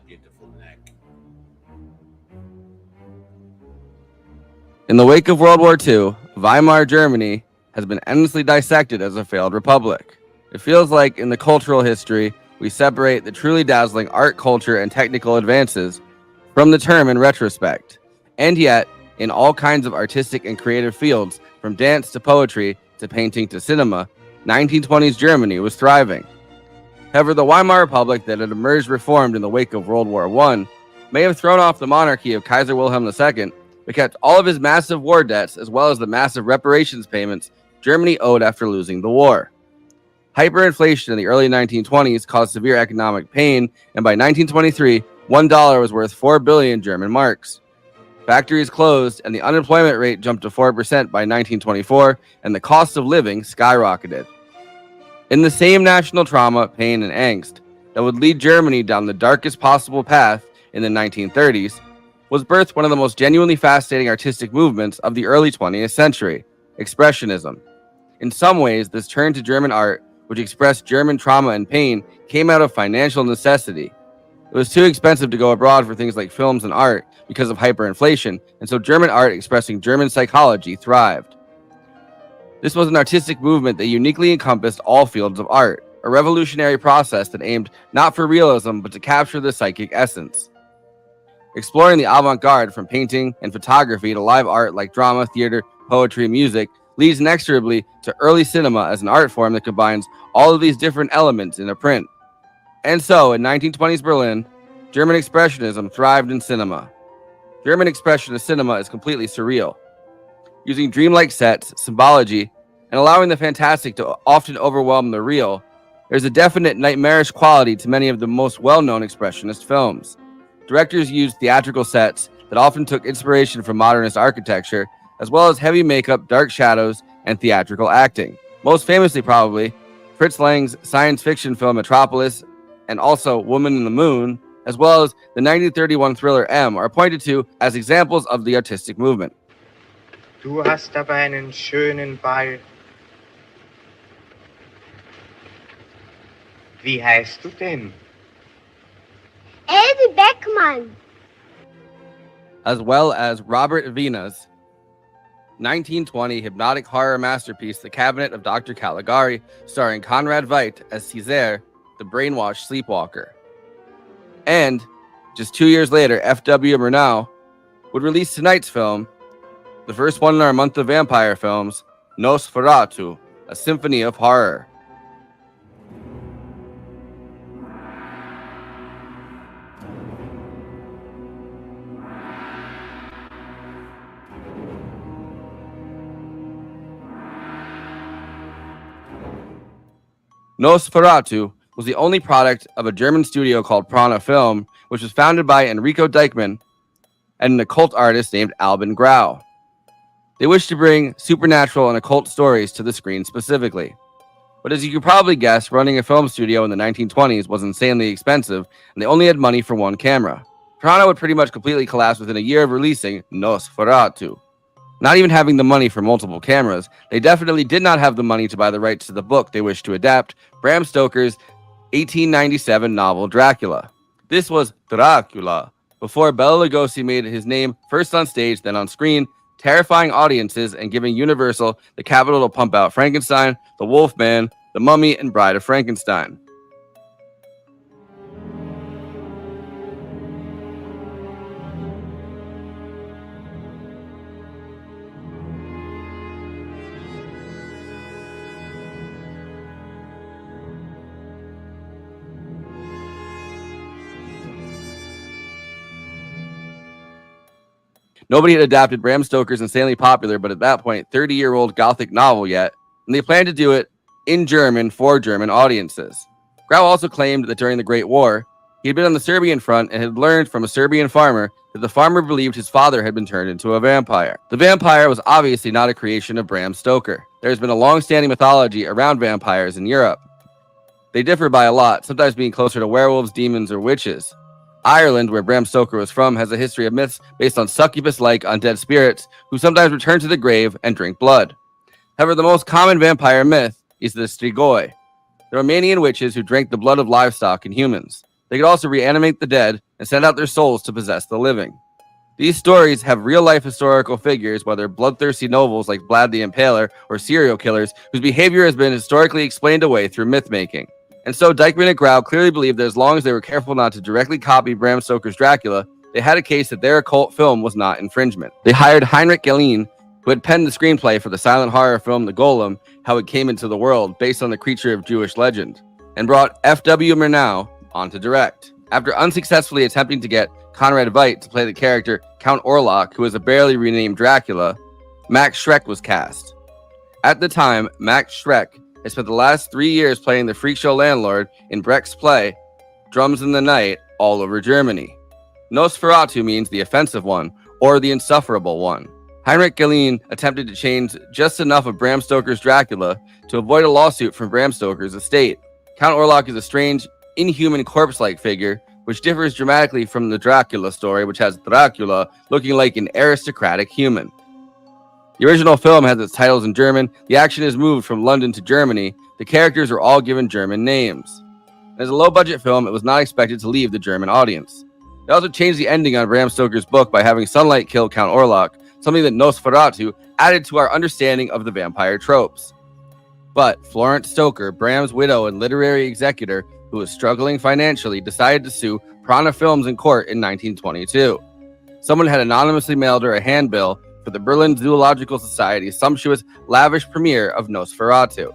beautiful neck. In the wake of World War II, Weimar Germany has been endlessly dissected as a failed republic. It feels like in the cultural history, we separate the truly dazzling art, culture, and technical advances from the term in retrospect. And yet, in all kinds of artistic and creative fields, from dance to poetry to painting to cinema, 1920s Germany was thriving. However, the Weimar Republic that had emerged reformed in the wake of World War I may have thrown off the monarchy of Kaiser Wilhelm II, but kept all of his massive war debts as well as the massive reparations payments Germany owed after losing the war. Hyperinflation in the early 1920s caused severe economic pain, and by 1923, $1 was worth 4 billion German marks. Factories closed, and the unemployment rate jumped to 4% by 1924, and the cost of living skyrocketed. In the same national trauma, pain, and angst that would lead Germany down the darkest possible path in the 1930s, was birthed one of the most genuinely fascinating artistic movements of the early 20th century, Expressionism. In some ways, this turn to German art, which expressed German trauma and pain, came out of financial necessity. It was too expensive to go abroad for things like films and art because of hyperinflation, and so German art expressing German psychology thrived. This was an artistic movement that uniquely encompassed all fields of art, a revolutionary process that aimed not for realism but to capture the psychic essence. Exploring the avant-garde from painting and photography to live art like drama, theater, poetry, and music leads inexorably to early cinema as an art form that combines all of these different elements in a print. And so, in 1920s Berlin, German Expressionism thrived in cinema. German Expressionist cinema is completely surreal, using dreamlike sets, symbology, and allowing the fantastic to often overwhelm the real. There's a definite nightmarish quality to many of the most well-known Expressionist films. Directors used theatrical sets that often took inspiration from modernist architecture, as well as heavy makeup, dark shadows, and theatrical acting. Most famously, probably, Fritz Lang's science fiction film Metropolis, and also Woman in the Moon, as well as the 1931 thriller M, are pointed to as examples of the artistic movement. Du hast aber einen schönen Ball. Wie heißt du denn? Dieckmann. As well as Robert Wiener's 1920 hypnotic horror masterpiece, The Cabinet of Dr. Caligari, starring Conrad Veidt as Césaire, the brainwashed sleepwalker. And, just 2 years later, F.W. Murnau would release tonight's film, the first one in our month of vampire films, Nosferatu, a Symphony of Horror. Nosferatu was the only product of a German studio called Prana Film, which was founded by Enrico Dieckmann and an occult artist named Albin Grau. They wished to bring supernatural and occult stories to the screen specifically. But as you could probably guess, running a film studio in the 1920s was insanely expensive, and they only had money for one camera. Prana would pretty much completely collapse within a year of releasing Nosferatu. Not even having the money for multiple cameras, they definitely did not have the money to buy the rights to the book they wished to adapt, Bram Stoker's 1897 novel Dracula. This was Dracula, before Bela Lugosi made his name first on stage, then on screen, terrifying audiences and giving Universal the capital to pump out Frankenstein, The Wolfman, The Mummy, and Bride of Frankenstein. Nobody had adapted Bram Stoker's insanely popular, but at that point, 30-year-old Gothic novel yet, and they planned to do it in German for German audiences. Grau also claimed that during the Great War, he had been on the Serbian front and had learned from a Serbian farmer that the farmer believed his father had been turned into a vampire. The vampire was obviously not a creation of Bram Stoker. There has been a long-standing mythology around vampires in Europe. They differ by a lot, sometimes being closer to werewolves, demons, or witches. Ireland, where Bram Stoker was from, has a history of myths based on succubus-like undead spirits who sometimes return to the grave and drink blood. However, the most common vampire myth is the Strigoi, the Romanian witches who drank the blood of livestock and humans. They they could also reanimate the dead and send out their souls to possess the living. These stories have real-life historical figures, whether bloodthirsty nobles like Vlad the Impaler or serial killers whose behavior has been historically explained away through myth-making. And so Dieckmann and Grau clearly believed that as long as they were careful not to directly copy Bram Stoker's Dracula, they had a case that their occult film was not infringement. They hired Henrik Galeen, who had penned the screenplay for the silent horror film The Golem, How It Came Into the World, based on the creature of Jewish legend, and brought F.W. Murnau on to direct. After unsuccessfully attempting to get Conrad Veidt to play the character Count Orlok, who was a barely renamed Dracula, Max Shreck was cast. At the time, Max Shreck had spent the last 3 years playing the freak show landlord in Brecht's play Drums in the Night all over Germany. Nosferatu means the offensive one, or the insufferable one. Henrik Galeen attempted to change just enough of Bram Stoker's Dracula to avoid a lawsuit from Bram Stoker's estate. Count Orlok is a strange, inhuman corpse-like figure, which differs dramatically from the Dracula story, which has Dracula looking like an aristocratic human. The original film has its titles in German. The action is moved from London to Germany. The characters are all given German names. As a low-budget film, it was not expected to leave the German audience. They also changed the ending on Bram Stoker's book by having sunlight kill Count Orlok, something that Nosferatu added to our understanding of the vampire tropes. But Florence Stoker, Bram's widow and literary executor, who was struggling financially, decided to sue Piranha Films in court in 1922. Someone had anonymously mailed her a handbill for the Berlin Zoological Society's sumptuous, lavish premiere of Nosferatu.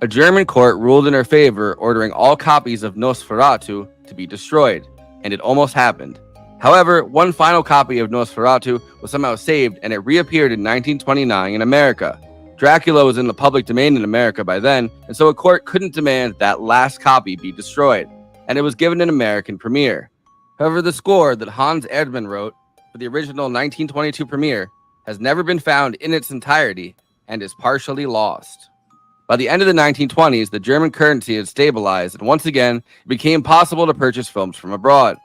A German court ruled in her favor, ordering all copies of Nosferatu to be destroyed, and it almost happened. However, one final copy of Nosferatu was somehow saved, and it reappeared in 1929 in America. Dracula was in the public domain in America by then, and so a court couldn't demand that last copy be destroyed, and it was given an American premiere. However, the score that Hans Erdmann wrote for the original 1922 premiere has never been found in its entirety and is partially lost. By the end of the 1920s, the German currency had stabilized, and once again, it became possible to purchase films from abroad.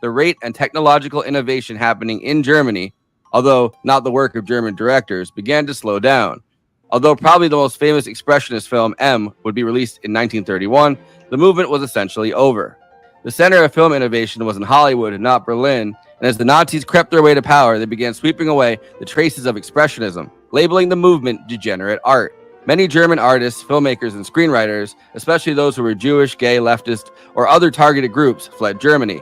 The rate and technological innovation happening in Germany, although not the work of German directors, began to slow down. Although probably the most famous expressionist film, M, would be released in 1931, the movement was essentially over. The center of film innovation was in Hollywood and not Berlin, and as the Nazis crept their way to power, they began sweeping away the traces of expressionism, labeling the movement degenerate art. Many German artists, filmmakers, and screenwriters, especially those who were Jewish, gay, leftist, or other targeted groups, fled Germany.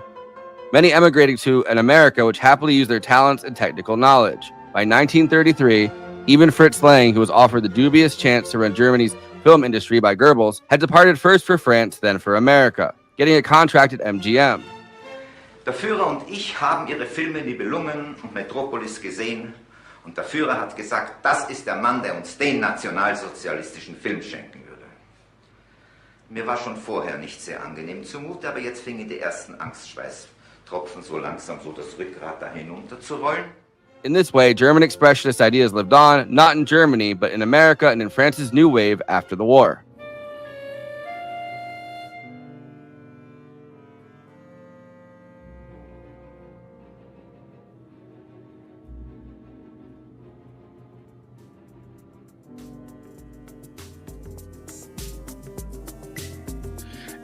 Many emigrating to an America which happily used their talents and technical knowledge. By 1933, even Fritz Lang, who was offered the dubious chance to run Germany's film industry by Goebbels, had departed first for France, then for America, getting a contract at MGM. Der Führer und ich haben ihre Filme Nibelungen und Metropolis gesehen und der Führer hat gesagt, das ist der Mann, der uns den nationalsozialistischen Film schenken würde. Mir war schon vorher nicht sehr angenehm zumute, aber jetzt fingen die ersten Angstschweißtropfen so langsam so das Rückgrat da hinunter zu rollen. In this way, German expressionist ideas lived on, not in Germany, but in America and in France's new wave after the war.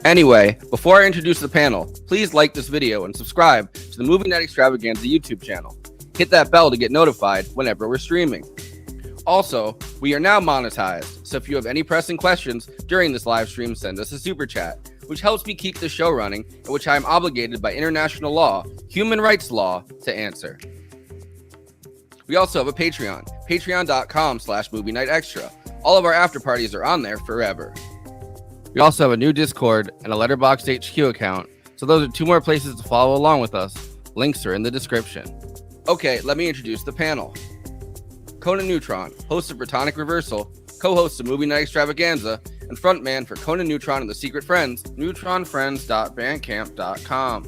Anyway, before I introduce the panel, please like this video and subscribe to the Movie Night Extravaganza YouTube channel. Hit that bell to get notified whenever we're streaming. Also, we are now monetized, so if you have any pressing questions during this live stream, send us a super chat, which helps me keep the show running and which I am obligated by international law, human rights law, to answer. We also have a Patreon, patreon.com/Movie Night Extra. All of our after parties are on there forever. We also have a new Discord and a Letterboxd HQ account, so those are two more places to follow along with us. Links are in the description. Okay, let me introduce the panel. Conan Neutron, host of Britannic Reversal, co-host of Movie Night Extravaganza, and frontman for Conan Neutron and the Secret Friends, neutronfriends.bandcamp.com.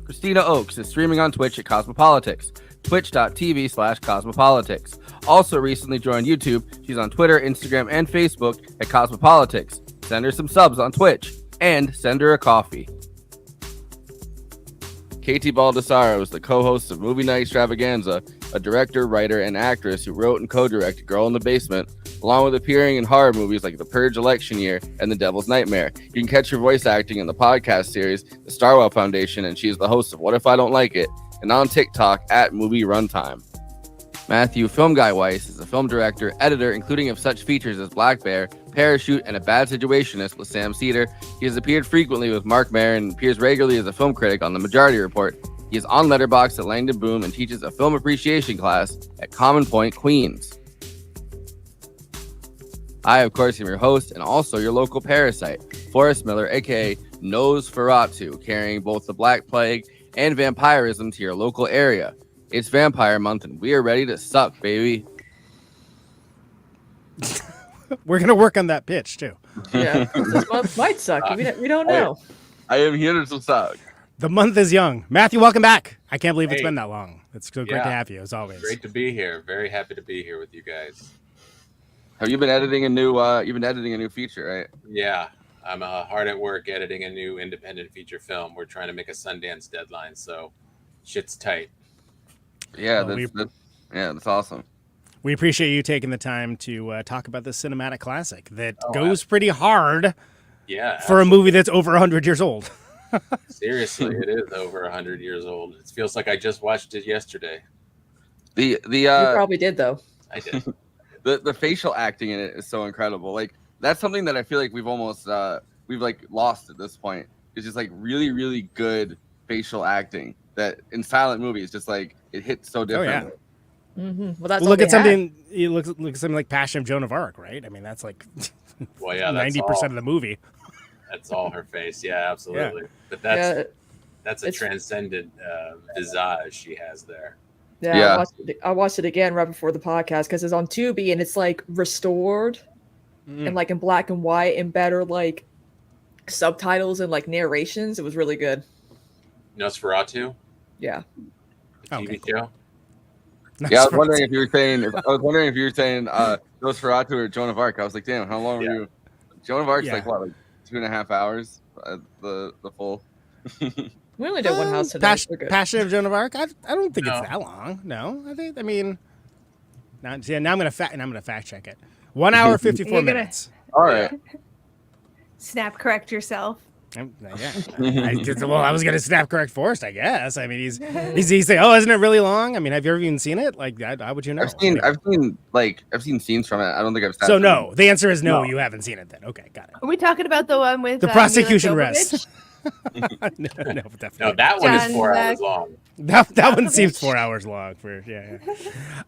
Kristina Oakes is streaming on Twitch at Cosmopolitics, twitch.tv/Cosmopolitics. Also recently joined YouTube, she's on Twitter, Instagram, and Facebook at Cosmopolitics. Send her some subs on Twitch, and send her a coffee. Katie Baldassaro is the co-host of Movie Night Extravaganza, a director, writer, and actress who wrote and co-directed Girl in the Basement, along with appearing in horror movies like The Purge Election Year and The Devil's Nightmare. You can catch her voice acting in the podcast series, The Starwell Foundation, and she is the host of What If I Don't Like It, and on TikTok at Movie Runtime. Matthew Film Guy Weiss is a film director, editor, including of such features as Black Bear, Parachute, and A Bad Situationist with Sam Cedar. He has appeared frequently with Mark Maron and appears regularly as a film critic on The Majority Report. He is on Letterboxd at Langdon Boom and teaches a film appreciation class at Common Point, Queens. I, of course, am your host and also your local parasite, Forrest Miller, aka Nosferatu, carrying both the Black Plague and vampirism to your local area. It's Vampire Month, and we are ready to suck, baby. We're going to work on that pitch, too. Yeah, this month might suck. We don't know. I am here to suck. The month is young. Matthew, welcome back. I can't believe it's been that long. It's so great to have you, as always. Great to be here. Very happy to be here with you guys. Have you been editing a new feature, right? Yeah, I'm hard at work editing a new independent feature film. We're trying to make a Sundance deadline, so shit's tight. Yeah, that's awesome. We appreciate you taking the time to talk about this cinematic classic that goes pretty hard for a movie that's over 100 years old. Seriously, it is over 100 years old. It feels like I just watched it yesterday. You probably did, though. I did. The facial acting in it is so incredible. Like, that's something that I feel like we've almost lost at this point. It's just like really, really good facial acting that in silent movies just like it hits so different. Oh, yeah. Mm-hmm. Well, that's look at something. You look at something like Passion of Joan of Arc, right? I mean, that's like 90% of the movie. That's all her face. Yeah, absolutely. Yeah. But that's a transcendent visage she has there. Yeah. I watched it again right before the podcast because it's on Tubi and it's like restored and like in black and white and better like subtitles and like narrations. It was really good. Nosferatu? Yeah. The TV show? Yeah, I was wondering if you were saying Nosferatu or Joan of Arc. I was like, damn, how long were you? Joan of Arc's like 2.5 hours? The full. We only did one house today. Passion of Joan of Arc. I don't think it's that long. No, I mean, now I'm gonna fact check it. 1 hour 54 minutes. All right. Snap correct yourself. I was gonna snap correct Forrest, I guess. I mean, he's saying, "Oh, isn't it really long?" I mean, have you ever even seen it? Like, how would you know? I've seen scenes from it. I don't think I've. So no, the answer is no. You haven't seen it then. Okay, got it. Are we talking about the one with the prosecution rest? No, definitely. No, that one is 4 hours long. That one seems 4 hours long for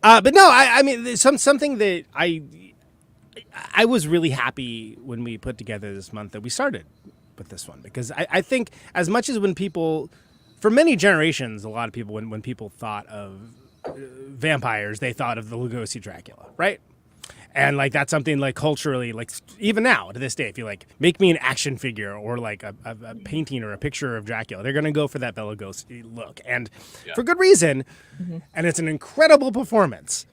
but no, I mean, something that I was really happy when we put together this month that we started with this one because I think as much as when people, for many generations, a lot of people when people thought of vampires, they thought of the Lugosi Dracula, right? And like that's something like culturally, like even now to this day, if you like make me an action figure or like a painting or a picture of Dracula, they're gonna go for that Bela Lugosi look, and for good reason. Mm-hmm. And it's an incredible performance.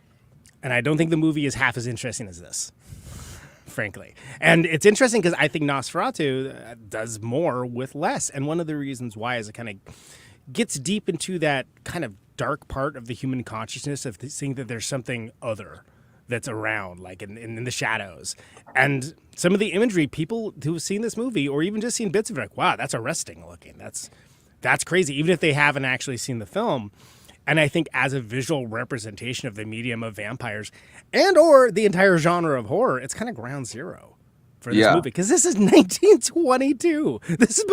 And I don't think the movie is half as interesting as this, frankly. And it's interesting because I think Nosferatu does more with less. And one of the reasons why is it kind of gets deep into that kind of dark part of the human consciousness of seeing that there's something other that's around, like in the shadows. And some of the imagery, people who have seen this movie or even just seen bits of it, like, wow, that's arresting looking. That's crazy, even if they haven't actually seen the film. And I think as a visual representation of the medium of vampires and or the entire genre of horror, it's kind of ground zero for this movie. Because this is 1922. This is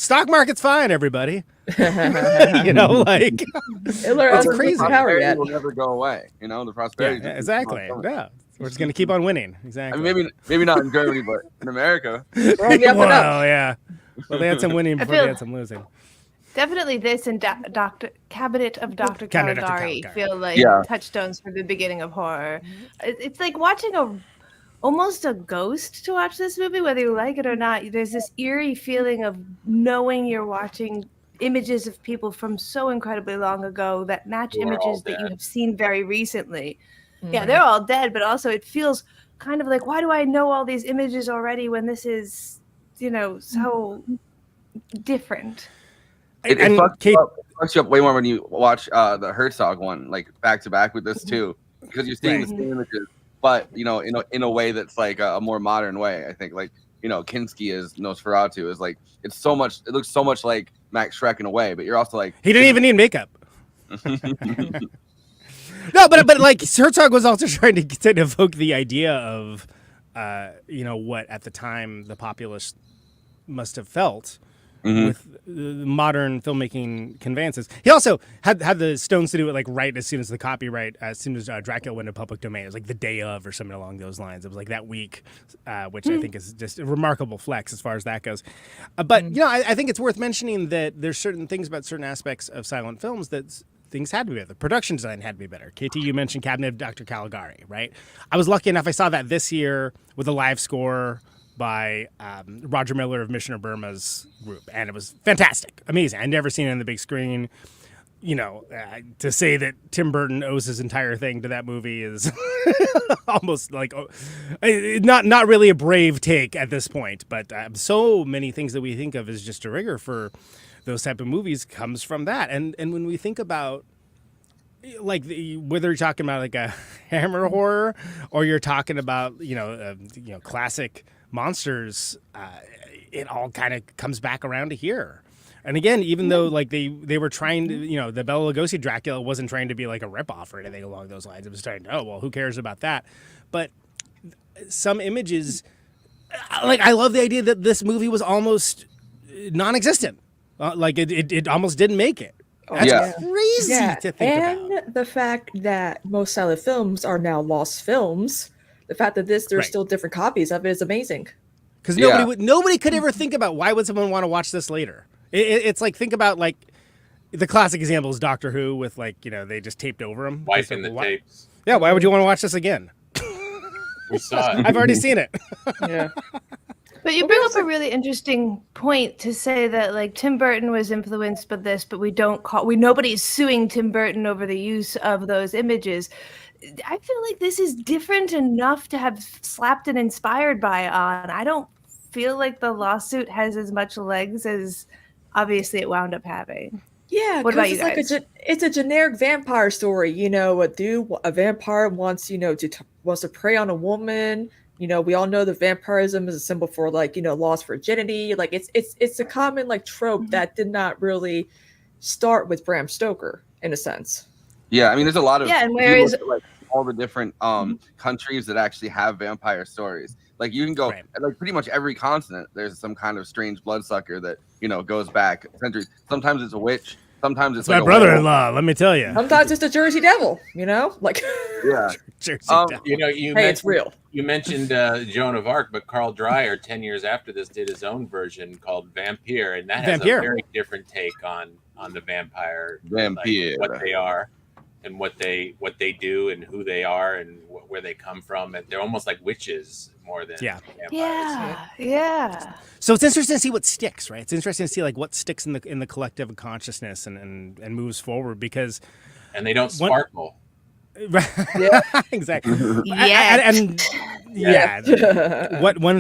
stock market's fine, everybody. You know, like it's crazy. Prosperity will never go away. You know, the prosperity. Yeah, exactly. Yeah, we're just gonna keep on winning. Exactly. I mean, maybe not in Germany, but in America. Well, yeah. Well, they had some winning before they had some losing. Definitely, this and Cabinet of Dr. Caligari feel like touchstones for the beginning of horror. It's like watching almost a ghost to watch this movie, whether you like it or not. There's this eerie feeling of knowing you're watching images of people from so incredibly long ago that match images that you have seen very recently. Mm-hmm. Yeah, they're all dead, but also it feels kind of like, why do I know all these images already when this is, so different? It fucks you up way more when you watch the Herzog one, like back to back with this too, because you're seeing the same images but in a way that's like a more modern way. I think like Kinski is Nosferatu is like it looks so much like Max Shreck in a way, but you're also like he didn't even need makeup. No, but like Herzog was also trying to evoke the idea of what at the time the populace must have felt with modern filmmaking conveyances. He also had the stones to do it like right as soon as as soon as Dracula went to public domain. It was like the day of or something along those lines. It was like that week, which I think is just a remarkable flex as far as that goes. But I think it's worth mentioning that there's certain things about certain aspects of silent films that things had to be better. The production design had to be better. KT, you mentioned Cabinet of Dr. Caligari, right? I was lucky enough, I saw that this year with a live score by Roger Miller of Missioner Burma's group, and it was fantastic, amazing. I'd never seen it on the big screen. To say that Tim Burton owes his entire thing to that movie is almost like not really a brave take at this point. But so many things that we think of as just a rigor for those type of movies comes from that. And when we think about like whether you're talking about like a Hammer horror or you're talking about classic monsters, it all kind of comes back around to here. And again, even though like they were trying to, the Bela Lugosi Dracula wasn't trying to be like a ripoff or anything along those lines. It was trying to, who cares about that? But some images, like I love the idea that this movie was almost non-existent. Like it almost didn't make it. That's crazy to think about. And the fact that most silent films are now lost films, the fact that there's still different copies of it is amazing. Because nobody could ever think about why would someone want to watch this later. It's like, think about like the classic example is Doctor Who with like, they just taped over them. Wiping the tapes. Yeah, why would you want to watch this again? We saw it. I've already seen it. Yeah. But you bring up a really interesting point to say that like Tim Burton was influenced by this, but nobody's suing Tim Burton over the use of those images. I feel like this is different enough to have slapped an inspired by on. I don't feel like the lawsuit has as much legs as obviously it wound up having. Yeah, what about you guys? Like it's a generic vampire story. A vampire wants to prey on a woman. We all know that vampirism is a symbol for like lost virginity. Like it's a common like trope that did not really start with Bram Stoker in a sense. Yeah, I mean, there's a lot of and where is like all the different countries that actually have vampire stories. Like you can go like pretty much every continent. There's some kind of strange bloodsucker that goes back centuries. Sometimes it's a witch. Sometimes it's my brother-in-law. Let me tell you. Sometimes it's a Jersey Devil. Like yeah, Jersey Devil. It's real. You mentioned Joan of Arc, but Carl Dreyer 10 years after this did his own version called Vampire, and that has a very different take on the vampire, like what they are. And what they do and who they are and where they come from, and they're almost like witches more than vampires. Yeah. So it's interesting to see what sticks, right? It's interesting to see like what sticks in the collective consciousness and moves forward because they don't sparkle. Yeah, exactly. One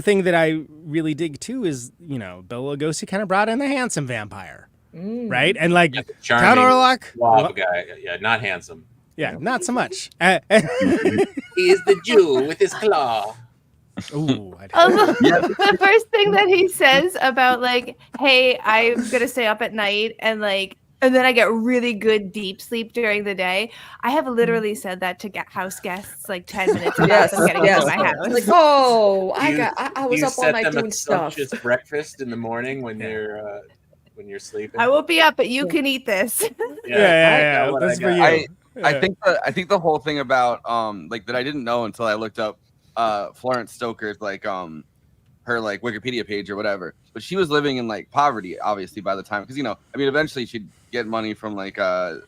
thing that I really dig too is Bela Lugosi kind of brought in the handsome vampire. Right? And like Count Orlok, guy, not handsome. Yeah, not so much. He is the Jew with his claw. Ooh, the first thing that he says about like, hey, I'm gonna stay up at night and then I get really good deep sleep during the day. I have literally said that to house guests like 10 minutes after I'm getting to my house. Like, I was up all night doing stuff. Just breakfast in the morning when you're sleeping. I won't be up, but you can eat this. Yeah. That's for you. I think the whole thing about like that I didn't know until I looked up Florence Stoker's like her like Wikipedia page or whatever. But she was living in like poverty, obviously, by the time because eventually she'd get money from like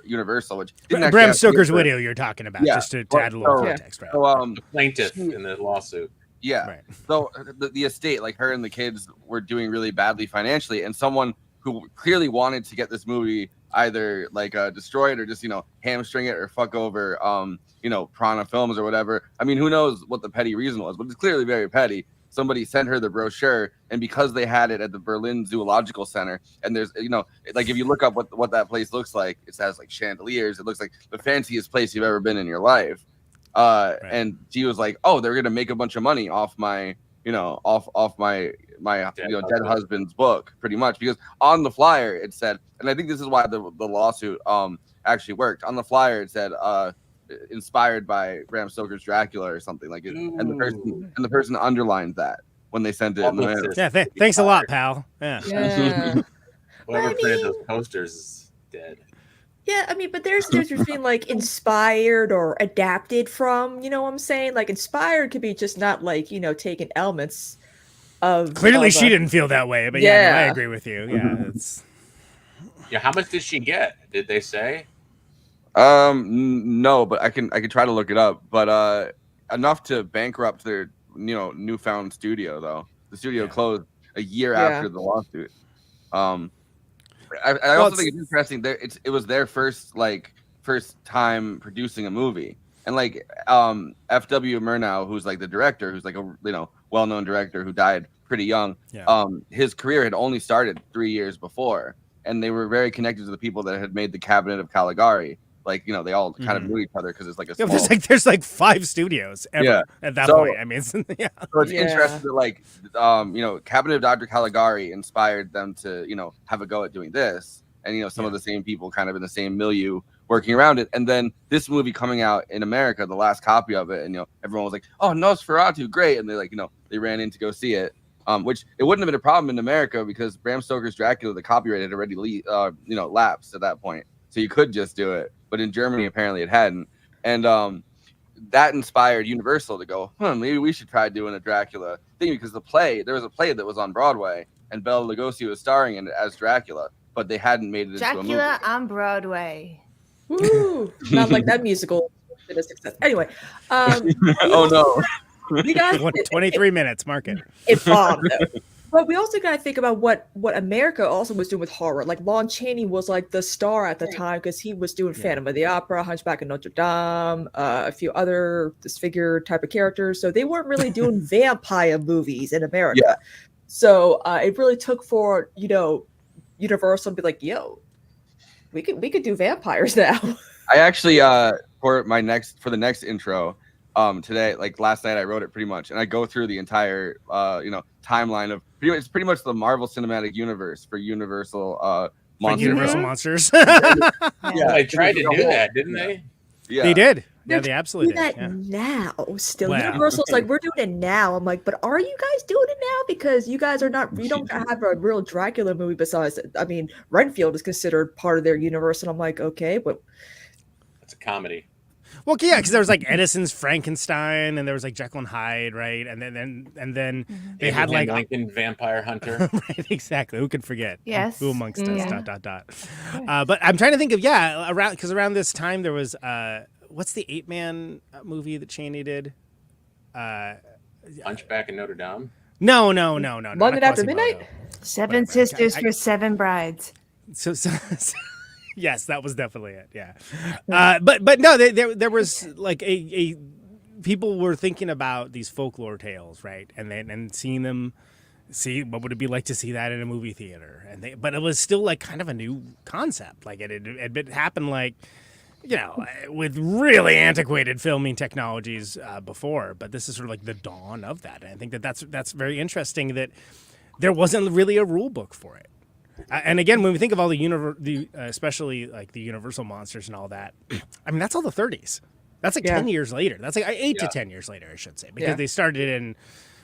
Universal, which didn't Bram Stoker's widow you're talking about, just to add a little context, right? So, the plaintiff in the lawsuit. Yeah. Right. So the estate, like her and the kids, were doing really badly financially, and someone who clearly wanted to get this movie either like destroy it or just hamstring it or fuck over Prana Films or whatever. I mean, who knows what the petty reason was, but it's clearly very petty. Somebody sent her the brochure, and because they had it at the Berlin Zoological Center, and there's like if you look up what that place looks like, it has like chandeliers. It looks like the fanciest place you've ever been in your life. And she was like, "Oh, they're gonna make a bunch of money off my, off my dead husband's book, pretty much." Because on the flyer it said, and I think this is why the lawsuit actually worked. On the flyer it said inspired by Bram Stoker's Dracula or something like it, and the person underlined that when they sent it in the mail. Yeah, thanks a lot, pal. Yeah. Whoever printed those posters is dead. Yeah, I mean, but there's a difference between like inspired or adapted from, you know what I'm saying? Like inspired could be just not like, taking elements of. Clearly she didn't feel that way, but yeah, no, I agree with you. Yeah, how much did she get? Did they say? No, but I can try to look it up. But enough to bankrupt their newfound studio, though. The studio closed a year after the lawsuit. I also think it's interesting. It was their first time producing a movie, and F.W. Murnau, who's like the director, who's like a well-known director who died pretty young. Yeah. His career had only started 3 years before, and they were very connected to the people that had made the Cabinet of Caligari. They all kind of knew each other because it's like a small... there's like 5 studios ever at that point. I mean, So it's interesting that Cabinet of Dr. Caligari inspired them to have a go at doing this, and some of the same people kind of in the same milieu working around it. And then this movie coming out in America, the last copy of it, and everyone was like, "Oh, Nosferatu, great!" And they they ran in to go see it. Which it wouldn't have been a problem in America because Bram Stoker's Dracula, the copyright had already lapsed at that point, so you could just do it. But in Germany, apparently it hadn't. And that inspired Universal to go, maybe we should try doing a Dracula thing, because there was a play that was on Broadway, and Bela Lugosi was starring in it as Dracula, but they hadn't made it into a movie. Dracula on Broadway. Woo! Not like that musical been a success. Anyway. Oh, no. You guys, 23 minutes, mark it. It bombed, though. But we also got to think about what America also was doing with horror. Like Lon Chaney was like the star at the time because he was doing Phantom of the Opera, Hunchback of Notre Dame, a few other disfigured type of characters. So they weren't really doing vampire movies in America. Yeah. So it really took for Universal to be like, yo, we could do vampires now. I actually for the next intro. Today, last night, I wrote it pretty much, and I go through the entire, timeline of it's pretty much the Marvel Cinematic Universe for Universal monsters. Universal monsters. They tried to do that, didn't they? Yeah, they did. Yeah, they absolutely did. Yeah. Now, still, Universal's like, we're doing it now. I'm like, but are you guys doing it now? Because you guys are not. You don't have a real Dracula movie besides. I mean, Renfield is considered part of their universe, and I'm like, okay, but it's a comedy. Well, yeah, because there was Edison's Frankenstein, and there was Jekyll and Hyde, right? And then they had Lincoln Vampire Hunter, right? Exactly. Who could forget? Yes. Who amongst us? ... But I'm trying to think of around this time there was what's the 8-man movie that Chaney did? Hunchback in Notre Dame. No. London After Midnight. Seven Sisters for Seven Brides. So yes, that was definitely it. Yeah, but no, there was a people were thinking about these folklore tales, right? And seeing them, see what would it be like to see that in a movie theater? But it was still kind of a new concept. It happened with really antiquated filming technologies before, but this is sort of the dawn of that. And I think that's very interesting that there wasn't really a rule book for it. And again, when we think of all especially the Universal monsters and all that, I mean, that's all the 30s. That's 10 years later. That's 8 to 10 years later, I should say, because they started in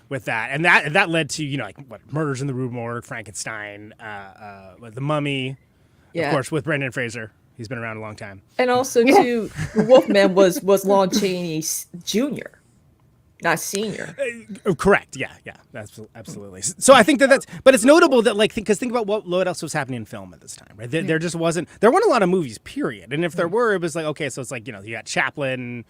with that, and that led to Murders in the Rue Morgue, Frankenstein, The Mummy, of course, with Brendan Fraser. He's been around a long time, and also too, Wolfman was Lon Chaney Jr., not senior. Correct. Yeah, absolutely. So I think but it's notable that because think about what else was happening in film at this time, right? There weren't a lot of movies, period. And if there were, it was okay. So it's you got Chaplin,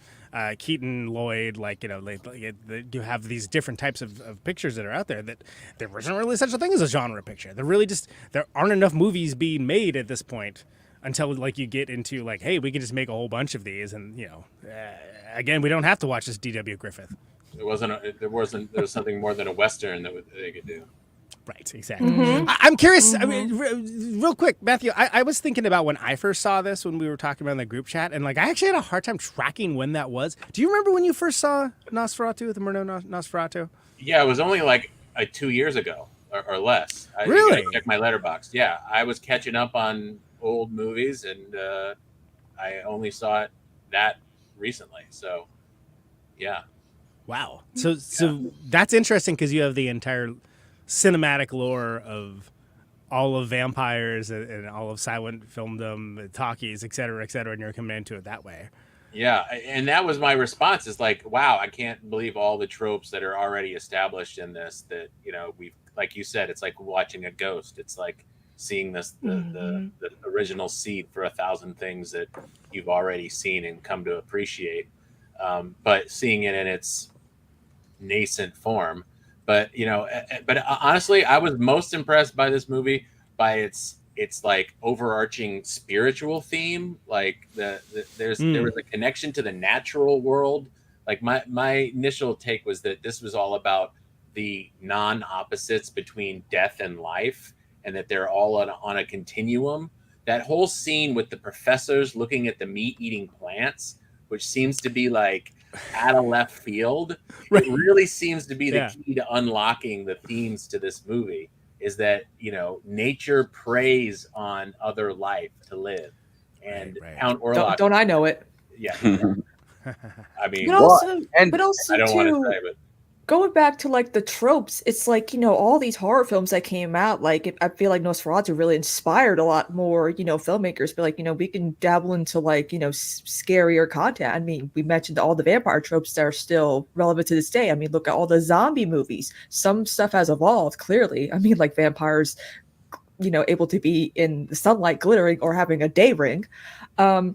Keaton, Lloyd, you have these different types of pictures that are out there that there wasn't really such a thing as a genre picture. There aren't enough movies being made at this point until you get into hey, we can just make a whole bunch of these, and again, we don't have to watch this D.W. Griffith. There was something more than a Western that they could do. Right, exactly. I'm curious. I mean, real quick, Matthew. I was thinking about when I first saw this when we were talking about in the group chat, and like I actually had a hard time tracking when that was. Do you remember when you first saw Nosferatu, the Murnau Nosferatu? Yeah, it was only like 2 years ago or less. Really? I checked my letterbox. Yeah, I was catching up on old movies, and I only saw it that recently. So, yeah. Wow. So that's interesting because you have the entire cinematic lore of all of vampires and all of silent filmdom, talkies, et cetera, and you're coming into it that way. Yeah, and that was my response. Is like, wow, I can't believe all the tropes that are already established in this. That we, like you said, it's like watching a ghost. It's like seeing the original seed for 1,000 things that you've already seen and come to appreciate, but seeing it in its nascent form. But honestly, I was most impressed by this movie by its like overarching spiritual theme. Like there was a connection to the natural world. Like my initial take was that this was all about the non-opposites between death and life, and that they're all on a continuum. That whole scene with the professors looking at the meat-eating plants, which seems to be like out of left field, right. It really seems to be the key to unlocking the themes to this movie, is that nature preys on other life to live, and right. Count Orlok. Don't I know it? Yeah. I mean, but also I don't want to say, but going back to like the tropes, it's like, all these horror films that came out, like I feel like Nosferatu really inspired a lot more, filmmakers. But like, we can dabble into like, scarier content. I mean, we mentioned all the vampire tropes that are still relevant to this day. I mean, look at all the zombie movies. Some stuff has evolved, clearly. I mean, like vampires, able to be in the sunlight glittering or having a day ring. But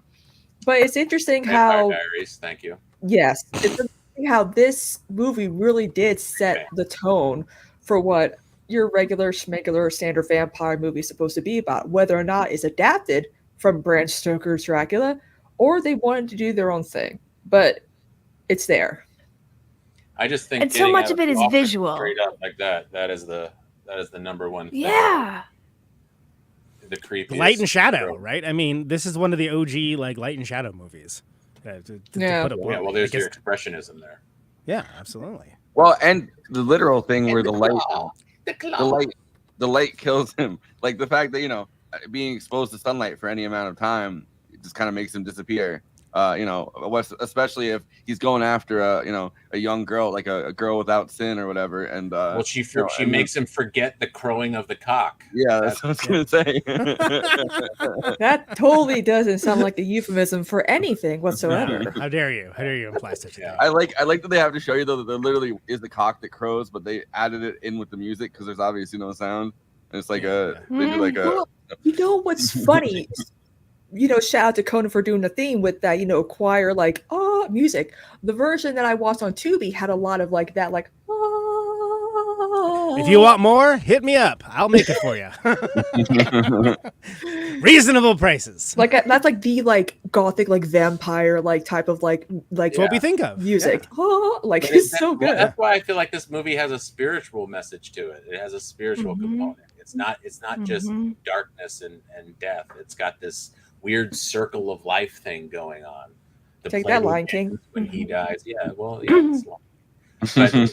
it's interesting Vampire Diaries, thank you. Yes. It's how this movie really did set the tone for what your regular schmegular standard vampire movie is supposed to be about, whether or not it's adapted from Bram Stoker's Dracula or they wanted to do their own thing, but it's there. I just think, and so much of it is visual, straight up like that is the number one thing. Yeah, the creepiest light and shadow, right? I mean, this is one of the OG like light and shadow movies. Well, there's your expressionism there. Yeah, absolutely. Well, and the literal thing where the light kills him. Like the fact that being exposed to sunlight for any amount of time, it just kind of makes him disappear. Especially if he's going after a young girl, like a girl without sin or whatever. And she makes him forget the crowing of the cock. Yeah, that's what I was gonna say. That totally doesn't sound like a euphemism for anything whatsoever. How dare you imply such a thing? I like that they have to show you though that there literally is the cock that crows, but they added it in with the music because there's obviously no sound. And it's like they do like a. Well, what's funny? Shout out to Conan for doing the theme with that, choir, like, music. The version that I watched on Tubi had a lot of like that, like, If you want more, hit me up. I'll make it for you. Reasonable prices. Like that's like the like gothic like vampire like type of like what we think of music. Yeah. It's so good. That's why I feel like this movie has a spiritual message to it. It has a spiritual component. It's not just darkness and death. It's got this weird circle of life thing going on. Take that, Lion King. When he dies, it's long. But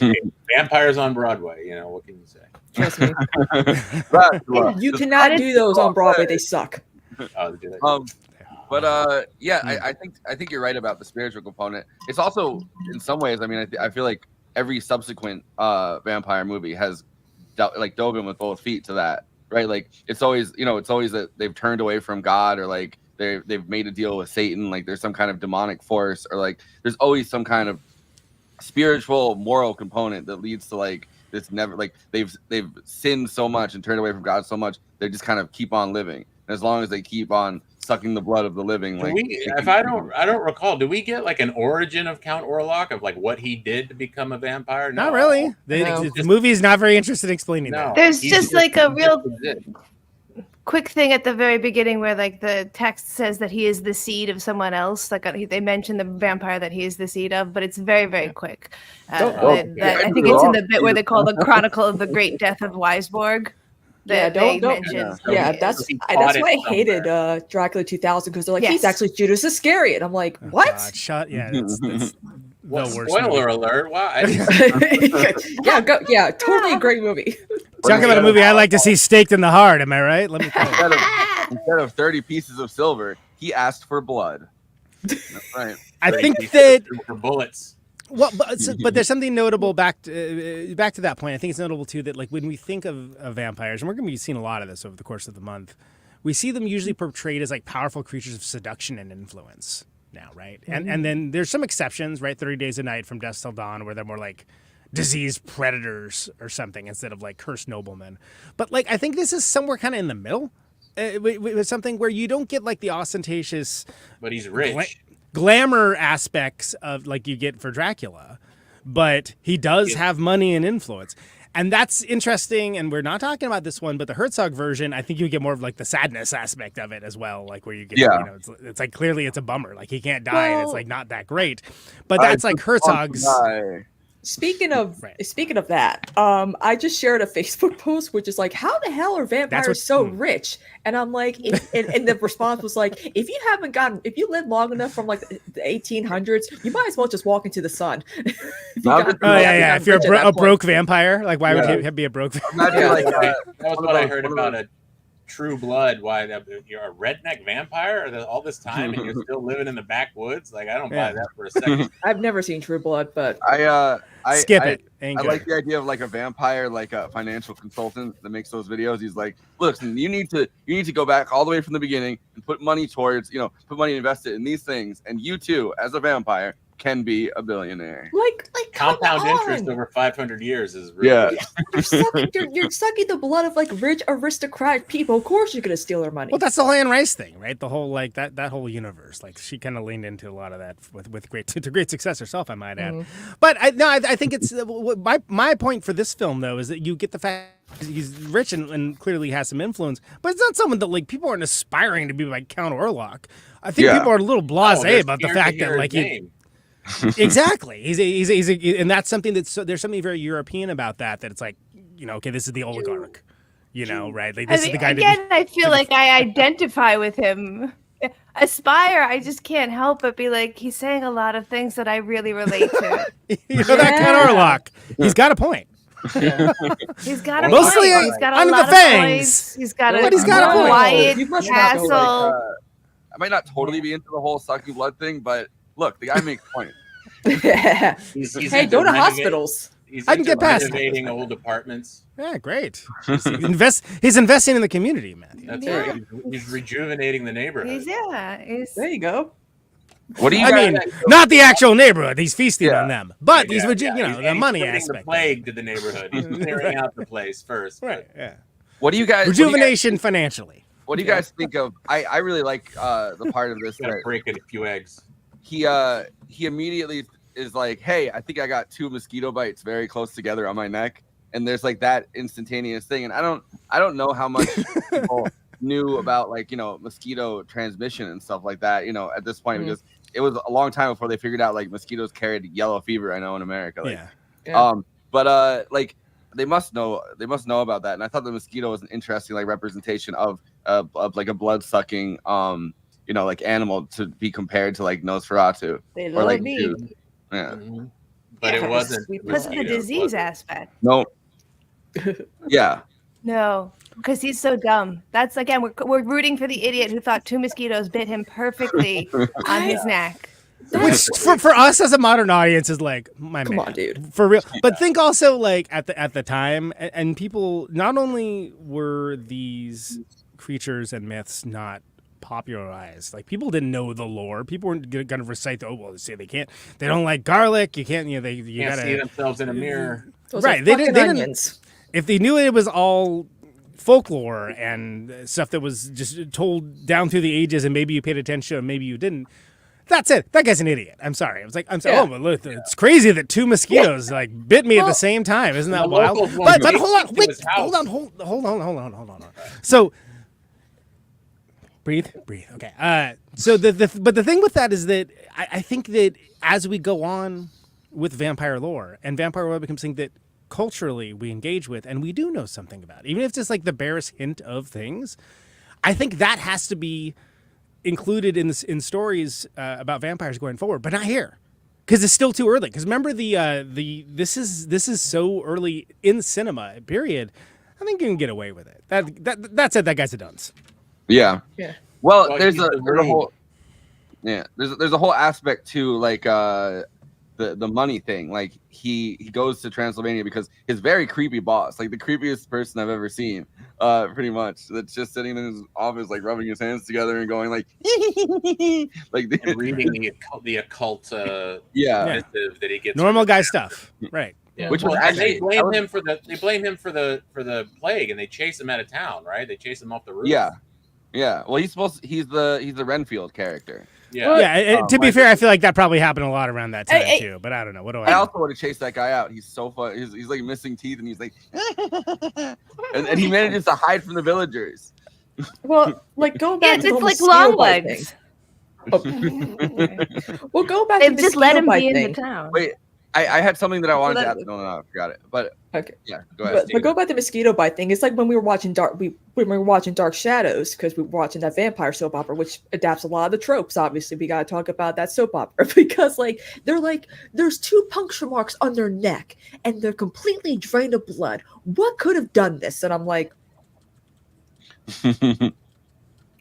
vampires on Broadway, what can you say? Trust me. You cannot do those on Broadway. They suck. Oh, do they? But I think you're right about the spiritual component. It's also in some ways. I mean, I feel like every subsequent vampire movie has dove in with both feet to that. Right, like it's always that they've turned away from God, or like they've made a deal with Satan. Like there's some kind of demonic force, or like there's always some kind of spiritual, moral component that leads to like this. Never like they've sinned so much and turned away from God so much, they just kind of keep on living. And as long as they keep on sucking the blood of the living, I don't recall, do we get like an origin of Count Orlok of like what he did to become a vampire? No. Not really. The movie is not very interested in explaining that. There's just like a real quick thing at the very beginning where like the text says that he is the seed of someone else. Like they mention the vampire that he is the seed of, but it's very, very quick. I think it's in the bit where they call the Chronicle of the Great Death of Weisborg. That's why I hated Dracula 2000, because they're like, he's actually Judas Iscariot. I'm like, what? God, that's what, spoiler alert! Wow. Totally a great movie. Talking about a movie I like to see staked in the heart. Am I right? Let me. Instead of 30 pieces of silver, he asked for blood. That's right. I think that for bullets. Well, but there's something notable back to that point. I think it's notable too that like when we think of vampires, and we're going to be seeing a lot of this over the course of the month, we see them usually portrayed as like powerful creatures of seduction and influence. Now, right? Mm-hmm. And then there's some exceptions, right? 30 Days a Night, From Dusk Till Dawn, where they're more like diseased predators or something instead of like cursed noblemen. But like I think this is somewhere kind of in the middle, with something where you don't get like the ostentatious, but he's rich, glamour aspects of like you get for Dracula, but he does have money and influence. And that's interesting, and we're not talking about this one, but the Herzog version, I think you get more of like the sadness aspect of it as well, like where you get, it's like clearly it's a bummer, like he can't die, and it's like not that great, but that's like Herzog's. Speaking of that, I just shared a Facebook post which is like, how the hell are vampires so rich? And I'm like, and the response was like, if you live long enough from like the 1800s, you might as well just walk into the sun. If you're a broke vampire, like why would he be a broke vampire? That was what I heard about a True Blood. Why you're a redneck vampire all this time and you're still living in the backwoods? Like I don't buy that for a second. I've never seen True Blood, but I skip it. I like the idea of like a vampire, like a financial consultant that makes those videos. He's like, listen, you need to go back all the way from the beginning and put money towards, put money invested in these things, and you too, as a vampire, can be a billionaire. Like compound interest over 500 years is really you're sucking the blood of like rich aristocratic people. Of course you're gonna steal their money. Well, that's the whole Anne Rice thing, right? The whole like that whole universe. Like she kind of leaned into a lot of that with great success herself, I might add. But I think it's my point for this film though is that you get the fact he's rich and clearly has some influence, but it's not someone that like people aren't aspiring to be like Count Orlok. I think people are a little blasé about the fact that like exactly. He's and that's something there's something very European about that it's like, okay, this is the oligarch, right? Like this is the guy. Again, I feel like I identify with him. Aspire, I just can't help but be like, he's saying a lot of things that I really relate to. That Count Orlok, he's got a point. He's got a mostly point. He's got a under lot the fangs. Of points. He's got a quiet castle. I might not totally be into the whole sucking blood thing, but look, the guy makes points. Hey, go to hospitals. I can get past renovating old apartments. Yeah, great. He's investing in the community, Matthew. That's right. He's rejuvenating the neighborhood. There you go. What do you? I mean, not the actual neighborhood. He's feasting on them, but he's the money he's aspect. The plague to the neighborhood. He's clearing out the place first. Right. Yeah. What do you guys? Rejuvenation financially. What do you guys think of? I really like the part of this. Break a few eggs. He immediately is like, hey, I think I got 2 mosquito bites very close together on my neck, and there's like that instantaneous thing, and I don't know how much people knew about like mosquito transmission and stuff like that at this point because it was a long time before they figured out like mosquitoes carried yellow fever. I know in America, but like they must know about that, and I thought the mosquito was an interesting like representation of like a blood sucking like animal to be compared to like Nosferatu. They love like me. Yeah. But it wasn't because of the disease aspect. No. Yeah. No, because he's so dumb. That's again, we're rooting for the idiot who thought 2 mosquitoes bit him perfectly on his neck. Which for us as a modern audience is like, come on, dude, for real. But think also like at the time, and people, not only were these creatures and myths not popularized, like people didn't know the lore. People weren't gonna recite they don't like garlic. You can't, you can't gotta see themselves in a mirror. Right? They didn't. If they knew it was all folklore and stuff that was just told down through the ages, and maybe you paid attention, and maybe you didn't. That's it. That guy's an idiot. I'm sorry. I'm sorry. Yeah. Oh, but look, it's crazy that 2 mosquitoes like bit me at the same time. Isn't that wild? But hold on. Wait. Hold on. So Breathe. Okay. So but the thing with that is that I think that as we go on with vampire lore, and vampire lore becomes something that culturally we engage with, and we do know something about, even if it's just like the barest hint of things, I think that has to be included in stories about vampires going forward, but not here. Because it's still too early. Because remember this is so early in cinema, period. I think you can get away with it. That's it. That guy's a dunce. Yeah. Yeah. Well, there's a whole there's a whole aspect to like the money thing. Like he goes to Transylvania because his very creepy boss, like the creepiest person I've ever seen, pretty much, that's just sitting in his office like rubbing his hands together and going like like and reading the occult missive that he gets. Normal guy stuff. Right. Yeah. Which was actually they blame him for the plague, and they chase him out of town, right? They chase him off the roof. Yeah. Well, he's the Renfield character. Yeah. To be fair, I feel like that probably happened a lot around that time too. But I don't know. What do I? I also want to chase that guy out. He's so fun. He's like missing teeth, and he's like, and he manages to hide from the villagers. Well, like go back. It's like long legs. Oh. Well, go back. They've to just let him be thing. in the town. Wait, I had something that I wanted to ask. No, I forgot it. But okay, yeah, go ahead. But go back to mosquito bite thing. It's like when we were watching Dark Shadows, because we were watching that vampire soap opera, which adapts a lot of the tropes. Obviously, we got to talk about that soap opera because like they're like there's 2 puncture marks on their neck and they're completely drained of blood. What could have done this? And I'm like,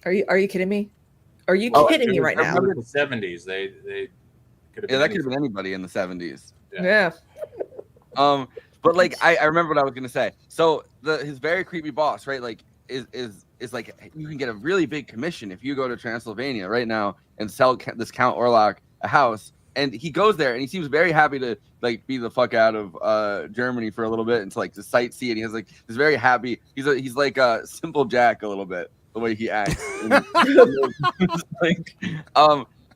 are you kidding me? Are you kidding me right now? Remember the 70s? They could have. Yeah, that could have been anybody in the 70s. Yeah. But like I remember what I was gonna say. So his very creepy boss, right? Like is like you can get a really big commission if you go to Transylvania right now and sell this Count Orlok a house. And he goes there and he seems very happy to like be the fuck out of Germany for a little bit and to like to sightsee. And he has like this very happy. He's like a simple Jack a little bit the way he acts.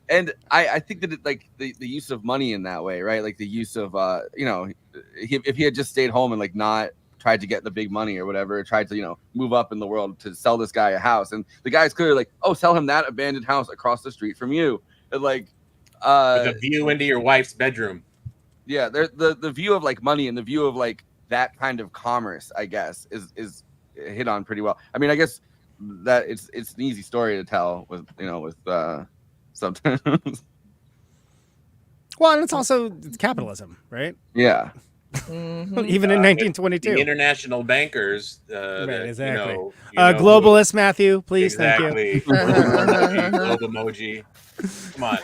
And I think that it, like the use of money in that way, right? Like the use of if he had just stayed home and like not tried to get the big money or whatever, tried to move up in the world to sell this guy a house, and the guy's clearly like, oh, sell him that abandoned house across the street from you, and like with a view into your wife's bedroom. Yeah, the view of like money and the view of like that kind of commerce, I guess, is hit on pretty well. I mean, I guess that it's an easy story to tell with sometimes. Well, and it's capitalism, right? Yeah. Mm-hmm. Even in 1922. The international bankers. Right, exactly. Globalists, Matthew, please, exactly. Thank you. Globe emoji. Come on.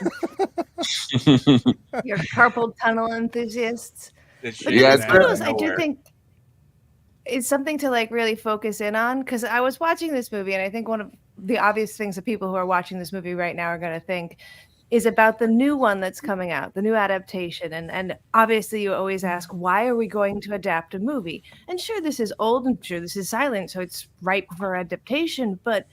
Your carpal tunnel enthusiasts. I do think it's something to like really focus in on, because I was watching this movie, and I think one of the obvious things that people who are watching this movie right now are going to think is about the new one that's coming out, the new adaptation. And obviously you always ask, why are we going to adapt a movie? And sure, this is old, and sure, this is silent, so it's ripe for adaptation. But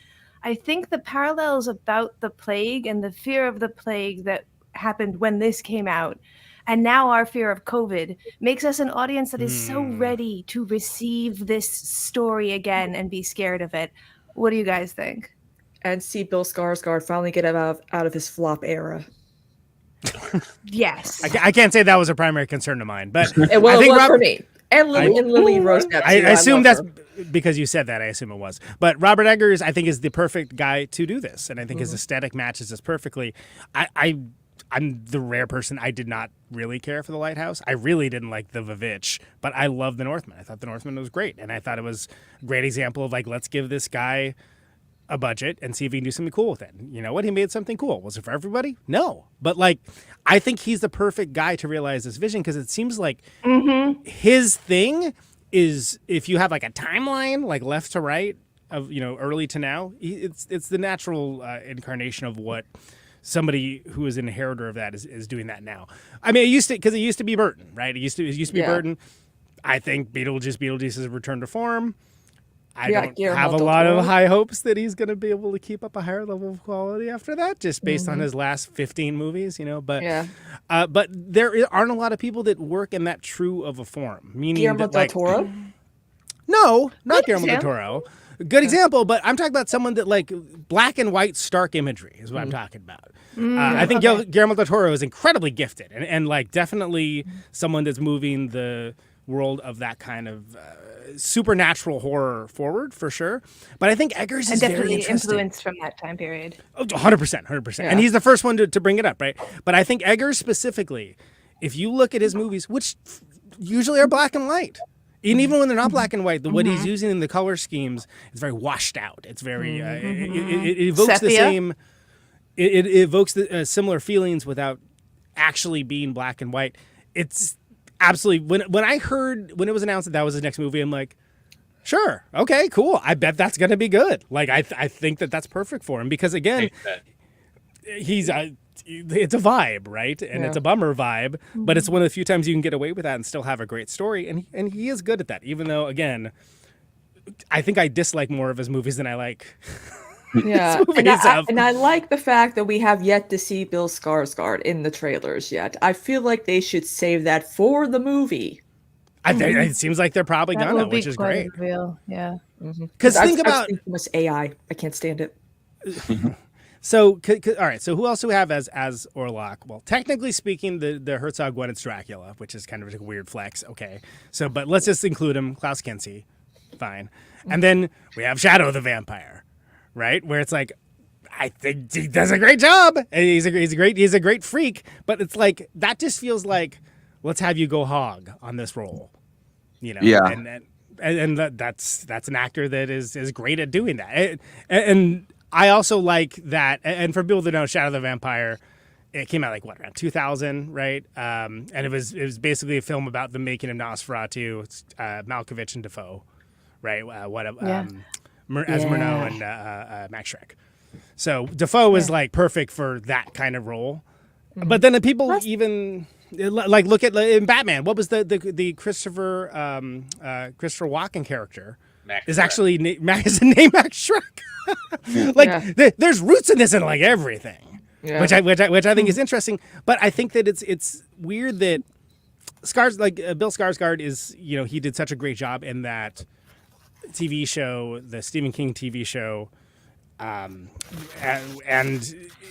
I think the parallels about the plague and the fear of the plague that happened when this came out, and now our fear of COVID, makes us an audience that is so ready to receive this story again and be scared of it. What do you guys think? And see Bill Skarsgård finally get out of his flop era. Yes. I can't say that was a primary concern of mine, but it was for me. And Lily Rose. I assume that's because you said that. I assume it was. But Robert Eggers, I think, is the perfect guy to do this, and I think his aesthetic matches this perfectly. I'm the rare person. I did not really care for The Lighthouse. I really didn't like The Visage, but I love The Northman. I thought The Northman was great, and I thought it was a great example of like, let's give this guy a budget and see if he can do something cool with it. You know what? He made something cool. Was it for everybody? No. But like, I think he's the perfect guy to realize this vision, because it seems like his thing is, if you have like a timeline, like left to right of, early to now, it's the natural incarnation of what somebody who is an inheritor of that is doing that now. I mean, it used to be Burton, right? It used to be Burton. I think Beetlejuice's return to form. I don't have a lot of high hopes that he's going to be able to keep up a higher level of quality after that, just based on his last 15 movies, But but there aren't a lot of people that work in that true of a form. Meaning Guillermo del Toro? No, not Guillermo del Toro. good example, but I'm talking about someone that like black and white stark imagery is what I'm talking about. I think Guillermo del Toro is incredibly gifted and like definitely someone that's moving the world of that kind of supernatural horror forward for sure. But I think Eggers is definitely very interesting. Influenced from that time period. Oh, 100%. Yeah. And he's the first one to bring it up, right? But I think Eggers specifically, if you look at his movies, which usually are black and white, and even when they're not black and white, what he's using in the color schemes is very washed out. It's very it evokes Sepia? the same. It evokes the similar feelings without actually being black and white. It's absolutely when it was announced that was his next movie, I'm like, sure, okay, cool. I bet that's gonna be good. Like I think that's perfect for him because again, he's it's a vibe, right? And it's a bummer vibe, but it's one of the few times you can get away with that and still have a great story. And he is good at that, even though, again, I think I dislike more of his movies than I like. Yeah, and I like the fact that we have yet to see Bill Skarsgård in the trailers yet. I feel like they should save that for the movie. I think it seems like they're probably gonna, which is great. Real. Yeah. Because think about too much AI. I can't stand it. So, all right. So, who else do we have as Orlok? Well, technically speaking, the Herzog one, it's Dracula, which is kind of a weird flex. Okay. So, but let's just include him, Klaus Kinski. Fine. And then we have Shadow the Vampire, right? Where it's like, I think he does a great job. And he's a great freak. But it's like that just feels like let's have you go hog on this role, you know? Yeah. And that's an actor that is great at doing that. And I also like that, and for people that know Shadow the Vampire, it came out like around 2000, right? And it was basically a film about the making of Nosferatu. It's Malkovich and Defoe, right? As Murnau and Max Shreck. So Defoe was like perfect for that kind of role. But then the people even like look at in Batman. What was the Christopher Walken character? Max is Shreck. Actually is the name Max Shreck. There's roots in this in like everything, which I think is interesting. But I think that it's weird that Bill Skarsgård is, you know, he did such a great job in that TV show, the Stephen King TV show, and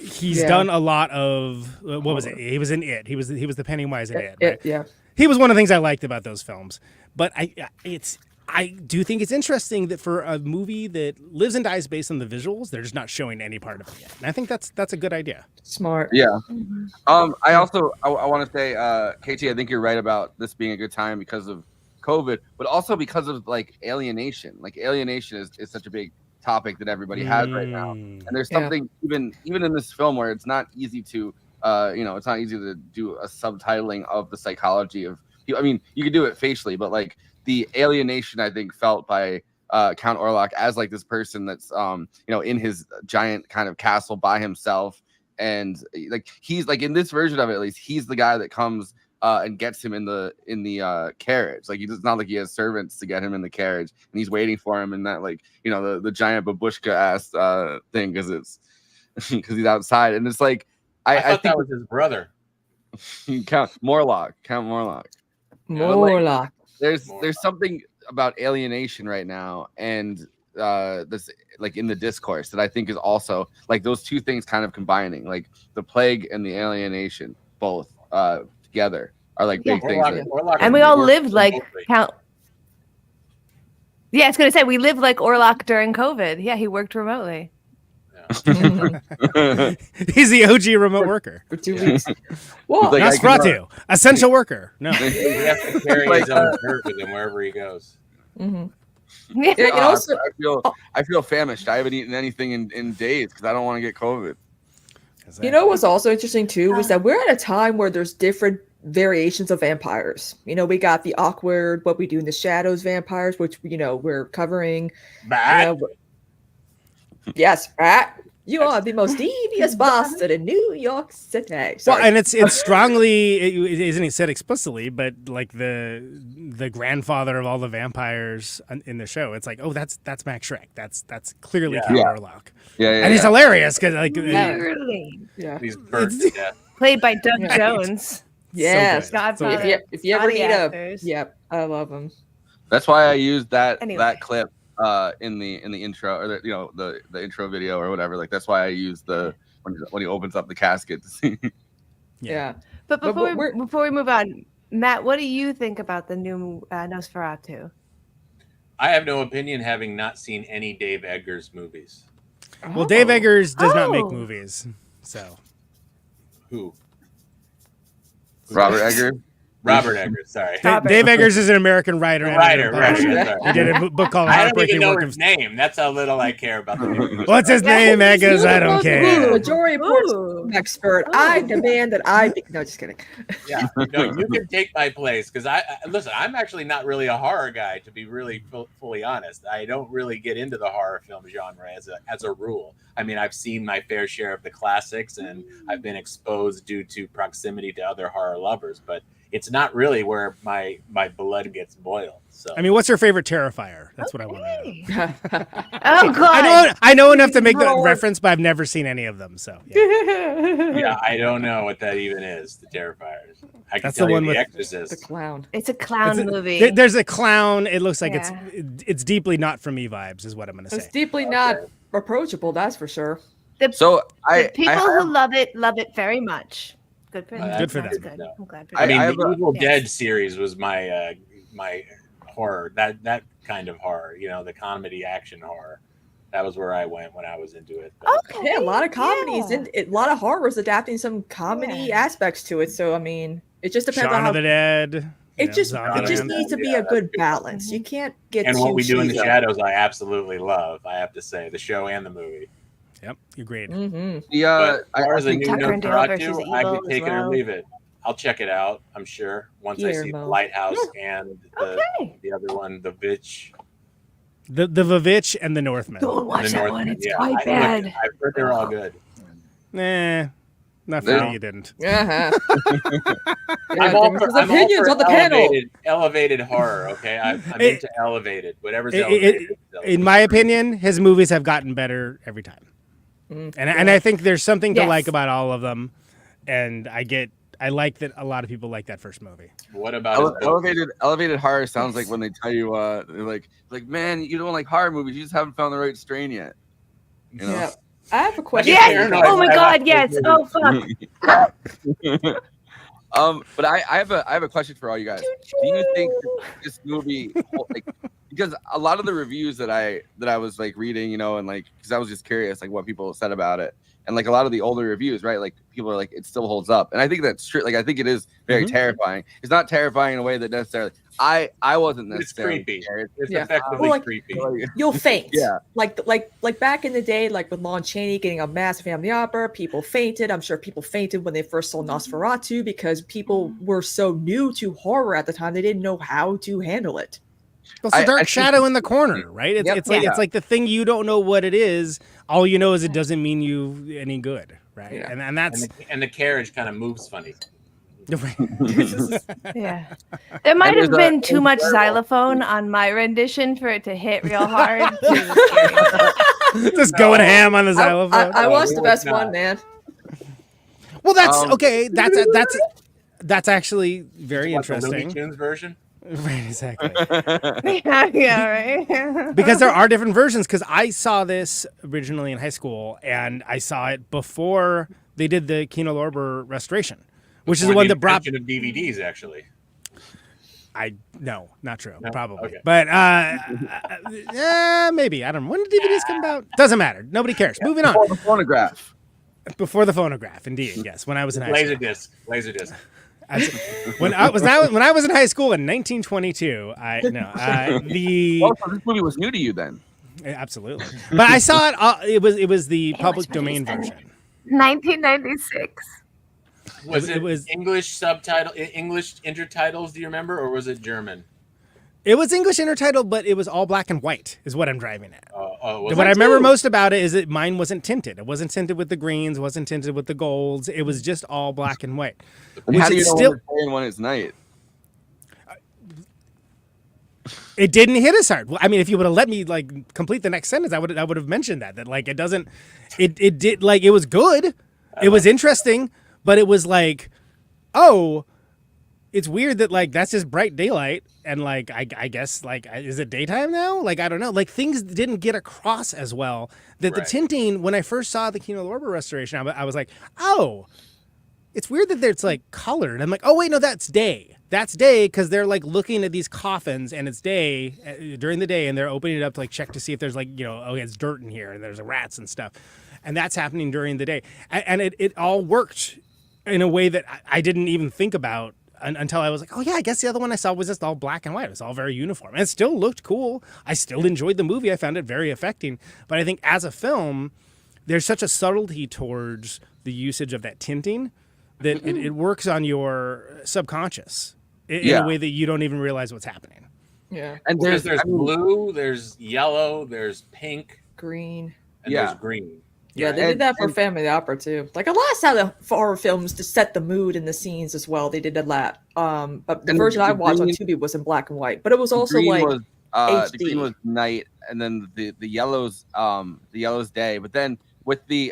he's done a lot of what was it? He was in It. He was the Pennywise in It. Right? Yeah, he was one of the things I liked about those films. But I do think it's interesting that for a movie that lives and dies based on the visuals, they're just not showing any part of it yet. And I think that's a good idea. Smart. Yeah. I also want to say, KT, I think you're right about this being a good time because of COVID, but also because of like alienation. Like alienation is such a big topic that everybody has right now. And there's something even in this film where it's not easy to it's not easy to do a subtitling of the psychology of people. I mean, you can do it facially, but like the alienation I think felt by Count Orlok as like this person that's in his giant kind of castle by himself, and like he's like in this version of it at least he's the guy that comes and gets him in the carriage. Like it's not like he has servants to get him in the carriage, and he's waiting for him in that like the giant babushka ass thing because he's outside, and it's like I thought think that was his brother. Count Morlock. Morlock. There's something about alienation right now, and this like in the discourse that I think is also like those two things kind of combining, like the plague and the alienation both together are like big things. And we all lived like Count. Yeah, I was gonna say we lived like Orlok during COVID. Yeah, he worked remotely. He's the OG remote worker For 2 weeks. Well, Nosferatu, essential worker. No, he has to carry his own dirt with him wherever he goes. Yeah, I feel famished. I haven't eaten anything in days because I don't want to get COVID. You know what's also interesting too was that we're at a time where there's different variations of vampires. We got the awkward, what we do in the shadows vampires, which we're covering. Yes, Rat. You are the most devious bastard in New York City. Well, and it's strongly, it isn't said explicitly, but like the grandfather of all the vampires in the show, it's like, oh, that's Max Shreck. That's clearly Count Orlok. And he's hilarious because like he's burnt to death. Played by Doug Jones. Yes, Godfather. If you ever need I love him. That's why I used that clip in the intro, or the intro video or whatever. Like that's why I use when he opens up the casket to see. Yeah. But before we move on, Matt, what do you think about the new Nosferatu? I have no opinion, having not seen any Dave Eggers movies. Well, Dave Eggers does not make movies, so. Who? Robert Eggers. Robert Eggers, sorry. Dave Eggers is an American writer. Right. He did a book called I don't even know his name. That's how little I care about the movie. What's his name, Eggers? I don't care. Majority report expert. I demand that No, just kidding. Yeah, no, you can take my place because listen. I'm actually not really a horror guy, to be really fully honest. I don't really get into the horror film genre as a rule. I mean, I've seen my fair share of the classics, and I've been exposed due to proximity to other horror lovers, but it's not really where my blood gets boiled. So, I mean, what's your favorite Terrifier? That's what I want to know. Oh God! I know enough to make the reference, but I've never seen any of them. So yeah, I don't know what that even is. The Terrifiers. I can tell you The Exorcist. The clown. It's a clown movie. There's a clown. It looks like it's deeply not for me vibes, is what I'm going to say. It's deeply not approachable. That's for sure. The people who love it very much. Good for them. Good for them. Good. No. I'm glad for I them. mean, the Evil Dead series was my my horror. That kind of horror, the comedy action horror. That was where I went when I was into it. But, Okay. Yeah, a lot of comedies and a lot of horrors adapting some comedy aspects to it. So I mean, it just depends Shaun on how of the Dead. it just needs to be a good balance. You can't get and too What We Do in the cheesy. Shadows, I absolutely love. I have to say, the show and the movie. Yep, agreed. Mm-hmm. Yeah, as far as a new Tucker and Dale versus Nosferatu, Evil I could as take it or well. leave it. I'll check it out, I'm sure, once I see the Lighthouse and the other one, the Vitch. The Vavitch and the Northman. Don't watch that one. It's quite I've bad. heard they're all good. Nah, not for me. You didn't. I'm all for opinions on the panel. Elevated horror. Okay, I'm into elevated. Whatever's elevated. In my opinion, his movies have gotten better every time, and I think there's something to like about all of them, and I like that a lot of people like that first movie. What about elevated horror? Sounds like when they tell you, they're like, man, you don't like horror movies. You just haven't found the right strain yet. Yeah. I have a question. Yes. Oh my God. Yes. Oh fuck. But I have a question for all you guys. Do you think that this movie, because a lot of the reviews that I was like reading, and like, because I was just curious, like what people said about it, and like a lot of the older reviews, right? Like people are like, it still holds up, and I think that's true. Like I think it is very terrifying. It's not terrifying in a way that necessarily. I wasn't necessarily. It's creepy. Scared. It's effectively creepy. You'll faint. Yeah. Like back in the day, like with Lon Chaney getting a massive family opera, people fainted. I'm sure people fainted when they first saw Nosferatu because people were so new to horror at the time. They didn't know how to handle it. It's a dark shadow in the corner, right? It's like the thing you don't know what it is. All you know is it doesn't mean you any good, right? Yeah. And that's and the carriage kind of moves funny. Yeah, there might have been too much xylophone on my rendition for it to hit real hard. Just going ham on the xylophone. I watched the best one, man. Well, that's okay. That's actually very interesting. The Looney Tunes version. Right, exactly. yeah, right. Because there are different versions. Because I saw this originally in high school, and I saw it before they did the Kino Lorber restoration, which is the one that brought of DVDs. Actually, no, not true. No? Probably, Okay. but maybe I don't know. When did DVDs come out? Doesn't matter. Nobody cares. Moving on. Before the phonograph. Before the phonograph, indeed. Yes, when I was in high school. Laserdisc. When I was in high school in 1922, this movie was new to you then. Absolutely, but I saw it. It was the public domain version. 1996. It was English subtitle, English intertitles? Do you remember, or was it German? It was English intertitled, but it was all black and white. Is what I'm driving at. What I remember most about it is that mine wasn't tinted. It wasn't tinted with the greens. Wasn't tinted with the golds. It was just all black and white. And how do you know when it's day and when it's night? It didn't hit as hard. Well, I mean, if you would have let me like complete the next sentence, I would have mentioned that like it doesn't. It did like it was good. It was interesting, but it was like, oh. it's weird that like that's just bright daylight, and like I guess like is it daytime now? Like I don't know. Like things didn't get across as well. That the tinting, when I first saw the Kino Lorber restoration, I was like, oh, it's weird that it's like colored. I'm like, oh wait, no, that's day. That's day because they're like looking at these coffins, and it's day during the day, and they're opening it up to like check to see if there's like oh, it's dirt in here, and there's rats and stuff, and that's happening during the day, and it all worked in a way that I didn't even think about. Until I was like, oh yeah, I guess the other one I saw was just all black and white. It was all very uniform. And it still looked cool. I still enjoyed the movie. I found it very affecting. But I think as a film, there's such a subtlety towards the usage of that tinting that it works on your subconscious in a way that you don't even realize what's happening. Yeah. And there's blue, there's yellow, there's pink, green, and there's green. Yeah, they did that for Family of the Opera too. Like a lot of horror films to set the mood and the scenes as well. They did a lot. But the version I watched on Tubi was in black and white. But it was also like HD. The green was night, and then the yellows day. But then with the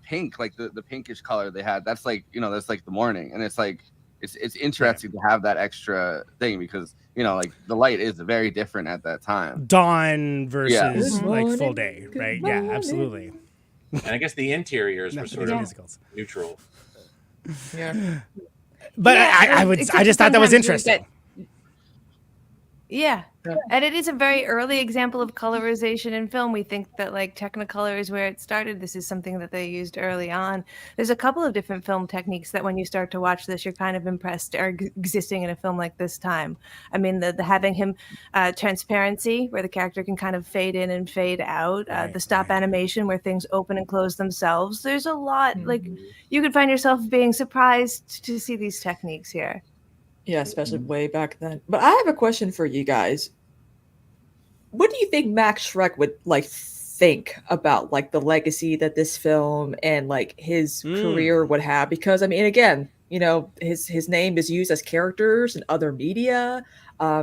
pink, like the pinkish color they had, that's like that's like the morning, and it's like it's interesting to have that extra thing because like the light is very different at that time. Dawn versus like full day, right? Yeah, absolutely. And I guess the interiors were sort of neutral. Yeah. But I just thought that was interesting. Yeah. And it is a very early example of colorization in film. We think that like Technicolor is where it started. This is something that they used early on. There's a couple of different film techniques that when you start to watch this, you're kind of impressed are existing in a film like this time. I mean, the having him transparency where the character can kind of fade in and fade out, the stop animation where things open and close themselves. There's a lot, like you could find yourself being surprised to see these techniques here. Yeah, especially way back then. But I have a question for you guys. What do you think Max Shreck would like think about like the legacy that this film and like his career would have? Because I mean, again, his name is used as characters in other media.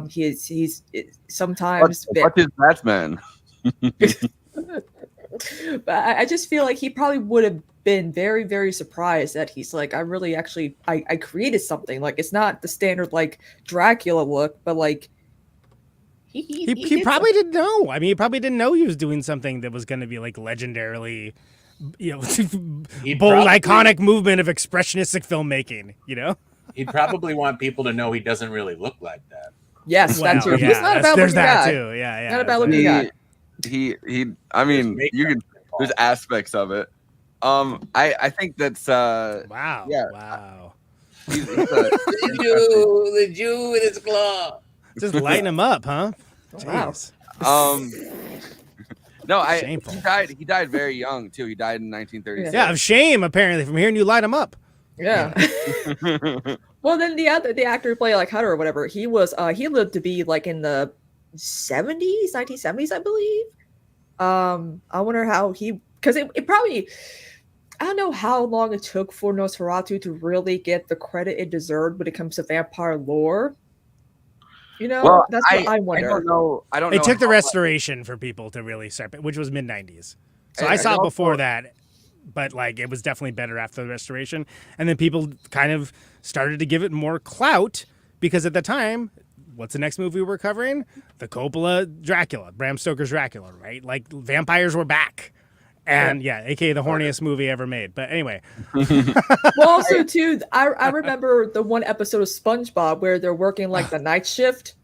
He's sometimes what is Batman? But I just feel like he probably would have been very, very surprised that he's like, I created something. Like it's not the standard like Dracula look, but like he probably didn't know. I mean, he probably didn't know he was doing something that was going to be like legendarily, bold, iconic movement of expressionistic filmmaking. He'd probably want people to know he doesn't really look like that. Yes, that too. Yeah, he's not a bad looking guy. Too. Yeah. Not a bad looking guy. He. I mean, you can. There's aspects of it. I think that's wow. Yeah. Wow. He's the Jew with his claw. Just lighten him up, huh? Wow. No, Shameful. He died very young too. He died in 1936. Yeah, of shame apparently. From hearing you light him up. Yeah. Well, then the actor who played like Hunter or whatever, he lived to be like in the 1970s, I believe. I wonder how because it probably, I don't know how long it took for Nosferatu to really get the credit it deserved when it comes to vampire lore. Well, that's what I wonder. I don't know. It took the restoration for people to really start, which was mid-90s. So I saw it before that, but like it was definitely better after the restoration. And then people kind of started to give it more clout because at the time, what's the next movie we're covering? The Coppola Dracula, Bram Stoker's Dracula, right? Like vampires were back. And aka the horniest movie ever made. But anyway. Well, also too, I remember the one episode of SpongeBob where they're working like the night shift,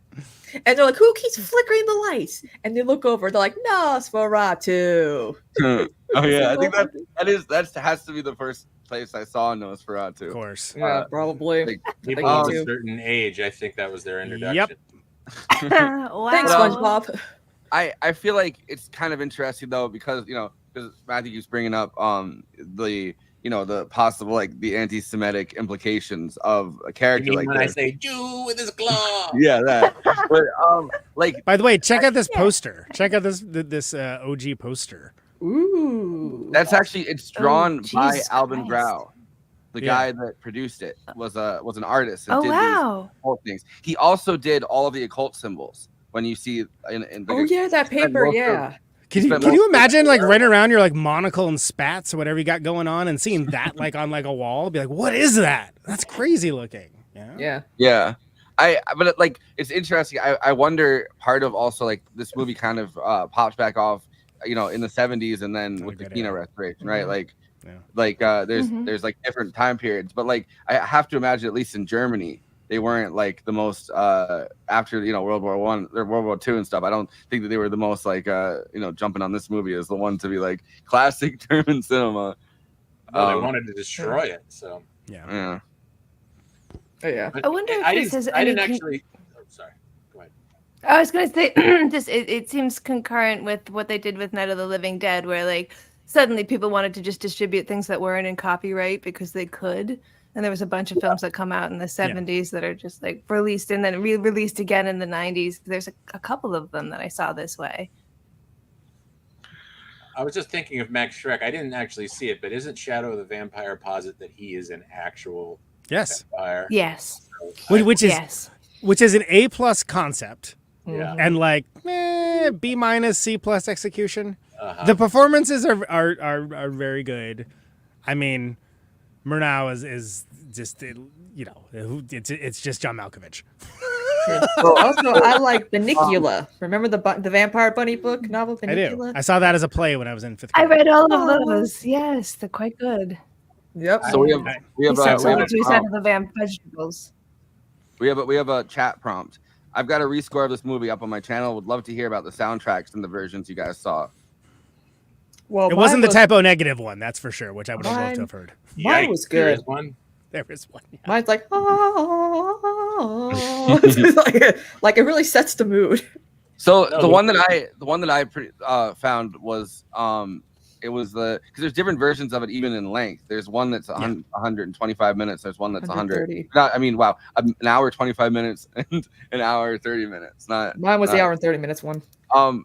and they're like, "Who keeps flickering the lights?" And they look over, they're like, "Nosferatu." Oh yeah, I think that has to be the first place I saw Nosferatu. Of course. Yeah, probably. People of a certain age, I think that was their introduction. Yep. Wow. Thanks, SpongeBob. I feel like it's kind of interesting though because because Matthew keeps bringing up the possible like the anti-Semitic implications of a character like when this. I say Jew with his claw. Yeah, that. But like, by the way, check out this poster. Check out this OG poster. Ooh, that's actually it's drawn by Jesus Albin Christ. Grau. The guy that produced it was an artist and did wow. these occult things. He also did all of the occult symbols when you see in that paper, yeah. Can you imagine like running around your like monocle and spats or whatever you got going on and seeing that like on like a wall? Be like, what is that? That's crazy looking. Yeah. But like, it's interesting. I wonder, part of also like this movie kind of pops back off, in the 70s, and then with the Kino restoration, right? Like, there's like different time periods, but like, I have to imagine, at least in Germany, they weren't like the most after World War I or World War II and stuff. I don't think that they were the most like jumping on this movie as the one to be like classic German cinema. Well, they wanted to destroy it, so yeah. Oh, yeah. I wonder if this has I didn't actually. Oh, sorry. Go ahead. I was going to say, just it seems concurrent with what they did with Night of the Living Dead, where like suddenly people wanted to just distribute things that weren't in copyright because they could, and there was a bunch of films that come out in the 70s that are just like released and then re-released again in the 90s. There's a couple of them that I saw this way. I was just thinking of Max Shreck. I didn't actually see it, but isn't Shadow of the Vampire posit that he is an actual vampire? Yes. Which is an A+ concept. Yeah. And like B- C+ execution. The performances are very good. I mean, Murnau is just it's just John Malkovich. Also, I like Bunnicula. Remember the Vampire Bunny book novel? Bunnicula? I do. I saw that as a play when I was in 5th grade. I read all of those. Yes, they're quite good. Yep. So we have vegetables. We have a chat prompt. I've got a rescore of this movie up on my channel. Would love to hear about the soundtracks and the versions you guys saw. Well, it wasn't the typo negative one, that's for sure, which I would have loved to have heard. Mine was good. There is one. Yeah. Mine's like, like it really sets the mood. So the one that I found was it was because there's different versions of it even in length. There's one that's 125 minutes. There's one that's 100. An hour 25 minutes and an hour 30 minutes. Mine was the hour and 30 minutes one.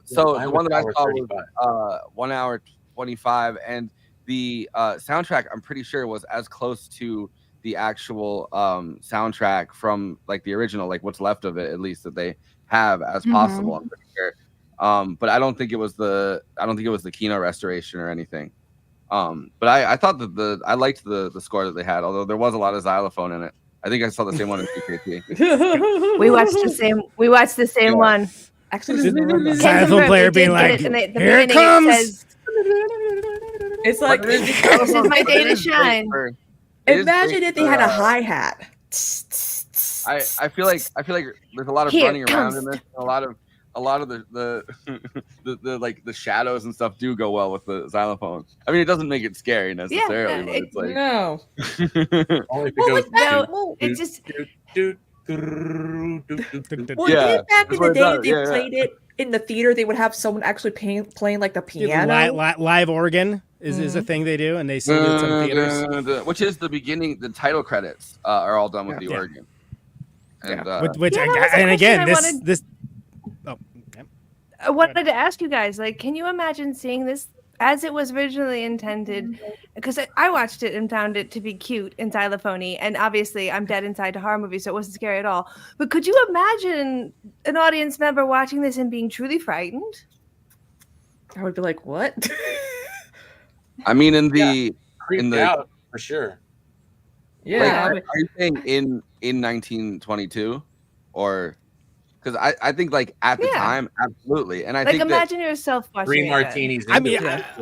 So the one that I saw was 1 hour 25, and the soundtrack I'm pretty sure was as close to the actual soundtrack from like the original, like what's left of it at least that they have as possible. I'm pretty sure. But I don't think it was the Kino restoration or anything. But I thought that I liked the score that they had, although there was a lot of xylophone in it. I think I saw the same one in PKT. We watched the same one. Actually, the xylophone player being like, "Here it comes." It's like, this is my day to shine. Imagine if they had a hi-hat. I feel like there's a lot of running around in this. A lot of the like the shadows and stuff do go well with the xylophone. I mean, it doesn't make it scary necessarily, but it's like no. Only if it goes. It just. Back in the day, they played it in the theater. They would have someone actually playing like the piano. Live organ is a thing they do, and they still do it in some theaters. Which is the beginning. The title credits are all done with the organ. And this. Oh, okay. I wanted to ask you guys, like, can you imagine seeing this as it was originally intended? Because I watched it and found it to be cute and xylophony, and obviously I'm dead inside to horror movies, so it wasn't scary at all. But could you imagine an audience member watching this and being truly frightened? I would be like, what? I mean, out for sure. Yeah. Like, are you saying in 1922 or? Because I think like at the time, absolutely, and I think imagine yourself watching 3 martinis. I mean,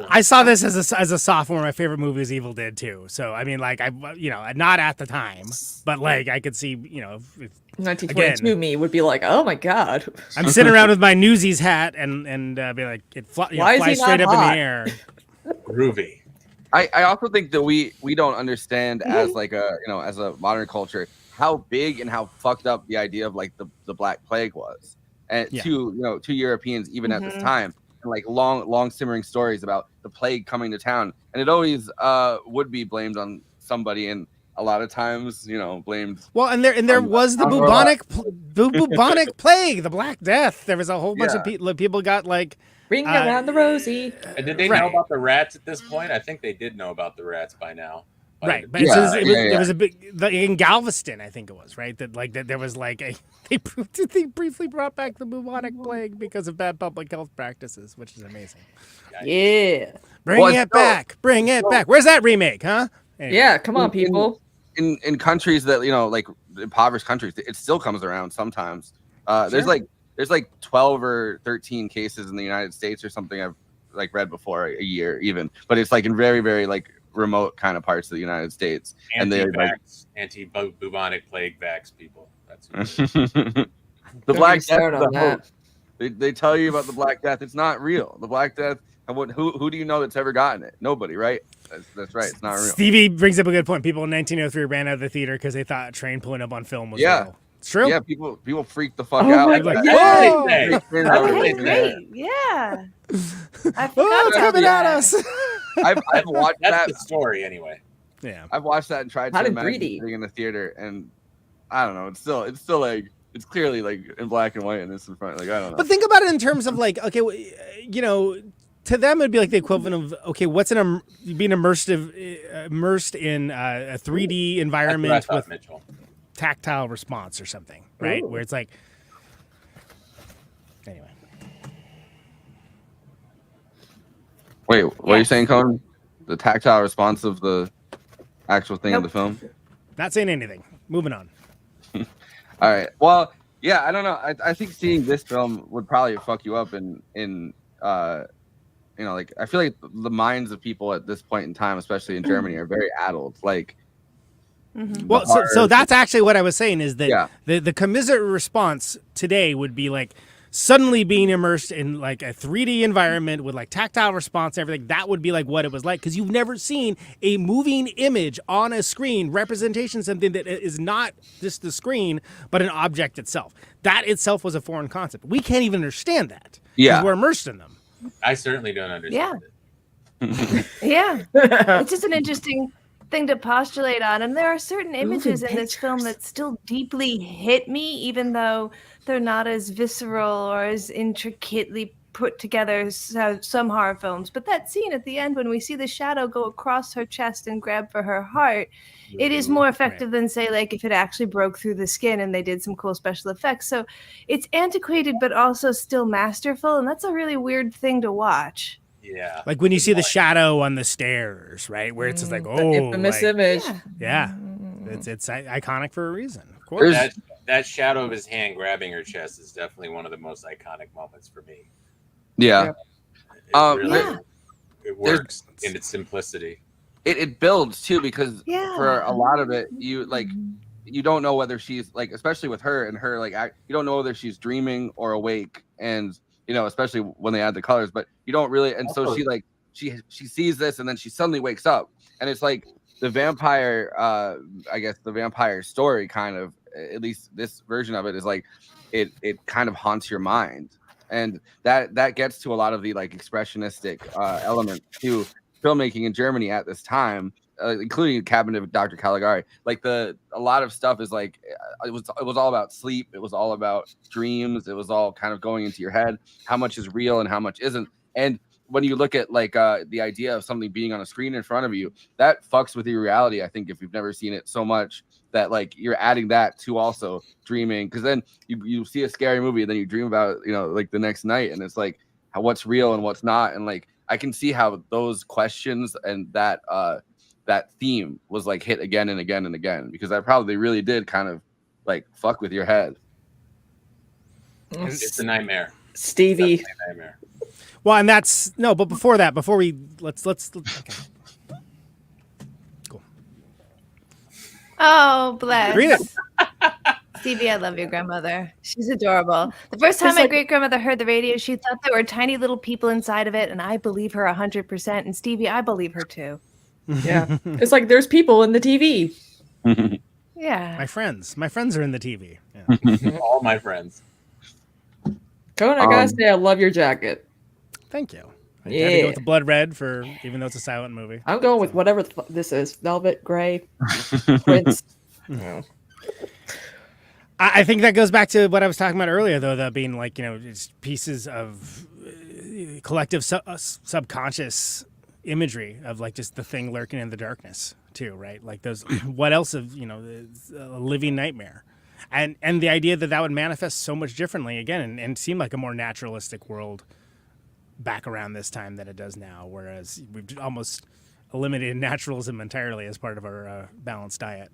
I saw this as a sophomore. My favorite movie is Evil Dead 2. So I mean, like not at the time, but like I could see, 1922 me would be like, oh my god. I'm sitting around with my Newsies hat and be like, it flies straight up in the air. Groovy. I also think that we don't understand as like as a modern culture how big and how fucked up the idea of like the Black Plague was, and to Europeans even at this time, and like long simmering stories about the plague coming to town, and it always would be blamed on somebody, and a lot of times blamed. Well, and there was the bubonic plague, the Black Death. There was a whole bunch of people got like. Ring around the rosy. And did they know about the rats at this point? I think they did know about the rats by now. Right, but it was a big in Galveston, I think it was right that there was like they briefly brought back the bubonic plague because of bad public health practices, which is amazing. Yeah, bring it back. Where's that remake, huh? Anyway. Yeah, come on, people. in countries that like impoverished countries, it still comes around sometimes. There's like 12 or 13 cases in the United States or something I've like read before a year even, but it's like in very, very like remote kind of parts of the United States. And they're like anti-bubonic plague vax people. That's the Black Death. They tell you about the Black Death. It's not real. The Black Death. Who do you know that's ever gotten it? Nobody, right? That's right. It's not real. Stevie brings up a good point. People in 1903 ran out of the theater because they thought a train pulling up on film was real. It's true. Yeah, people freak the fuck out. Okay, great. Yeah. I forgot it's coming at us. I've watched That's the story anyway. Yeah. I've watched that and tried to imagine being in the theater, and I don't know. It's still like it's clearly like in black and white and this in front. Like I don't know. But think about it in terms of like, okay, to them it'd be like the equivalent of what's being immersed in a 3D environment with tactile response or something, right? Ooh. Where it's like, anyway. Wait, what are you saying, Conan? The tactile response of the actual thing of the film? Not saying anything. Moving on. All right. Well, yeah, I don't know. I think seeing this film would probably fuck you up in like I feel like the minds of people at this point in time, especially in Germany, are very addled. Like, well, so that's actually what I was saying is that the commiserate response today would be like suddenly being immersed in like a 3D environment with like tactile response and everything. That would be like what it was like because you've never seen a moving image on a screen representation, something that is not just the screen but an object itself. That itself was a foreign concept. We can't even understand that. Yeah, we're immersed in them. I certainly don't understand it. Yeah. It's just an interesting thing to postulate on, and there are certain images in this film that still deeply hit me, even though they're not as visceral or as intricately put together as some horror films. But that scene at the end when we see the shadow go across her chest and grab for her heart, it is more effective than, say, like if it actually broke through the skin and they did some cool special effects. So it's antiquated but also still masterful, and that's a really weird thing to watch. Yeah. Like when you see the shadow on the stairs, right? Where it's just like, the infamous image. Yeah. It's iconic for a reason. Of course. That shadow of his hand grabbing her chest is definitely one of the most iconic moments for me. Yeah. It works in its simplicity. It builds too because for a lot of it, you don't know whether she's like, especially with her and her like, you don't know whether she's dreaming or awake, and especially when they add the colors, but you don't really. And so she sees this, and then she suddenly wakes up, and it's like the vampire. I guess the vampire story kind of, at least this version of it, is like it kind of haunts your mind, and that gets to a lot of the like expressionistic element to filmmaking in Germany at this time, including Cabinet of Dr. Caligari. Like a lot of stuff is like it was all about sleep. It was all about dreams. It was all kind of going into your head. How much is real and how much isn't? And when you look at like the idea of something being on a screen in front of you, that fucks with your reality. I think if you've never seen it so much that like you're adding that to also dreaming, because then you see a scary movie and then you dream about it, like the next night, and it's like what's real and what's not. And like I can see how those questions and that theme was like hit again and again and again, because that probably really did kind of like fuck with your head. It's a nightmare, Stevie. It's a nightmare. Well, and that's no, but before we let's okay. Cool. Oh, bless. Read it. Stevie, I love your grandmother. She's adorable. The first time my great-grandmother heard the radio, she thought there were tiny little people inside of it, and I believe her 100%. And Stevie, I believe her too. Yeah. It's like there's people in the TV. Yeah. My friends are in the TV. Yeah. All my friends. Conan, I gotta say, I love your jacket. Thank you. I had to go with the blood red even though it's a silent movie. I'm going with whatever this is. Velvet, gray, prince. I think that goes back to what I was talking about earlier, though, that being like, just pieces of collective subconscious imagery of like just the thing lurking in the darkness too, right? Like those, what else of, a living nightmare. And the idea that would manifest so much differently again and seem like a more naturalistic world back around this time than it does now. Whereas we've almost eliminated naturalism entirely as part of our balanced diet.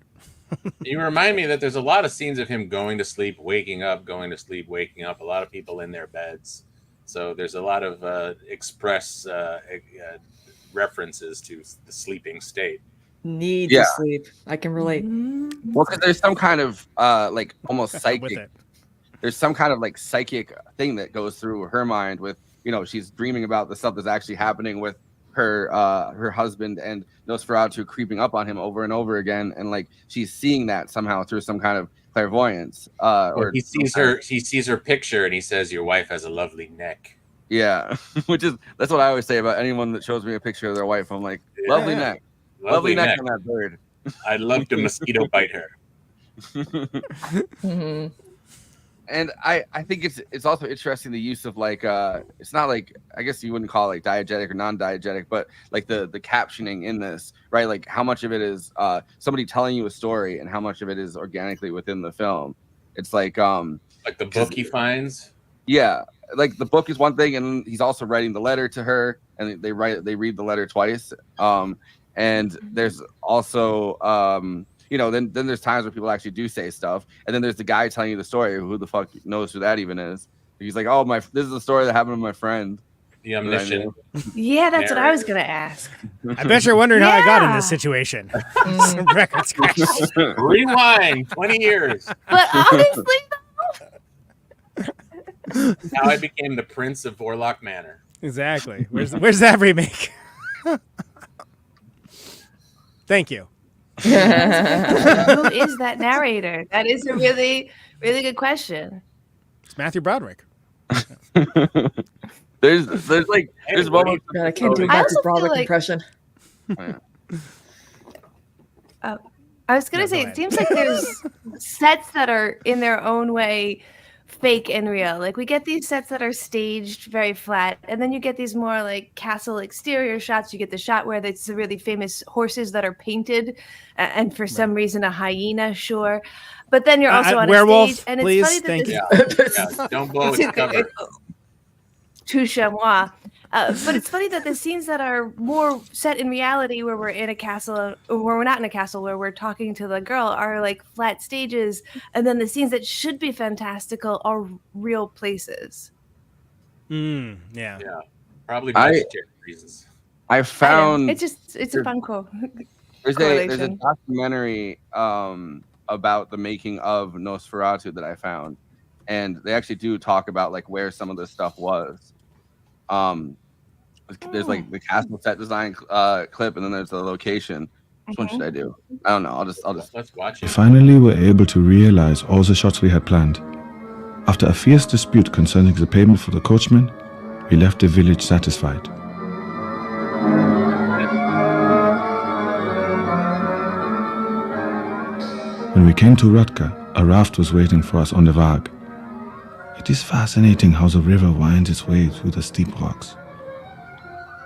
You remind me that there's a lot of scenes of him going to sleep, waking up, going to sleep, waking up. A lot of people in their beds. So there's a lot of express references to the sleeping state. Need to sleep. I can relate. Well, because there's some kind of like almost psychic. There's some kind of like psychic thing that goes through her mind with, you know, she's dreaming about the stuff that's actually happening with her husband and Nosferatu creeping up on him over and over again, and like she's seeing that somehow through some kind of clairvoyance. Or he sees her picture and he says, "Your wife has a lovely neck." Yeah, that's what I always say about anyone that shows me a picture of their wife. I'm like, lovely neck. Lovely neck on that bird. I'd love to mosquito bite her. And I think it's also interesting the use of like it's not like, I guess you wouldn't call it like diegetic or non-diegetic, but like the captioning in this, right? Like how much of it is somebody telling you a story and how much of it is organically within the film. It's like the book he finds. Yeah, like the book is one thing, and he's also writing the letter to her, and they read the letter twice. And there's also you know, then there's times where people actually do say stuff, and then there's the guy telling you the story. Who the fuck knows who that even is? He's like, "Oh, this is the story that happened to my friend." The omniscient. Yeah, that's what I was gonna ask. I bet you're wondering how I got in this situation. Some record scratch. Rewind 20 years. But honestly, How I became the Prince of Orlok Manor. Exactly. Where's that remake? Thank you. who is that narrator? That is a really, really good question. It's Matthew Broderick. there's moments. God, I can't do a Matthew Broderick impression. I was gonna say, it seems like there's sets that are in their own way fake and real. Like we get these sets that are staged very flat, and then you get these more like castle exterior shots. You get the shot where it's the really famous horses that are painted, and for some reason a hyena, sure. But then you're also on werewolf, a stage, and please, it's funny that don't blow its cover. Touche moi. But it's funny that the scenes that are more set in reality, where we're in a castle, or where we're not in a castle, where we're talking to the girl, are like flat stages, and then the scenes that should be fantastical are real places. Yeah. Probably budgetary reasons. I found it's a fun quote. There's a documentary about the making of Nosferatu that I found, and they actually do talk about like where some of this stuff was. There's like the castle set design clip, and then there's the location. Which one should I do? I don't know. I'll just let's watch it. We finally were able to realize all the shots we had planned. After a fierce dispute concerning the payment for the coachman, we left the village satisfied. When we came to Rutger, a raft was waiting for us on the Waag. It is fascinating how the river winds its way through the steep rocks.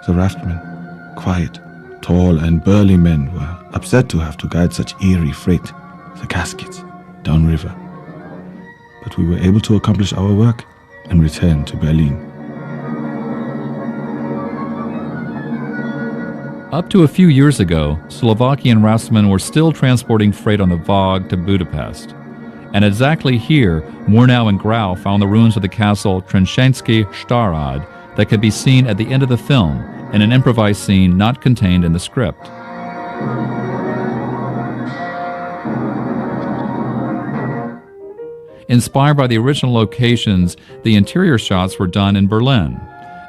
The raftmen, quiet, tall and burly men, were upset to have to guide such eerie freight, the caskets, downriver. But we were able to accomplish our work and return to Berlin. Up to a few years ago, Slovakian raftsmen were still transporting freight on the Waag to Budapest. And exactly here, Murnau and Grau found the ruins of the castle Trenčanský Hrad that could be seen at the end of the film in an improvised scene not contained in the script. Inspired by the original locations, the interior shots were done in Berlin.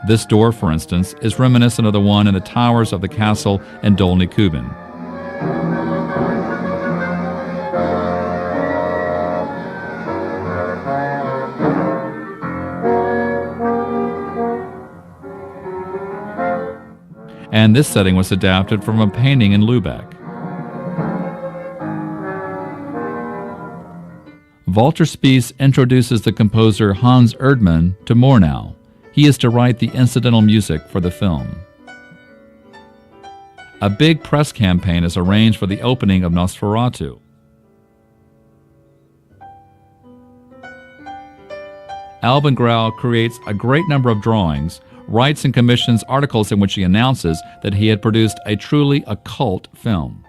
This door, for instance, is reminiscent of the one in the towers of the castle in Dolny Kuban. And this setting was adapted from a painting in Lübeck. Walter Spies introduces the composer Hans Erdmann to Murnau. He is to write the incidental music for the film. A big press campaign is arranged for the opening of Nosferatu. Albin Grau creates a great number of drawings, writes and commissions articles in which he announces that he had produced a truly occult film.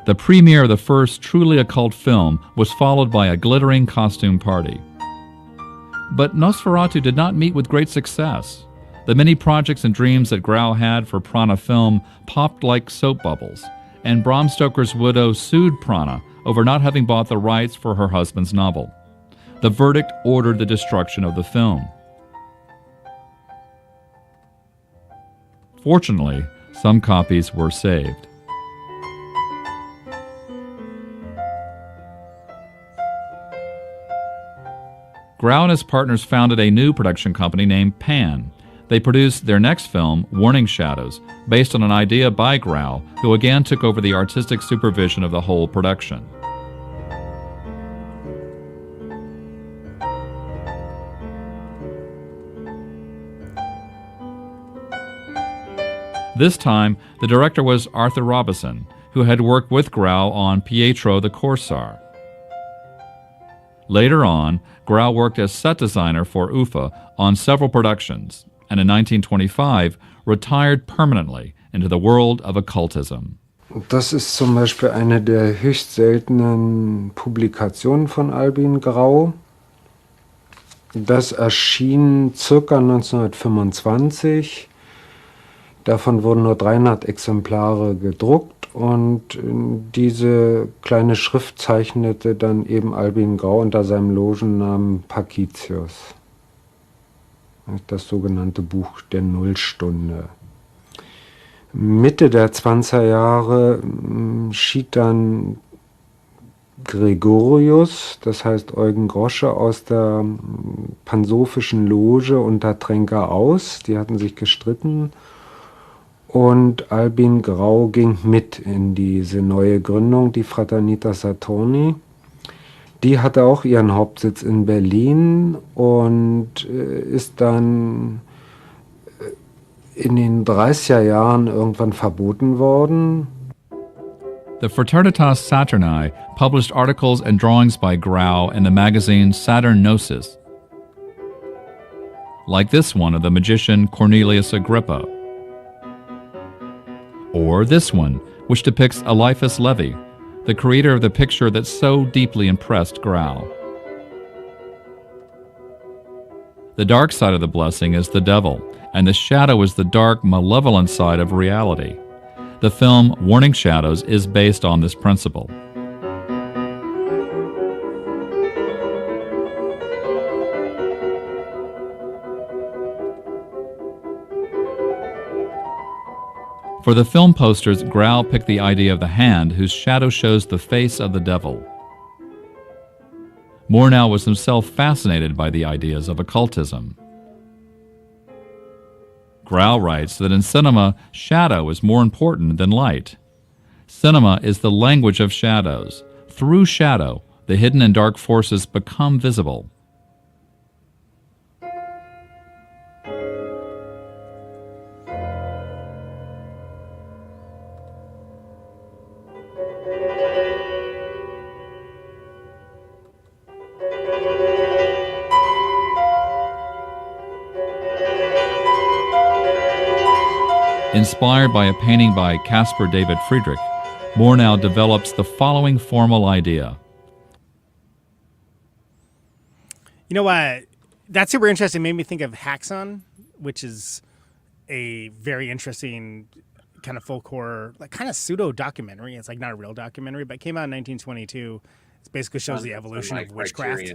The premiere of the first truly occult film was followed by a glittering costume party. But Nosferatu did not meet with great success. The many projects and dreams that Grau had for Prana Film popped like soap bubbles, and Bram Stoker's widow sued Prana over not having bought the rights for her husband's novel. The verdict ordered the destruction of the film. Fortunately, some copies were saved. Grau and his partners founded a new production company named Pan. They produced their next film, Warning Shadows, based on an idea by Grau, who again took over the artistic supervision of the whole production. This time, the director was Arthur Robison, who had worked with Grau on Pietro the Corsair. Later on, Grau worked as set designer for UFA on several productions, and in 1925 retired permanently into the world of occultism. Das ist zum Beispiel eine der höchst seltenen Publikationen von Albin Grau. Das erschien ca. 1925. Davon wurden nur 300 Exemplare gedruckt und diese kleine Schrift zeichnete dann eben Albin Grau unter seinem Logennamen Pakitius. Das sogenannte Buch der Nullstunde. Mitte der 20er Jahre schied dann Gregorius, das heißt Eugen Grosche, aus der Pansophischen Loge unter Tränker aus. Die hatten sich gestritten. Und Albin Grau ging mit in diese neue Gründung, die Fraternita Saturni. Die hatte auch ihren Hauptsitz in Berlin und ist dann in den 30er Jahren irgendwann verboten worden. The Fraternitas Saturni published articles and drawings by Grau in the magazine Saturnosis, like this one of the magician Cornelius Agrippa, or this one, which depicts Eliphas Levi, the creator of the picture that so deeply impressed Grau. The dark side of the blessing is the devil, and the shadow is the dark, malevolent side of reality. The film Warning Shadows is based on this principle. For the film posters, Grau picked the idea of the hand whose shadow shows the face of the devil. Murnau was himself fascinated by the ideas of occultism. Grau writes that in cinema, shadow is more important than light. Cinema is the language of shadows. Through shadow, the hidden and dark forces become visible. Inspired by a painting by Caspar David Friedrich, Murnau develops the following formal idea. You know what? That's super interesting. It made me think of Haxon, which is a very interesting kind of folk horror, like kind of pseudo documentary. It's like not a real documentary, but it came out in 1922. It basically shows the evolution of witchcraft.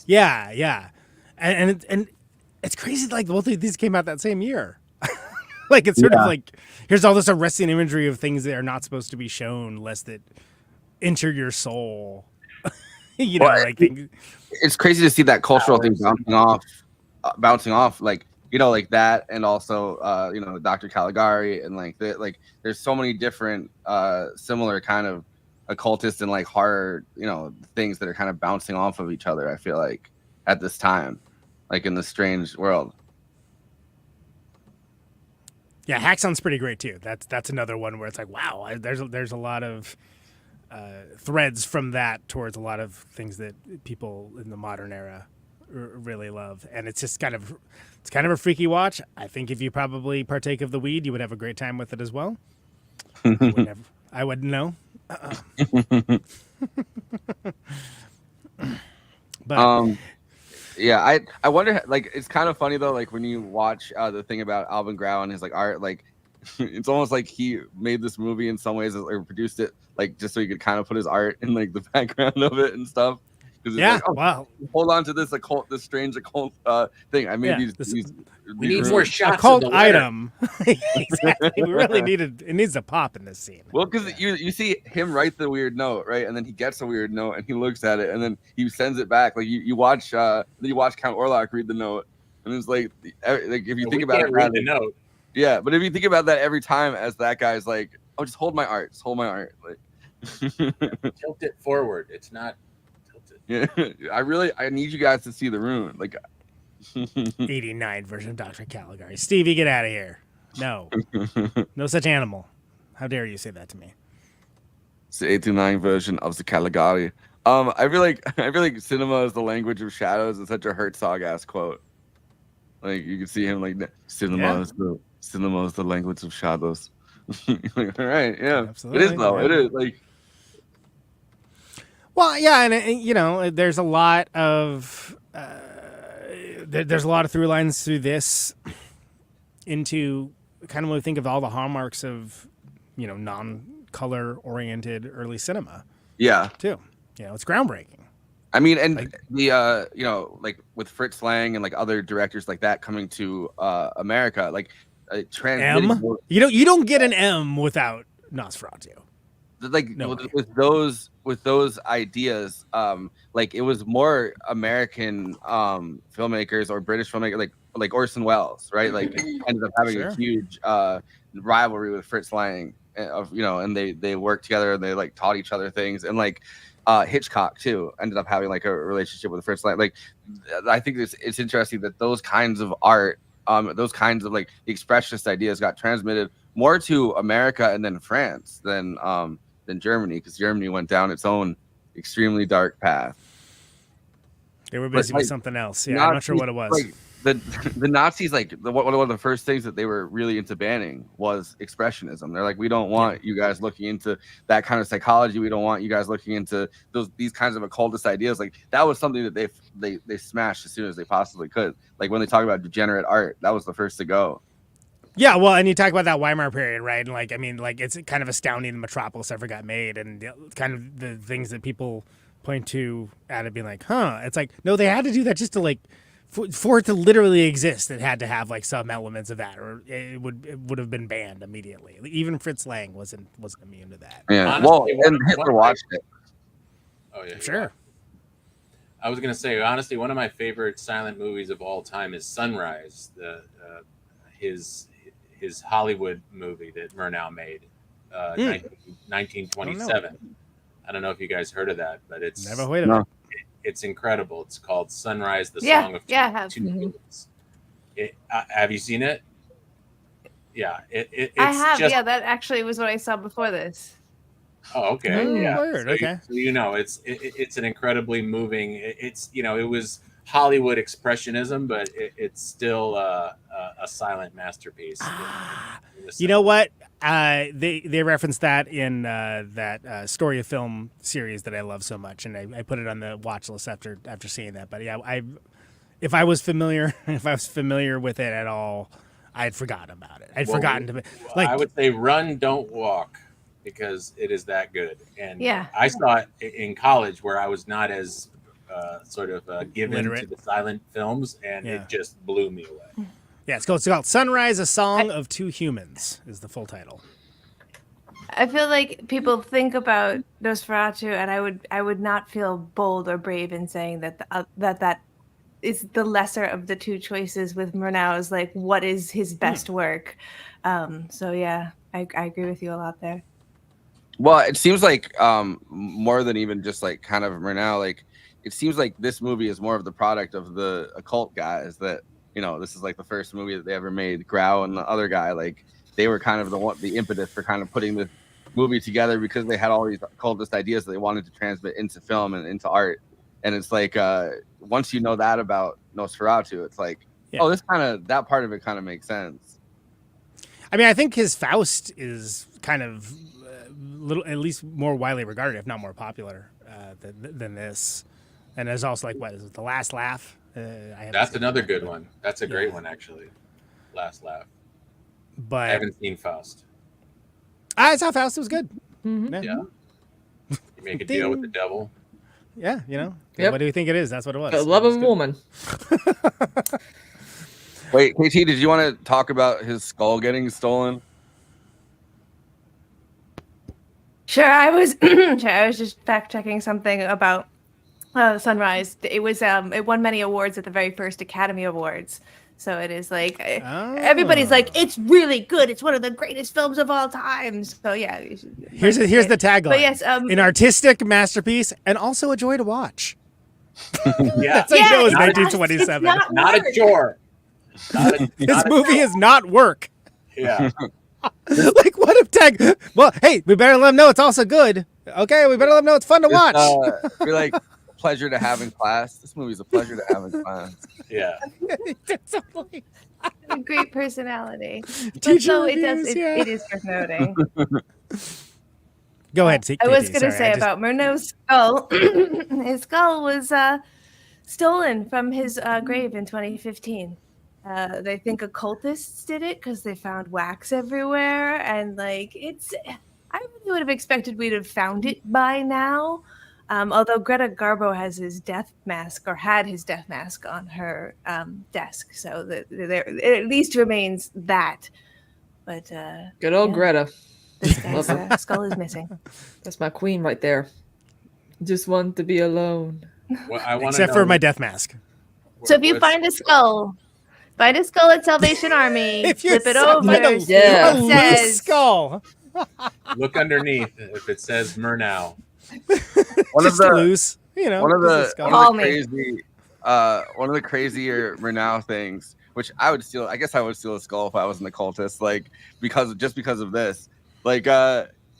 Yeah. And it's crazy. Like both of these came out that same year. Like it's sort of like here's all this arresting imagery of things that are not supposed to be shown, lest it enter your soul. You know, like it's crazy to see that cultural thing bouncing off, like you know, like that, and also you know, Dr. Caligari, and like there's so many different similar kind of occultist and like horror, you know, things that are kind of bouncing off of each other. I feel like at this time, like in this strange world. Yeah, Haxon's pretty great too. That's another one where it's like, wow, there's a lot of threads from that towards a lot of things that people in the modern era really love, and it's just kind of a freaky watch. I think if you probably partake of the weed, you would have a great time with it as well. I wouldn't know. But yeah, I wonder, like, it's kind of funny though, like when you watch the thing about Albin Grau and his like art, like it's almost like he made this movie in some ways, or produced it like just so he could kind of put his art in like the background of it and stuff. Yeah, like, oh, wow. Hold on to this strange occult thing. I made we need more shots. Occult of the item. Exactly. We really it needs to pop in this scene. Well, because you see him write the weird note, right? And then he gets a weird note and he looks at it and then he sends it back. Like you watch Count Orlok read the note, and it's like if you think about it, read the note. Yeah, but if you think about that every time, as that guy's like, oh, just hold my art, like tilt it forward. It's not. Yeah, I need you guys to see the rune. Like 89 version of Dr. Caligari. Stevie, get out of here. No. No such animal. How dare you say that to me? It's the 89 version of the Caligari. I feel like cinema is the language of shadows. It's such a Herzog ass quote. Like you can see him like cinema is the language of shadows. Like, all right, yeah. Absolutely. It is though. Yeah. It is like. Well, yeah, and you know, there's a lot of through lines through this into kind of when we think of all the hallmarks of, you know, non-color oriented early cinema. Yeah, too. You know, it's groundbreaking. I mean, and like, the you know, like with Fritz Lang and like other directors like that coming to America, like M. You don't get an M without Nosferatu. Like with those ideas, like it was more American filmmakers or British filmmakers, like Orson Welles, right? Like ended up having a huge rivalry with Fritz Lang, and they worked together and they like taught each other things, and like Hitchcock too ended up having like a relationship with Fritz Lang. Like I think it's interesting that those kinds of art, those kinds of like expressionist ideas got transmitted more to America and then France than Germany, because Germany went down its own extremely dark path. They were busy with something else. Yeah, Nazis, I'm not sure what it was. Like, the Nazis, like one of the first things that they were really into banning was expressionism. They're like, we don't want you guys looking into that kind of psychology. We don't want you guys looking into these kinds of occultist ideas. Like that was something that they smashed as soon as they possibly could. Like when they talk about degenerate art, that was the first to go. Yeah, well, and you talk about that Weimar period, right? And like, I mean, like it's kind of astounding the Metropolis ever got made, and kind of the things that people point to at it being like, huh? It's like, no, they had to do that just to like, for it to literally exist, it had to have like some elements of that, or it would have been banned immediately. Even Fritz Lang wasn't immune to that. Yeah, honestly, and Hitler watched it. Oh yeah, sure. I was gonna say, honestly, one of my favorite silent movies of all time is Sunrise, his Hollywood movie that Murnau made, 1927. I don't know if you guys heard of that, but it's never heard of it. It's incredible. It's called Sunrise, the Song of Two Humans. Have you seen it? Yeah, it's I have. Yeah, that actually was what I saw before this. Oh, okay. Yeah. Weird. Okay. So it's an incredibly moving. It was Hollywood expressionism, but it's still a silent masterpiece. You know what? They referenced that in that Story of Film series that I love so much, and I put it on the watch list after seeing that. But yeah, if I was familiar with it at all, I had forgotten about it. I'd forgotten to like. I would say run, don't walk, because it is that good. And I saw it in college where I was not as given to the silent films, and it just blew me away. Yeah, it's called Sunrise, A Song of Two Humans is the full title. I feel like people think about Nosferatu, and I would not feel bold or brave in saying that is the lesser of the two choices with Murnau's, like, what is his best work. So yeah, I agree with you a lot there. Well, it seems like more than even just like kind of Murnau, like it seems like this movie is more of the product of the occult guys that, this is like the first movie that they ever made. Grau and the other guy, like they were kind of the impetus for kind of putting the movie together, because they had all these occultist ideas that they wanted to transmit into film and into art. And it's like once you know that about Nosferatu, it's like, oh, that part of it kind of makes sense. I mean, I think his Faust is kind of at least more widely regarded, if not more popular than this. And there's also like, what is it, The Last Laugh? That's another good one. That's a great one, actually. Last Laugh. But I haven't seen Faust. I saw Faust. It was good. Mm-hmm. Yeah. You make a deal with the devil. Yeah, you know. Yep. What do you think it is? That's what it was. The love of a woman. Wait, KT, did you want to talk about his skull getting stolen? Sure, I was just fact checking something about Sunrise. It was it won many awards at the very first Academy Awards. So it is like everybody's like, it's really good. It's one of the greatest films of all time. So yeah. Here's the tagline. But yes, an artistic masterpiece and also a joy to watch. Yeah, that's how you know it was 1927. Not a chore. This movie is not work. Yeah. Like what if tag? Well, hey, we better let them know it's also good. Okay, we better let them know it's fun to watch. Be like, pleasure to have in class. This movie's a pleasure to have in class. Yeah. A great personality. Teacher It is worth noting. Go ahead. I was going to say about Murnau's skull. His skull was stolen from his grave in 2015. They think occultists did it because they found wax everywhere, and like I really would have expected we'd have found it by now. Although Greta Garbo has his death mask, or had his death mask on her desk, so there at least remains that. But good old Greta. This guy's skull is missing. That's my queen right there. Just want to be alone. Well, except for my death mask. So if you find a skull at Salvation Army, flip it over. A loose skull. Look underneath if it says Murnau. One of the crazier Murnau things, which I would steal. I guess I would steal a skull if I was an occultist, like because of this. Like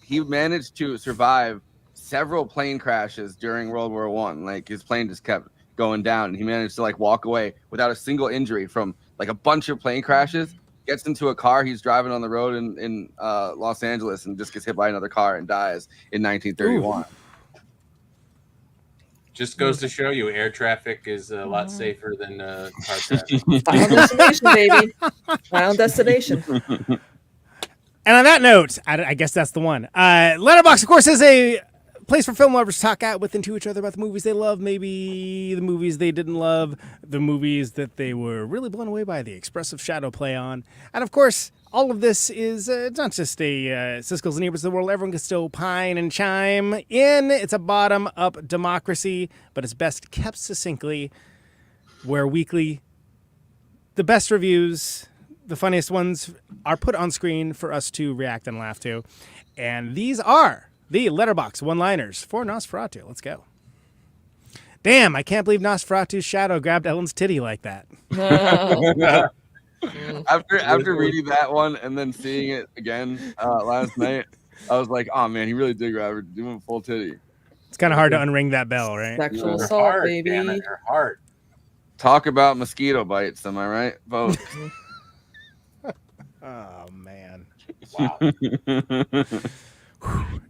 he managed to survive several plane crashes during World War I. Like his plane just kept going down, and he managed to like walk away without a single injury from like a bunch of plane crashes. Gets into a car he's driving on the road in Los Angeles and just gets hit by another car and dies in 1931. Just goes to show you air traffic is a lot safer than car traffic. Final destination, baby. Final destination. And on that note, I guess that's the one. Letterboxd, of course, is a place for film lovers to talk out with and to each other about the movies they love, maybe the movies they didn't love, the movies that they were really blown away by, the expressive shadow play on. And of course, all of this is it's not just a Siskel's and Neighbors of the World. Everyone can still pine and chime in. It's a bottom-up democracy, but it's best kept succinctly, where weekly the best reviews, the funniest ones, are put on screen for us to react and laugh to. And these are the Letterboxd one-liners for Nosferatu. Let's go. Damn, I can't believe Nosferatu's shadow grabbed Ellen's titty like that. After reading that one and then seeing it again last night, I was like, oh man, he really did grab her, doing full titty. It's kind of hard to unring that bell, right? Sexual assault, baby. Damn it, her heart. Talk about mosquito bites, am I right? Both. Oh man. Wow.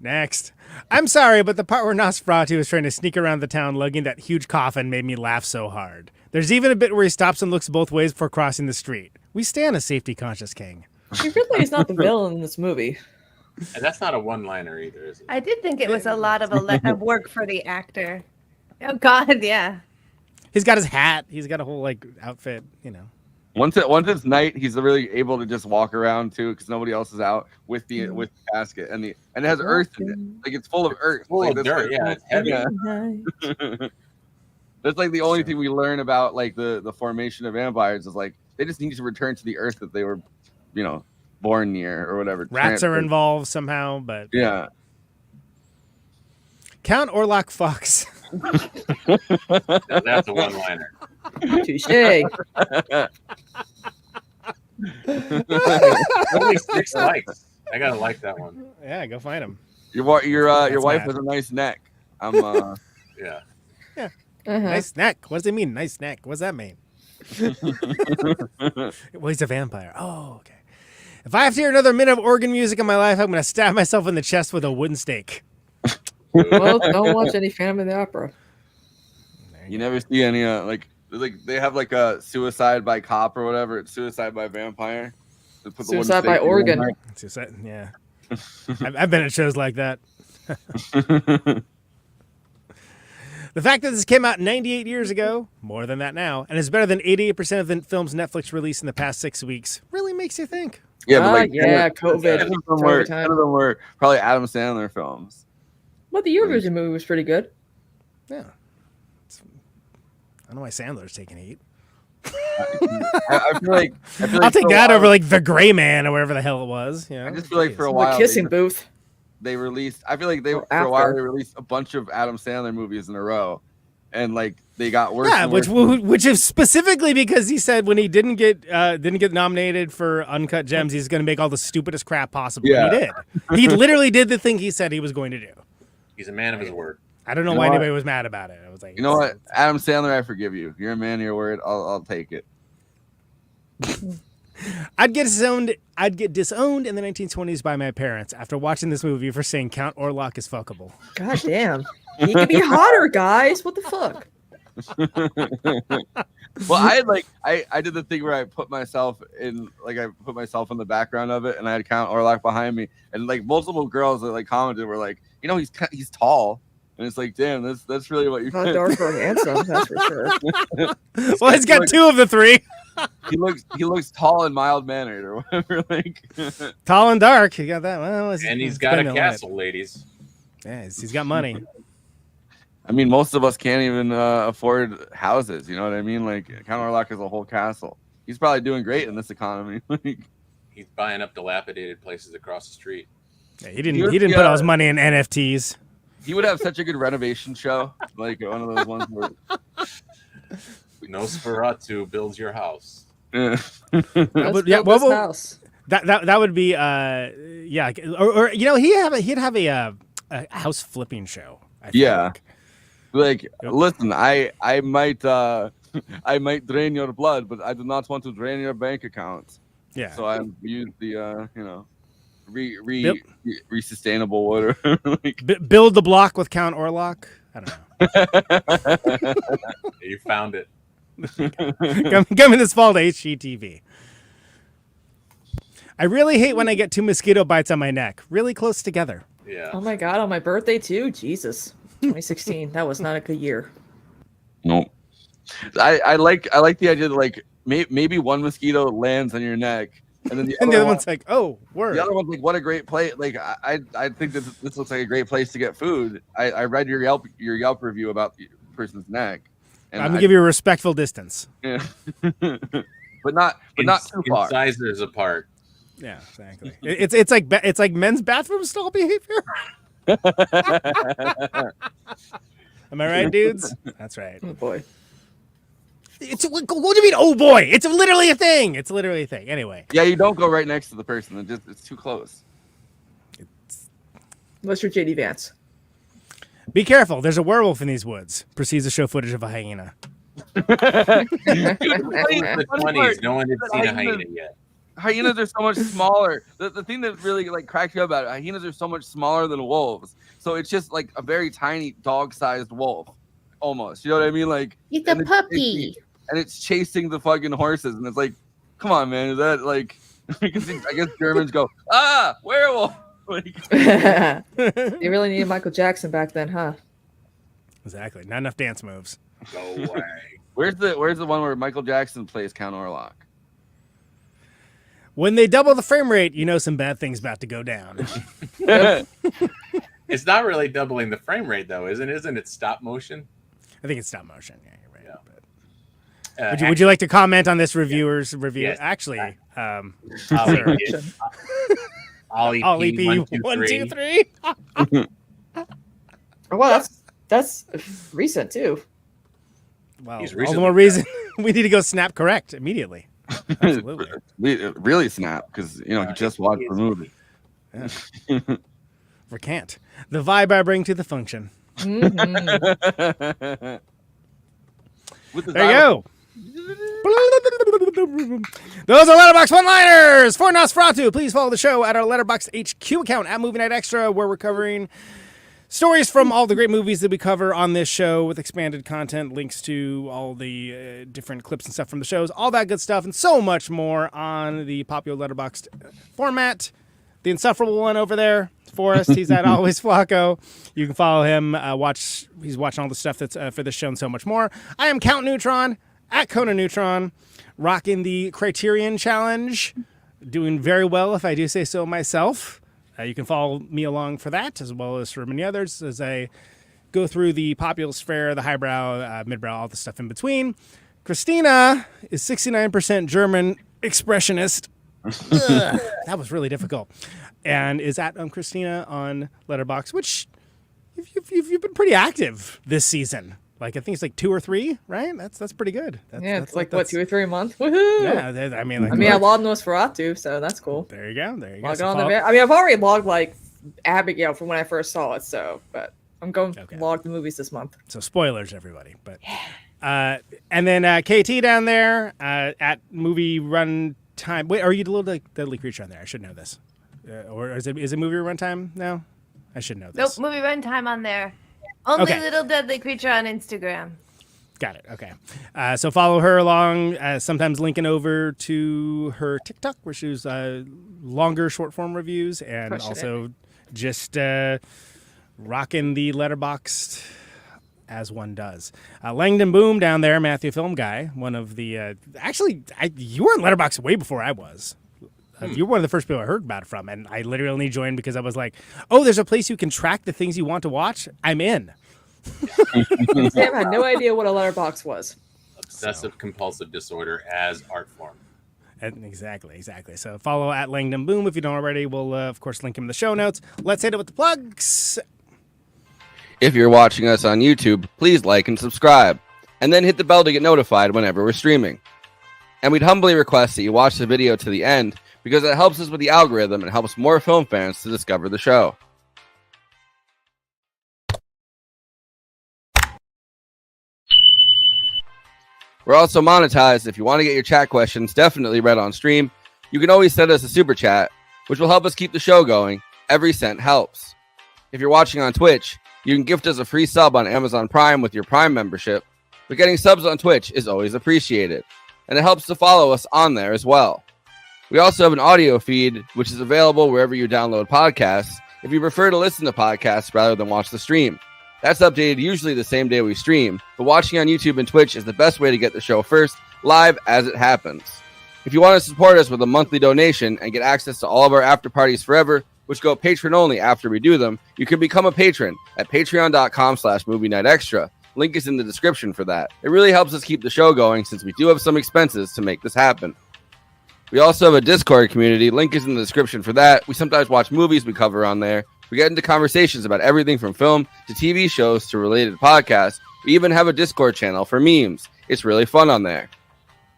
Next. I'm sorry, but the part where Nosferatu is trying to sneak around the town lugging that huge coffin made me laugh so hard. There's even a bit where he stops and looks both ways before crossing the street. We stand a safety-conscious king. He really is not the villain in this movie. And that's not a one-liner either, is it? I did think it was a lot of work for the actor. Oh God, yeah. He's got his hat. He's got a whole like outfit, you know. Once it's night, he's really able to just walk around too, because nobody else is out with the casket, and it has earth in it. Like it's full of earth. Full like, of dirt, yeah. It's heavy. That's like the only thing we learn about like the formation of vampires is like they just need to return to the earth that they were, born near or whatever. Rats are involved somehow, but yeah. Count Orlok fucks. That's a one-liner. Touché. Only 6 likes. I gotta like that one. Yeah, go find him. Your wife has a nice neck. I'm Yeah. Nice neck. What does it mean? Nice neck. What does that mean? Well, he's a vampire. Oh, okay. If I have to hear another minute of organ music in my life, I'm going to stab myself in the chest with a wooden stake. Well, don't watch any Phantom of the Opera. You never see any like they have like a suicide by cop or whatever. It's suicide by vampire. Suicide by organ. Suicide, yeah. I've been at shows like that. The fact that this came out 98 years ago, more than that now, and is better than 88% of the films Netflix released in the past 6 weeks, really makes you think. Yeah, but like COVID. 10 of them were probably Adam Sandler films. Well, the Eurovision movie was pretty good. Yeah. I don't know why Sandler's taking 8. I feel like I'll take that over like The Gray Man or whatever the hell it was. You know? I just feel like for a while, The Kissing Booth. They released. I feel like for a while they released a bunch of Adam Sandler movies in a row, and like they got worse. Yeah, and worse. which is specifically because he said when he didn't get nominated for Uncut Gems, he's going to make all the stupidest crap possible. Yeah. He did. He literally did the thing he said he was going to do. He's a man of his word. I don't know why anybody was mad about it. I was like, you know what, Adam Sandler, I forgive you. You're a man of your word. I'll take it. I'd get disowned in the 1920s by my parents after watching this movie for saying Count Orlok is fuckable. God damn. He could be hotter, guys. What the fuck? Well, I did the thing where I put myself in the background of it, and I had Count Orlok behind me, and like multiple girls that like commented were like, you know, he's tall. And it's like, damn, that's really what you think. Dark or handsome, that's for sure. Well, he's got 2 of the 3. He looks tall and mild mannered or whatever. Like tall and dark. He got that. Well, and he's got a castle, ladies. Yeah, he's got money. I mean, most of us can't even afford houses. You know what I mean? Like Count Orlok is a whole castle. He's probably doing great in this economy. He's buying up dilapidated places across the street. Yeah, he didn't put all his money in NFTs. He would have such a good renovation show, like one of those ones where Nosferatu builds your house. House. That would be or you know he'd have a house flipping show. I feel like listen, I might drain your blood, but I do not want to drain your bank account. Yeah. So I use the re-sustainable water. Build the block with Count Orlok. I don't know. You found it. Coming this fall to HGTV. I really hate when I get 2 mosquito bites on my neck, really close together. Yeah. Oh my god, on my birthday too. Jesus. 2016. That was not a good year. Nope. I like the idea that like maybe one mosquito lands on your neck. And then the other one's like, oh, word. The other one's like, what a great place. Like, I think that this looks like a great place to get food. I read your Yelp review about the person's neck. And I'm going to give you a respectful distance. Yeah. but not too far. Incisors apart. Yeah, exactly. It's like men's bathroom stall behavior. Am I right, dudes? That's right. Oh, boy. What do you mean, oh boy? It's literally a thing. Anyway. Yeah, you don't go right next to the person. It's too close. Unless you're JD Vance. Be careful. There's a werewolf in these woods. Proceeds to show footage of a hyena. In the 20s, no one had seen a hyena yet. Hyenas are so much smaller. The thing that really like cracks you up about it, hyenas are so much smaller than wolves. So it's just like a very tiny dog-sized wolf. Almost. You know what I mean? Like it's a puppy. And it's chasing the fucking horses, and it's like, come on, man, is that like? I guess Germans go, werewolf. Like, they really needed Michael Jackson back then, huh? Exactly. Not enough dance moves. Go away. Where's the one where Michael Jackson plays Count Orlok? When they double the frame rate, you know some bad things about to go down. It's not really doubling the frame rate, though, isn't it? Stop motion. I think it's stop motion. Yeah, you're right. Yeah. But, would you like to comment on this reviewer's review? Yes. Actually, Ollie P. 1, 2, 3. Well, that's recent too. Well, all the more reason we need to go snap correct immediately. Absolutely, really snap because he just watched the movie. Yeah. Recant the vibe I bring to the function. Mm-hmm. There you go. Those are Letterboxd one-liners for Nosferatu. Please follow the show at our Letterboxd HQ account at Movie Night Extra, where we're covering stories from all the great movies that we cover on this show with expanded content, links to all the different clips and stuff from the shows, all that good stuff, and so much more on the popular Letterboxd format. The insufferable one over there, Forrest, he's at Always Flacco. You can follow him. He's watching all the stuff that's for this show and so much more. I am Count Neutron at Conan Neutron, rocking the Criterion Challenge, doing very well if I do say so myself. You can follow me along for that, as well as for many others, as I go through the populist fare, the highbrow, midbrow, all the stuff in between. Christina is 69% German expressionist. That was really difficult. And is at Christina on Letterboxd, which you've been pretty active this season. Like, I think it's like 2 or 3, right? That's pretty good. It's like 2 or 3 a month. Woohoo! Yeah, I mean, I logged Nosferatu, so that's cool. There you go. Log on I've already logged like Abigail from when I first saw it, but I'm going to log the movies this month. So spoilers, everybody. But and then KT down there at Movie Runtime. Wait, are you the little deadly creature on there? I should know this. Or is it Movie Runtime now? I should know this. Nope, Movie Runtime on there. Only Little Deadly Creature on Instagram. Got it. Okay. So follow her along, sometimes linking over to her TikTok, where she does longer short form reviews, and also just rocking the Letterboxd as one does. Langdon Boom down there, Matthew Film Guy, one of the... you were in Letterboxd way before I was. You're one of the first people I heard about it from, and I literally only joined because I was like, oh, there's a place you can track the things you want to watch? I'm in. Sam had no idea what a letterbox was. Obsessive compulsive disorder as art form. Exactly. So follow at Langdon Boom if you don't already. We'll, of course, link him in the show notes. Let's hit it with the plugs. If you're watching us on YouTube, please like and subscribe, and then hit the bell to get notified whenever we're streaming. And we'd humbly request that you watch the video to the end, because it helps us with the algorithm and helps more film fans to discover the show. We're also monetized. If you want to get your chat questions definitely read on stream, you can always send us a super chat, which will help us keep the show going. Every cent helps. If you're watching on Twitch, you can gift us a free sub on Amazon Prime with your Prime membership, but getting subs on Twitch is always appreciated, and it helps to follow us on there as well. We also have an audio feed, which is available wherever you download podcasts, if you prefer to listen to podcasts rather than watch the stream. That's updated usually the same day we stream, but watching on YouTube and Twitch is the best way to get the show first, live as it happens. If you want to support us with a monthly donation and get access to all of our after parties forever, which go patron only after we do them, you can become a patron at patreon.com/movie night extra. Link is in the description for that. It really helps us keep the show going since we do have some expenses to make this happen. We also have a Discord community. Link is in the description for that. We sometimes watch movies we cover on there. We get into conversations about everything from film to TV shows to related podcasts. We even have a Discord channel for memes. It's really fun on there.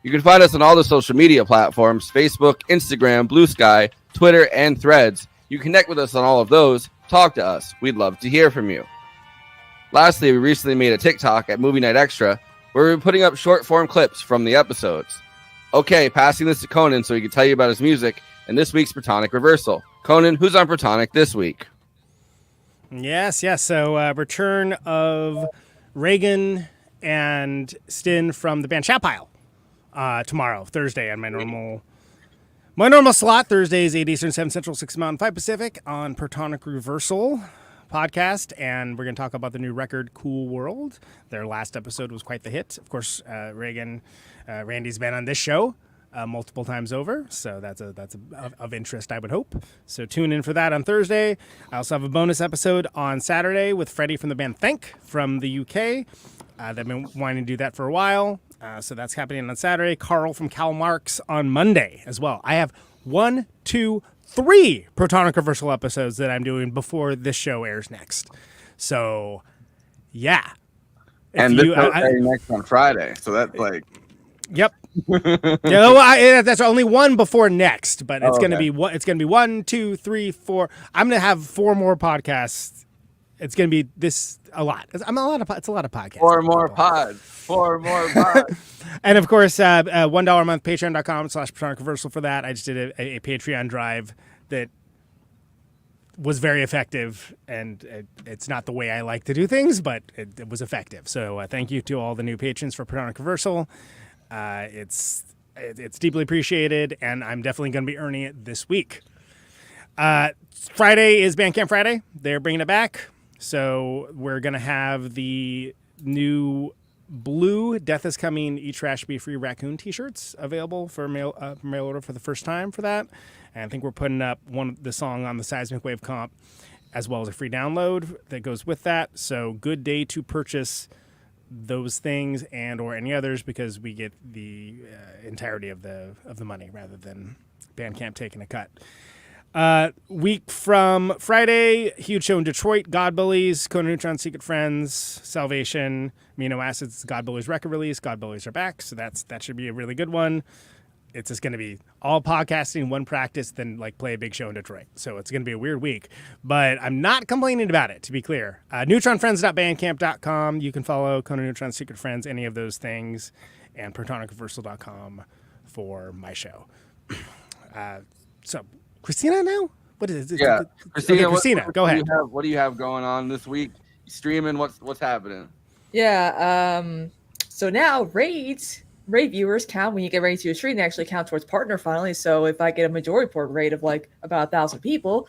You can find us on all the social media platforms: Facebook, Instagram, Blue Sky, Twitter, and Threads. You connect with us on all of those. Talk to us. We'd love to hear from you. Lastly, we recently made a TikTok at Movie Night Extra where we're putting up short form clips from the episodes. Okay, passing this to Conan so he can tell you about his music and this week's Protonic Reversal. Conan, who's on Protonic this week? Yes. So return of Reagan and Stin from the band Chat Pile tomorrow, Thursday, on my normal slot. Thursdays, 8 Eastern, 7 Central, 6 Mountain, 5 Pacific on Protonic Reversal podcast, and we're going to talk about the new record Cool World. Their last episode was quite the hit. Of course, Randy's been on this show multiple times over, so that's of interest, I would hope. So tune in for that on Thursday. I also have a bonus episode on Saturday with Freddie from the band Thank from the UK. They've been wanting to do that for a while, so that's happening on Saturday. Carl from Cal Marx on Monday as well. I have 1, 2, 3 Protonic Reversal episodes that I'm doing before this show airs next. So, yeah. And this show airs next on Friday, so that's like... Yep. That's only one before next, but it's going to be 1, 2, 3, 4. I'm going to have 4 more podcasts it's going to be a lot. It's a lot of podcasts. Four more pods. And of course, $1 a month, patreon.com/Platonic for that. I just did a Patreon drive that was very effective, and it's not the way I like to do things, but it was effective. So thank you to all the new patrons for Platonic Reversal. It's deeply appreciated, and I'm definitely going to be earning it this week. Friday is Bandcamp Friday. They're bringing it back. So we're going to have the new blue Death is Coming, Eat Trash, Be Free Raccoon t-shirts available for mail order for the first time for that. And I think we're putting up the song on the Seismic Wave comp as well as a free download that goes with that. So good day to purchase those things and or any others because we get the entirety of the money rather than Bandcamp taking a cut. Week from Friday, huge show in Detroit, God Bullies, Conan Neutron, Secret Friends, Salvation, Amino Acids, God Bullies record release. God Bullies are back, so that should be a really good one. It's just going to be all podcasting, one practice, then like play a big show in Detroit. So it's going to be a weird week, but I'm not complaining about it, to be clear. NeutronFriends.bandcamp.com. You can follow Conan Neutron, Secret Friends, any of those things, and PlatonicReversal.com for my show. So Kristina now? What is it? Yeah, Kristina. Okay, Kristina, go ahead. What do you have going on this week? Streaming? What's happening? Yeah. So now raid viewers count when you get ready to do a stream. They actually count towards partner finally. So if I get a majority report rate of like about 1,000 people,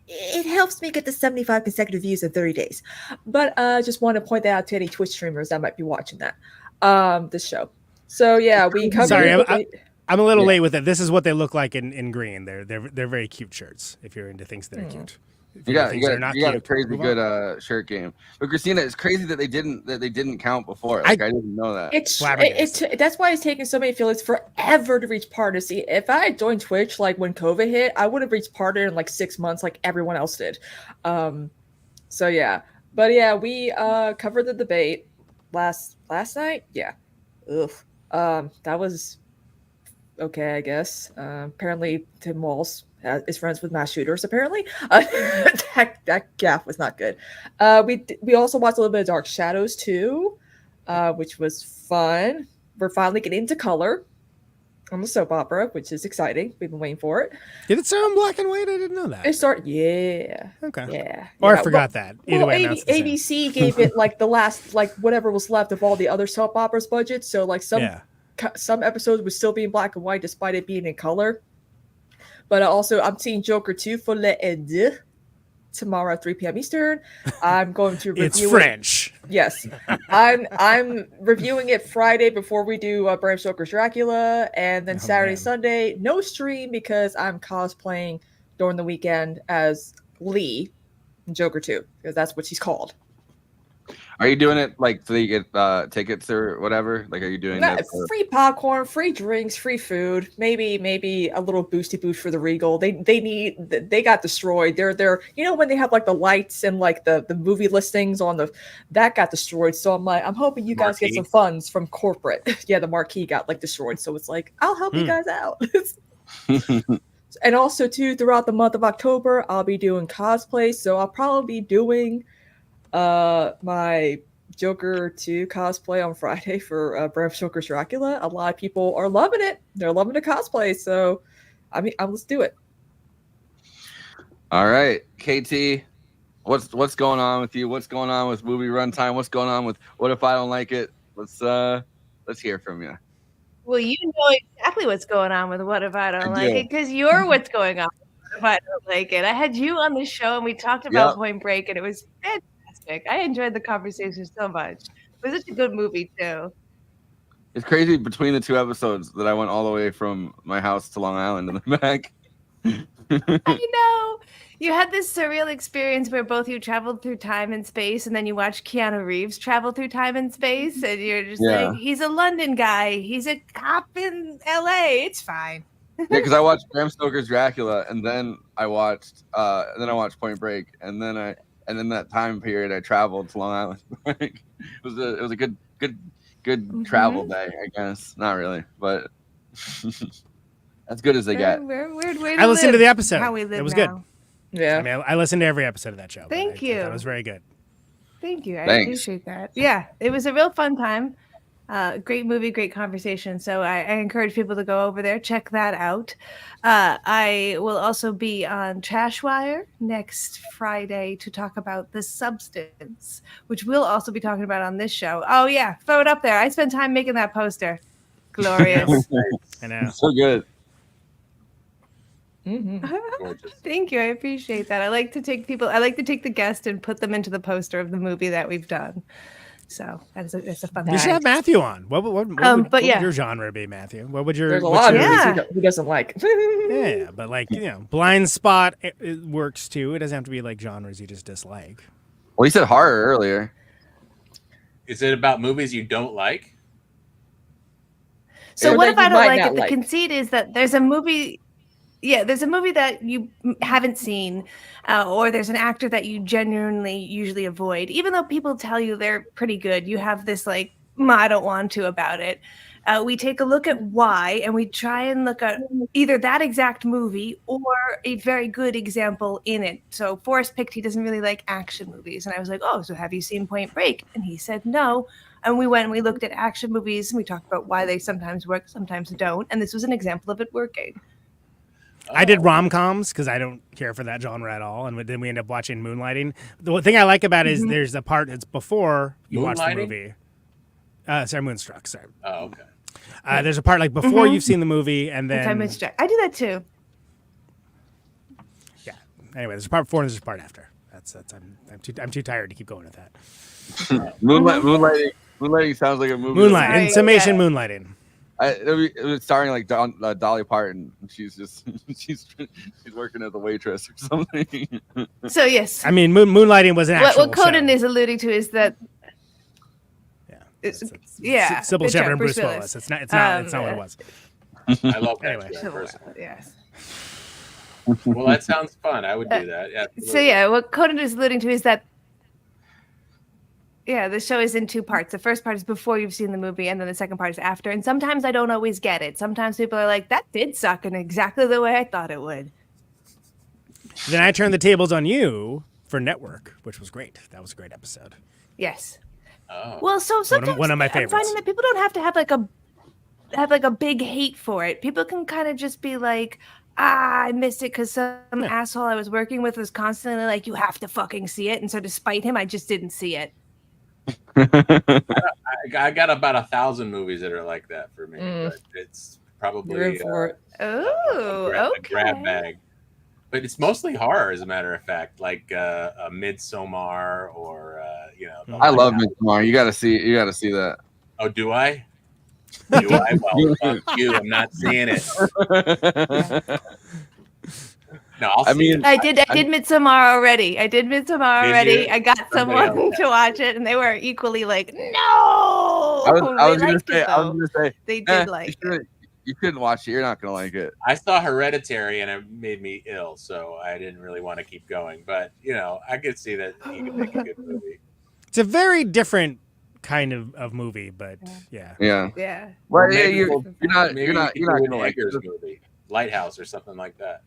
it helps me get to 75 consecutive views in 30 days. But just want to point that out to any Twitch streamers that might be watching that this show. So yeah, we covered. Sorry, I'm a little late with it. This is what they look like in green. They're very cute shirts. If you're into things that are cute. You got a crazy good shirt game. But Kristina, it's crazy that they didn't count before. Like I didn't know that. That's why it's taken so many affiliates forever to reach partner. See, if I had joined Twitch like when COVID hit, I would have reached partner in like 6 months, like everyone else did. So yeah, but yeah, we covered the debate last night. Yeah, that was okay, I guess. Apparently, Tim Walz is friends with mass shooters. Apparently, that gaffe was not good. We also watched a little bit of Dark Shadows too, which was fun. We're finally getting into color on the soap opera, which is exciting. We've been waiting for it. Did it start in black and white? I didn't know that. It started, yeah. Okay. Yeah. Or I forgot that. Either way, ABC gave it like the last, like whatever was left of all the other soap operas budget. So like some episodes would still be in black and white despite it being in color. But also, I'm seeing Joker 2 for Le Ed tomorrow at 3 p.m. Eastern. I'm going to review It's French. Yes. I'm reviewing it Friday before we do Bram Stoker's Dracula. And then Saturday, Sunday, no stream because I'm cosplaying during the weekend as Lee in Joker 2 because that's what she's called. Are you doing it like so you get tickets or whatever? Like, are you doing that? Free popcorn, free drinks, free food. Maybe a little boosty boost for the Regal. They got destroyed. They're when they have like the lights and like the movie listings on that got destroyed. So I'm hoping you guys get some funds from corporate. Yeah, the marquee got like destroyed. So it's like I'll help you guys out. And also too, throughout the month of October, I'll be doing cosplay. So I'll probably be doing my Joker 2 cosplay on Friday for Bram Stoker's Dracula. A lot of people are loving it. They're loving the cosplay. So, let's do it. All right, KT, what's going on with you? What's going on with movie runtime? What's going on with What If I Don't Like It? Let's hear from you. Well, you know exactly what's going on with What If I Don't Like It because you're what's going on with What If I Don't Like It. I had you on the show and we talked about Point Break and it was fantastic. I enjoyed the conversation so much. It was such a good movie too. It's crazy between the two episodes that I went all the way from my house to Long Island and then back. I know. You had this surreal experience where both you traveled through time and space and then you watched Keanu Reeves travel through time and space and you're just like, he's a London guy. He's a cop in LA. It's fine. Yeah, because I watched Bram Stoker's Dracula and then I watched Point Break and then in that time period, I traveled to Long Island. It was a good travel day, I guess. Not really, but as good as they get. Weird way I listened to the episode. How we live it was now. good. Yeah. I mean, I listened to every episode of that show. Thank you. I thought it was very good. Thank you. I Thanks. appreciate that. Yeah, it was a real fun time. Great movie, great conversation. So I encourage people to go over there, check that out. I will also be on Trashwire next Friday to talk about The Substance, which we'll also be talking about on this show. Oh yeah, throw it up there. I spent time making that poster. Glorious. I know. So good. Mm-hmm. Thank you. I appreciate that. I like to take the guest and put them into the poster of the movie that we've done. So that's a fun thing. You should have Matthew on. What would your genre be, Matthew? What would your There's a lot of movies he doesn't like. Yeah, but like, Blind Spot it works too. It doesn't have to be like genres you just dislike. Well, you said horror earlier. Is it about movies you don't like? So what if I don't like it? The conceit is that there's a movie. Yeah, there's a movie that you haven't seen, or there's an actor that you genuinely usually avoid. Even though people tell you they're pretty good, you have this like, I don't want to about it. We take a look at why, and we try and look at either that exact movie or a very good example in it. So Forrest picked he doesn't really like action movies. And I was like, oh, so have you seen Point Break? And he said no. And we went and we looked at action movies, and we talked about why they sometimes work, sometimes don't. And this was an example of it working. I did rom-coms because I don't care for that genre at all, and then we end up watching Moonlighting. The thing I like about it is there's a part that's before you watch the movie. Sorry, Moonstruck. Sorry. Oh, okay. There's a part like before you've seen the movie, and then I do that too. Yeah. Anyway, there's a part before and there's a part after. I'm too tired to keep going with that. Moonlighting sounds like a movie. Moonlight. In summation, Moonlighting. It was starring like Dolly Parton. She's working as a waitress or something. So yes, I mean Moonlighting was an actual what Conan show. is alluding to is that Sybil Shepherd and Bruce Willis. It's not what it was. I love that. Anyway. Yes. Well, that sounds fun. I would do that. Yeah. So yeah, what Conan is alluding to is that the show is in two parts. The first part is before you've seen the movie, and then the second part is after. And sometimes I don't always get it. Sometimes people are like, that did suck in exactly the way I thought it would. Then I turned the tables on you for Network, which was great. That was a great episode. Yes. Oh. Well, so sometimes one of my favorites. I'm finding that people don't have to have like a big hate for it. People can kind of just be like, I missed it because some asshole I was working with was constantly like, you have to fucking see it. And so despite him, I just didn't see it. I got about 1,000 movies that are like that for me. But it's probably a grab bag. But it's mostly horror, as a matter of fact, like a Midsommar or I love Midsommar. You got to see that. Oh, do I? Do I? Well, fuck you. I'm not seeing it. No, I did Midsommar already. I got someone to watch it, and they were equally like, no. I was going to say they did like it. You couldn't watch it. You're not going to like it. I saw Hereditary, and it made me ill, so I didn't really want to keep going. But I could see that you can make a good movie. It's a very different kind of movie, but yeah. Well, you're not going to like this movie, Lighthouse or something like that.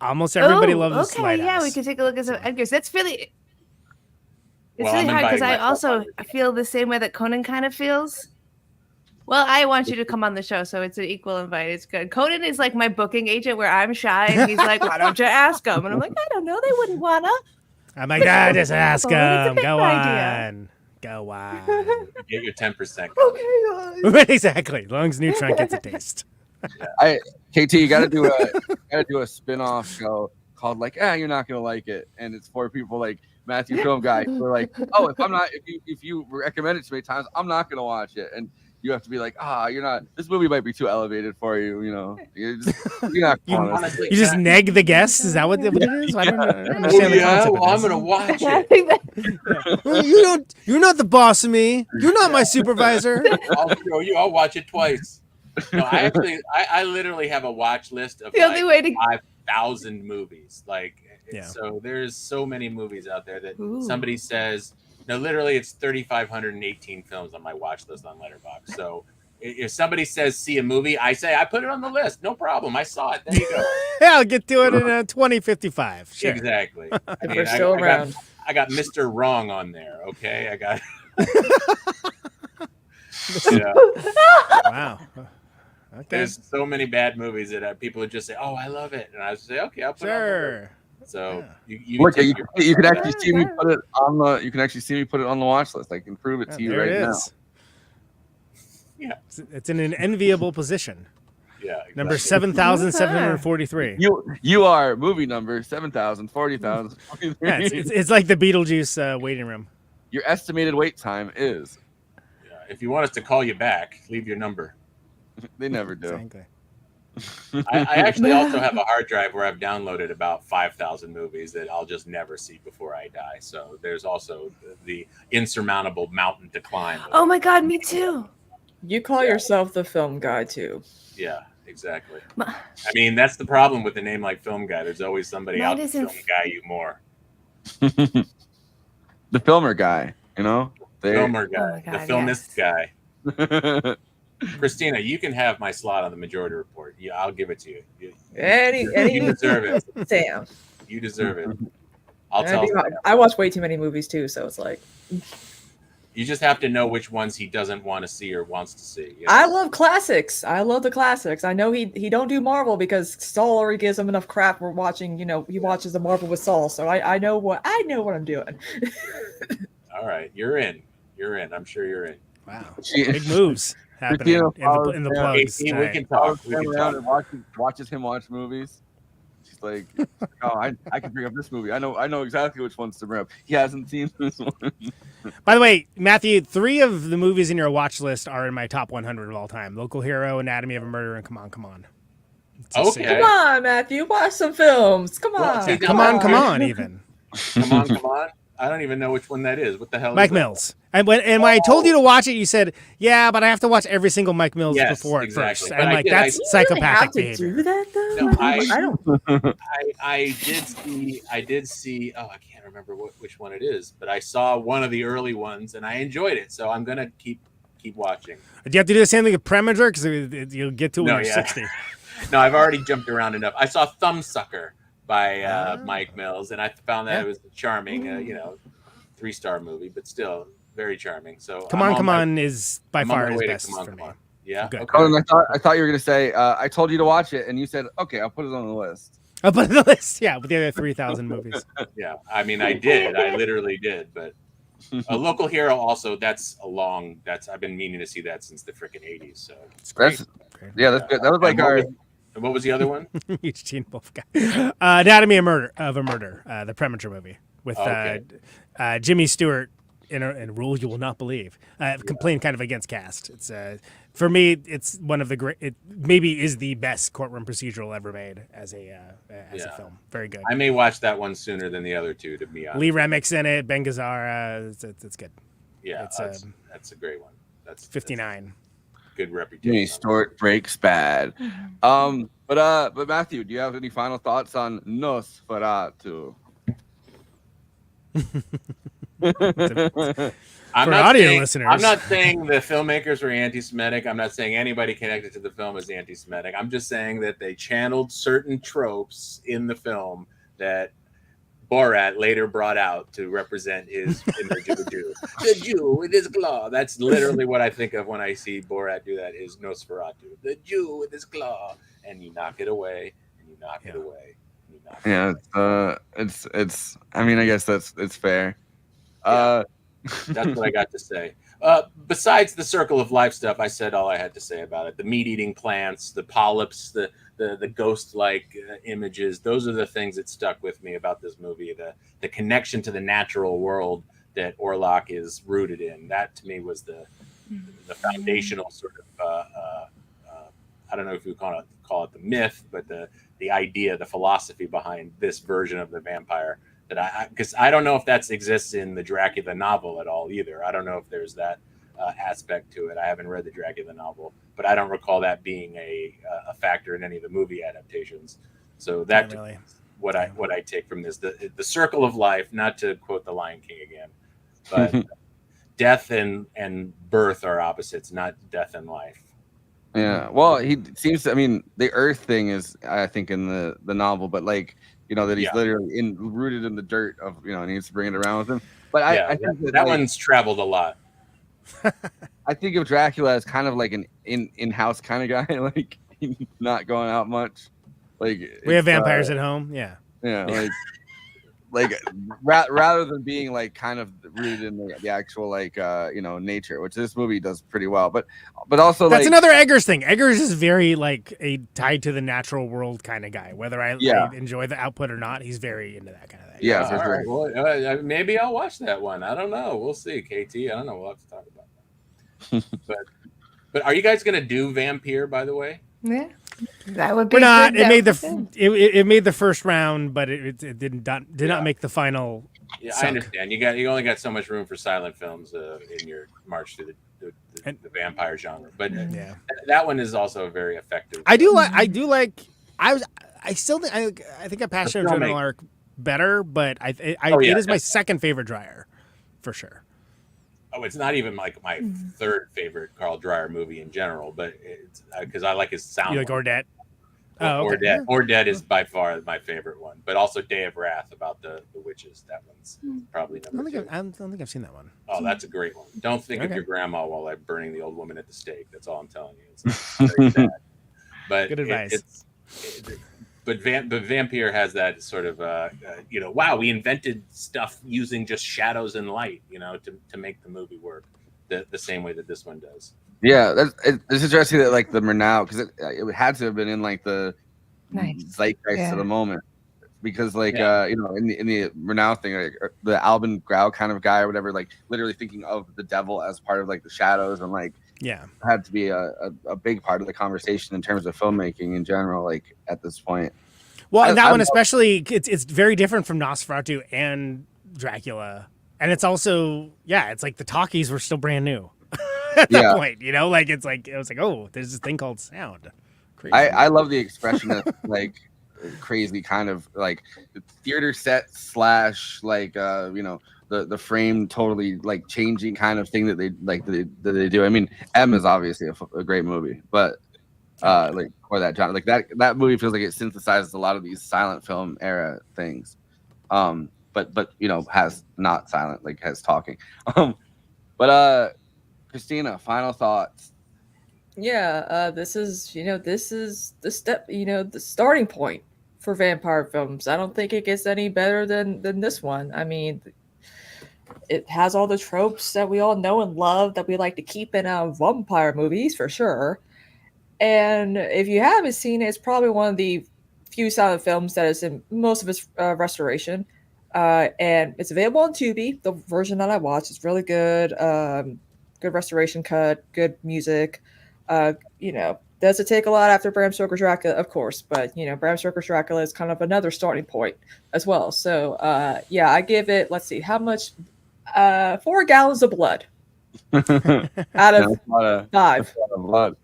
Almost everybody loves Lighthouse. Yeah, we could take a look at some Edgar's. That's really. It's really hard because I also feel the same way that Conan kind of feels. Well, I want you to come on the show, so it's an equal invite. It's good. Conan is like my booking agent where I'm shy, and he's like, why don't you ask him? And I'm like, I don't know. They wouldn't want to. I'm like, just ask him. Go on. Go on. Get your 10%. Okay, exactly. As long as Neutron gets a taste. KT, you got to do a spin-off show called like, you're not going to like it. And it's for people like Matthew Film Guy who are like, oh, if you recommend it so many times, I'm not going to watch it. And you have to be like, you're not. This movie might be too elevated for you. You're not. You just neg the guests. Is that what it is? I don't understand the concept. Well, I'm gonna watch it. You're not the boss of me. You're not my supervisor. I'll show you. I'll watch it twice. No, I literally have a watch list of 5,000 movies. So there's so many movies out there that somebody says. No, literally, it's 3,518 films on my watch list on Letterboxd. So If somebody says see a movie, I say I put it on the list. No problem. I saw it. There you go. Yeah, I'll get to it in 2055. Sure. Exactly. We're still around. I got Mr. Wrong on there. Okay, I got. Wow. Okay. There's so many bad movies that people would just say, "Oh, I love it," and I would say, "Okay, I'll put it on the list." So you can actually see me put it on the. You can actually see me put it on the watch list. I can prove it to you right now. Yeah, it's in an enviable position. Yeah, exactly. Number 7,743. You are movie number 7,000, 40,000. Yeah, it's like the Beetlejuice waiting room. Your estimated wait time is. Yeah, if you want us to call you back, leave your number. They never do. Exactly. I actually also have a hard drive where I've downloaded about 5,000 movies that I'll just never see before I die. So there's also the insurmountable mountain to climb. Oh my God, me too. You call yourself the film guy too. Yeah, exactly. I mean, that's the problem with a name like Film Guy. There's always somebody out to film guy you more. The filmer guy, you know? Filmer guy. Oh God, the filmist guy. Christina, you can have my slot on the Majority Report. Yeah, I'll give it to you. You deserve it. Sam. You deserve it. I'll tell Sam. I watch way too many movies too, so it's like... You just have to know which ones he doesn't want to see or wants to see. You know? I love classics. I love the classics. I know he don't do Marvel because Saul already gives him enough crap. We're watching, he watches the Marvel with Saul, so I know what I'm doing. All right, you're in. I'm sure you're in. Wow, big moves happening in the plugs. We can talk. We can talk. And watches him watch movies. She's like, "Oh, I can bring up this movie. I know exactly which ones to bring up. He hasn't seen this one." By the way, Matthew, 3 of the movies in your watch list are in my top 100 of all time: Local Hero, Anatomy of a Murder, and Come On. Okay. Come on, Matthew, watch some films. Come on. Well, come on, even. Come on. I don't even know which one that is. What the hell is Mike that? Mills. And when I told you to watch it, you said, "Yeah, but I have to watch every single Mike Mills before it first." But I'm like, that's psychopathic behavior. Do that though? No, I don't. I did see. Oh, I can't remember which one it is, but I saw one of the early ones and I enjoyed it. So I'm gonna keep watching. Do you have to do the same thing with Preminger? Because you'll get to it when you're 60. No, I've already jumped around enough. I saw Thumbsucker by Mike Mills, and I found that it was charming. 3-star movie, but still very charming. So Come on is by far his best for me. Yeah. Good. Okay. I thought you were gonna say I told you to watch it, and you said, "Okay, I'll put it on the list." I'll put it on the list. Yeah, with the other 3,000 movies. Yeah, I mean, I did. I literally did. But A Local Hero also. I've been meaning to see that since the freaking 80s. So it's great. That's good. That was like our. What was the other one? Eugene Wolfgang. Anatomy of a Murder, the Preminger movie with Jimmy Stewart in a role you will not believe. Complained kind of against cast. It's for me, it's one of the great. It maybe is the best courtroom procedural ever made as a film. Very good. I may watch that one sooner than the other two. To be honest, Lee Remick's in it. Ben Gazzara. It's good. Yeah, that's a great one. That's 59. Good reputation. Jimmy Stewart breaks bad. But Matthew, do you have any final thoughts on Nosferatu? Listeners, I'm not saying the filmmakers were anti-Semitic. I'm not saying anybody connected to the film is anti-Semitic. I'm just saying that they channeled certain tropes in the film that Borat later brought out to represent his image of a Jew. The Jew with his claw. That's literally what I think of when I see Borat do that, is Nosferatu. The Jew with his claw. And you knock it away, and you knock it away. It's I mean, I guess it's fair. That's what I got to say. Besides the Circle of Life stuff, I said all I had to say about it. The meat-eating plants, the polyps, the ghost-like images. Those are the things that stuck with me about this movie. The connection to the natural world that Orlok is rooted in. That to me was the foundational sort of. I don't know if you call it the myth, but the idea, the philosophy behind this version of the vampire. Because I don't know if that exists in the Dracula novel at all either. I don't know if there's that aspect to it. I haven't read the Dracula novel, but I don't recall that being a factor in any of the movie adaptations. So that's really what I take from this. The Circle of Life, not to quote The Lion King again, but death and birth are opposites, not death and life. Yeah. Well, he seems to. I mean, the Earth thing is, I think, in the novel, but like that he's literally rooted in the dirt of needs to bring it around with him. But I think that one's traveled a lot. I think of Dracula as kind of like an in-house kind of guy, like not going out much. Like we have vampires at home. Yeah. Yeah. Like rather than being like kind of rooted in the actual nature, which this movie does pretty well, but also that's another Eggers thing. Eggers is very like a tied to the natural world kind of guy. Whether I enjoy the output or not, he's very into that kind of thing. Yeah, for sure. Right. Well, maybe I'll watch that one. I don't know. We'll see. KT, I don't know. We'll have to talk about that. but are you guys gonna do Vampire? By the way, yeah. That would be. We're not. It made the first round, but it did not make the final. Yeah, I understand. You only got so much room for silent films in your march through the vampire genre, but that one is also very effective. I still think I think a Passion of Joan of Arc better, but it is my second favorite Dreyer, for sure. Oh, it's not even like my third favorite Carl Dreyer movie in general, but it's because I like his sound. You like Ordet? Ordet is by far my favorite one, but also Day of Wrath about the witches. That one's probably number two. I don't think I've seen that one. Oh, that's a great one. Don't think of your grandma while I'm burning the old woman at the stake. That's all I'm telling you. It's very sad. But good advice. But Vampire has that sort of, wow, we invented stuff using just shadows and light, to make the movie work the same way that this one does. Yeah, it's interesting that like the Murnau, because it had to have been in like the zeitgeist of the moment, because like in the Murnau thing, like, the Albin Grau kind of guy or whatever, like literally thinking of the devil as part of like the shadows and like had to be a big part of the conversation in terms of filmmaking in general, like at this point. Well, and that one especially, it's very different from Nosferatu and Dracula, and it's also it's like the talkies were still brand new at that point, like it was like, oh, there's this thing called sound. Crazy. I love the expression of like crazy kind of like theater set / like the frame totally like changing kind of thing that they do. I mean, M is obviously a great movie, but like for that genre, like that movie feels like it synthesizes a lot of these silent film era things, but has not silent, like has talking. But Kristina, final thoughts. This is the step, the starting point for vampire films. I don't think it gets any better than this one. I mean, it has all the tropes that we all know and love that we like to keep in vampire movies for sure. And if you haven't seen it, it's probably one of the few silent films that is in most of its restoration. And it's available on Tubi. The version that I watched is really good. Good restoration cut, good music. Does it take a lot after Bram Stoker's Dracula? Of course, but Bram Stoker's Dracula is kind of another starting point as well. So I give it, let's see, how much? 4 gallons of blood out of 5. Blood.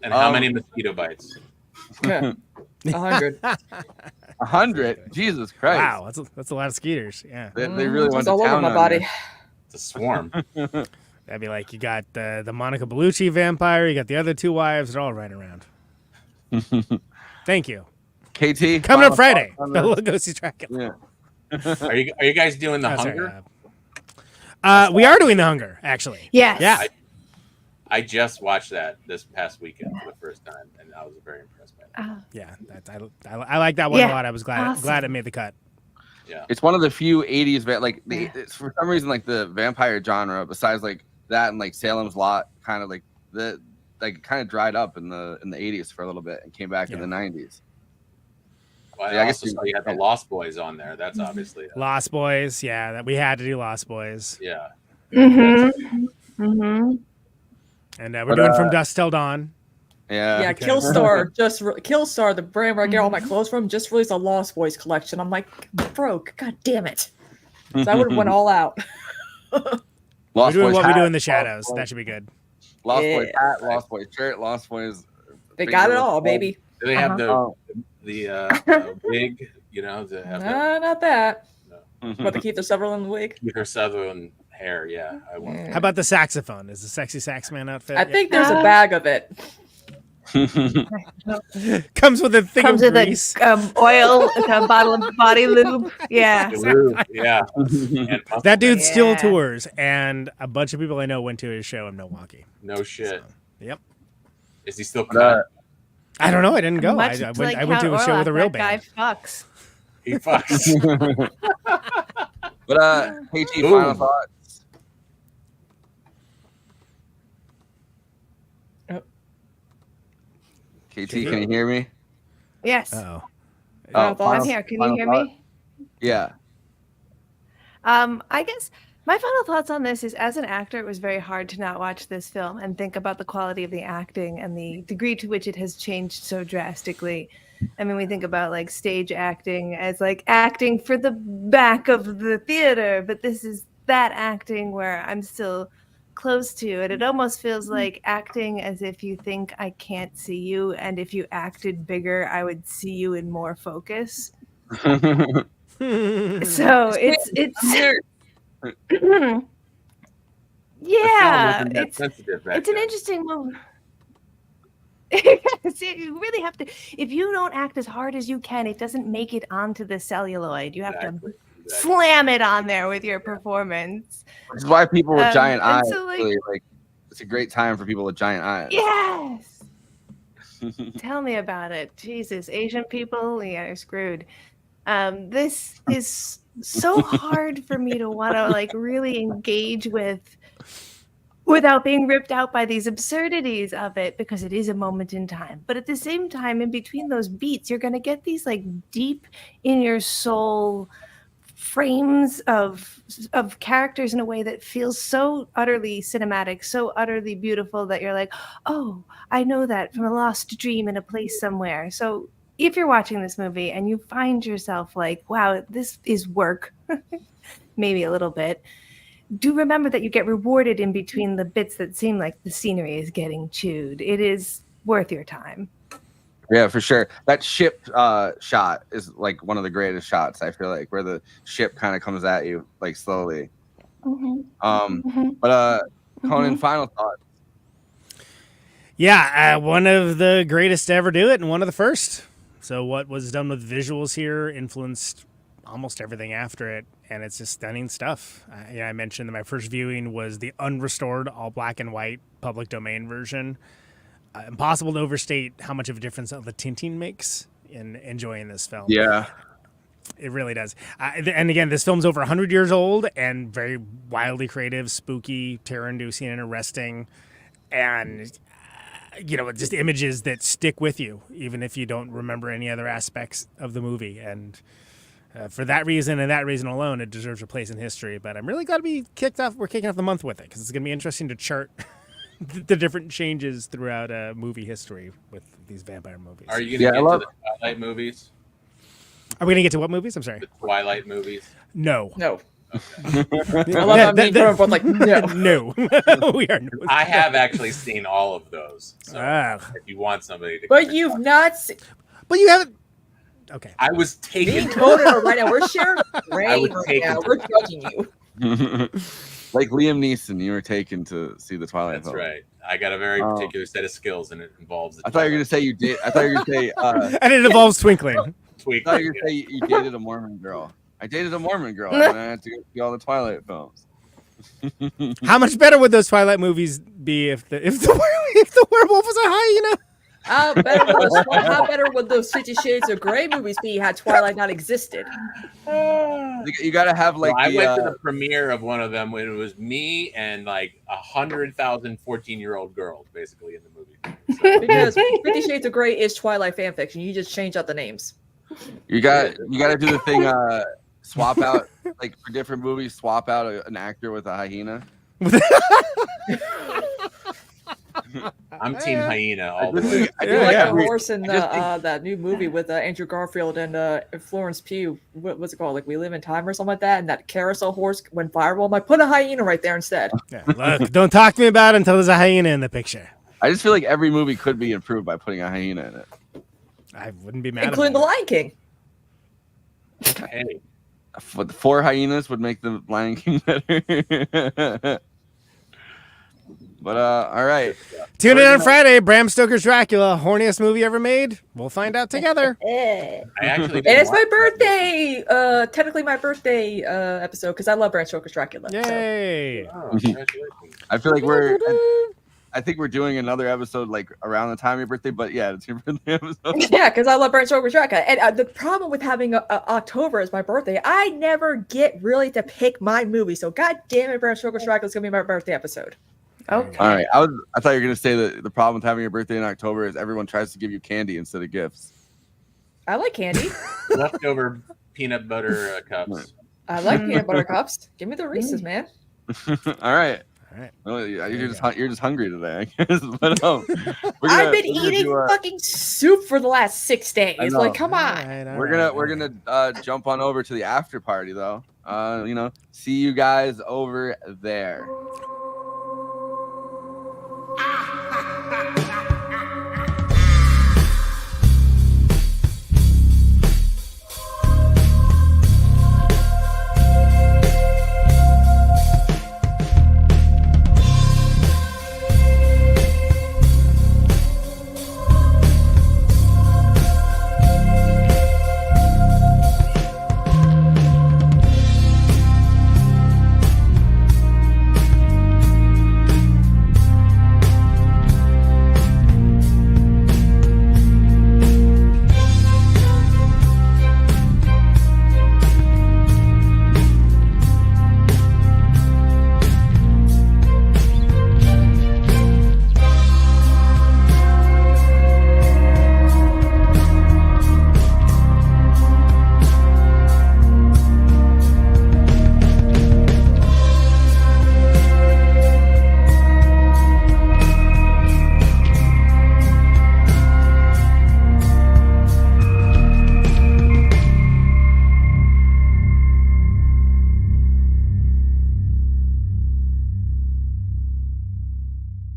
And how many mosquito bites? 100. 100? Jesus Christ! Wow, that's a lot of skeeters. Yeah, they really went to all town over my on body. there. It's a swarm. That'd be like you got the Monica Bellucci vampire, you got the other 2 wives, they're all right around. Thank you. KT coming up Friday. We'll go see Dracula. Yeah. Are you guys doing the Hunger? We are doing the Hunger, actually. Yes. Yeah. I just watched that this past weekend for the first time, and I was very impressed by it. Yeah, I like that one a lot. I was glad it made the cut. Yeah, it's one of the few 80s for some reason like the vampire genre, besides like that and like Salem's Lot, kind of like kind of dried up in the 80s for a little bit and came back in the 90s. Well, I guess you had the Lost Boys on there. That's obviously Lost Boys. Yeah, that we had to do Lost Boys. Yeah. And we're doing From Dusk Till Dawn. Yeah, Killstar, the brand where I get all my clothes from, just released a Lost Boys collection. I'm like, broke. God damn it. So I would have went all out. We're doing what we do in the shadows. That should be good. Lost Boys hat, Lost Boys shirt, Lost Boys. They got it all, baby. Do they have the wig? No, not that. No. But to keep the Sutherland wig? Kiefer Sutherland hair. Yeah, I want. How about the saxophone? Is the sexy sax man outfit? I think there's a bag of it. Comes with a thing of grease. Oil, a bottle of body lube. Yeah. Yeah. That dude still tours, and a bunch of people I know went to his show in Milwaukee. No shit. So, yep. Is he still cut? I don't know. I didn't go. Much I went like to a Count show with a Orlok, real that band. guy fucks. He fucks. But KT, final thoughts. KT, can you hear me? Yes. Uh-oh. I'm here. Can you hear me? Yeah. I guess my final thoughts on this is, as an actor, it was very hard to not watch this film and think about the quality of the acting and the degree to which it has changed so drastically. I mean, we think about like stage acting as like acting for the back of the theater, but this is that acting where I'm still close to it. It almost feels like acting as if you think I can't see you, and if you acted bigger, I would see you in more focus. So it's yeah, it's an interesting moment. See, you really have to. If you don't act as hard as you can, it doesn't make it onto the celluloid. You have to slam it on there with your performance. This is why people with giant eyes so, really, like. It's a great time for people with giant eyes. Yes. Tell me about it. Jesus, Asian people, yeah, are screwed. This is so hard for me to want to like really engage with without being ripped out by these absurdities of it, because it is a moment in time. But at the same time, in between those beats, you're going to get these like deep in your soul frames of characters in a way that feels so utterly cinematic, so utterly beautiful that you're like, oh, I know that from a lost dream in a place somewhere. So if you're watching this movie and you find yourself like, wow, this is work, maybe a little bit, do remember that you get rewarded in between the bits that seem like the scenery is getting chewed. It is worth your time. Yeah, for sure. That ship shot is like one of the greatest shots, I feel like, where the ship kind of comes at you like slowly. But Conan, final thoughts. Yeah, one of the greatest to ever do it and one of the first. So what was done with visuals here influenced almost everything after it, and it's just stunning stuff. I mentioned that my first viewing was the unrestored, all black and white public domain version. Impossible to overstate how much of a difference the tinting makes in enjoying this film. Yeah. It really does. And again, this film's over 100 years old and very wildly creative, spooky, terror-inducing, and arresting. And, just images that stick with you, even if you don't remember any other aspects of the movie. And for that reason and that reason alone, it deserves a place in history. But I'm really glad we're kicking off the month with it, because it's going to be interesting to chart the different changes throughout movie history with these vampire movies. Are you going to get to the Twilight movies? Are we going to get to what movies? I'm sorry. The Twilight movies? No. No. Okay. I love that both like, no. No. We are no. I have actually seen all of those. So if you want somebody to... But you've not seen... But you haven't... Okay. I was taken... Me and Conan are right now. We're sharing brain right now. We're judging you. Like Liam Neeson, you were taken to see the Twilight That's film. right. I got a very particular set of skills, and it involves... I thought you were going to say you did. I thought you were going to say... and it involves twinkling. I thought you were going to say you dated a Mormon girl. I dated a Mormon girl, and I had to go see all the Twilight films. How much better would those Twilight movies be if the werewolf was a hyena? How better would those 50 Shades of Grey movies be had Twilight not existed? You got to have like. I went to the premiere of one of them when it was me and like 100,000 14-year-old girls basically in the movie. So. Because 50 Shades of Grey is Twilight fan fiction. You just change out the names. You got to do the thing. Swap out, like for different movies, swap out an actor with a hyena. I'm Team Hyena all the way. I do like a horse in that new movie with Andrew Garfield and Florence Pugh. What's it called? Like We Live in Time or something like that. And that carousel horse went viral. I'm like, put a hyena right there instead. Yeah, look, don't talk to me about it until there's a hyena in the picture. I just feel like every movie could be improved by putting a hyena in it. I wouldn't be mad. Including The Lion King. Hey. 4 hyenas would make the Lion King better. But all right. Tune in on Friday. Bram Stoker's Dracula, horniest movie ever made. We'll find out together. It's my birthday. Technically my birthday episode because I love Bram Stoker's Dracula. Yay! So. Oh, I feel like I think we're doing another episode like around the time of your birthday, but yeah, it's your birthday episode. Yeah, because I love Bram Stoker's Dracula. And the problem with having October as my birthday, I never get really to pick my movie. So god damn it, Bram Stoker's Dracula is gonna be my birthday episode. Okay. All right. I thought you were gonna say that the problem with having your birthday in October is everyone tries to give you candy instead of gifts. I like candy. Leftover peanut butter cups. I like peanut butter cups. Give me the Reese's, man. All right. Well, you're just hungry today, I guess. But I've been eating fucking soup for the last 6 days. Like, come on. We're gonna jump on over to the after party though. See you guys over there.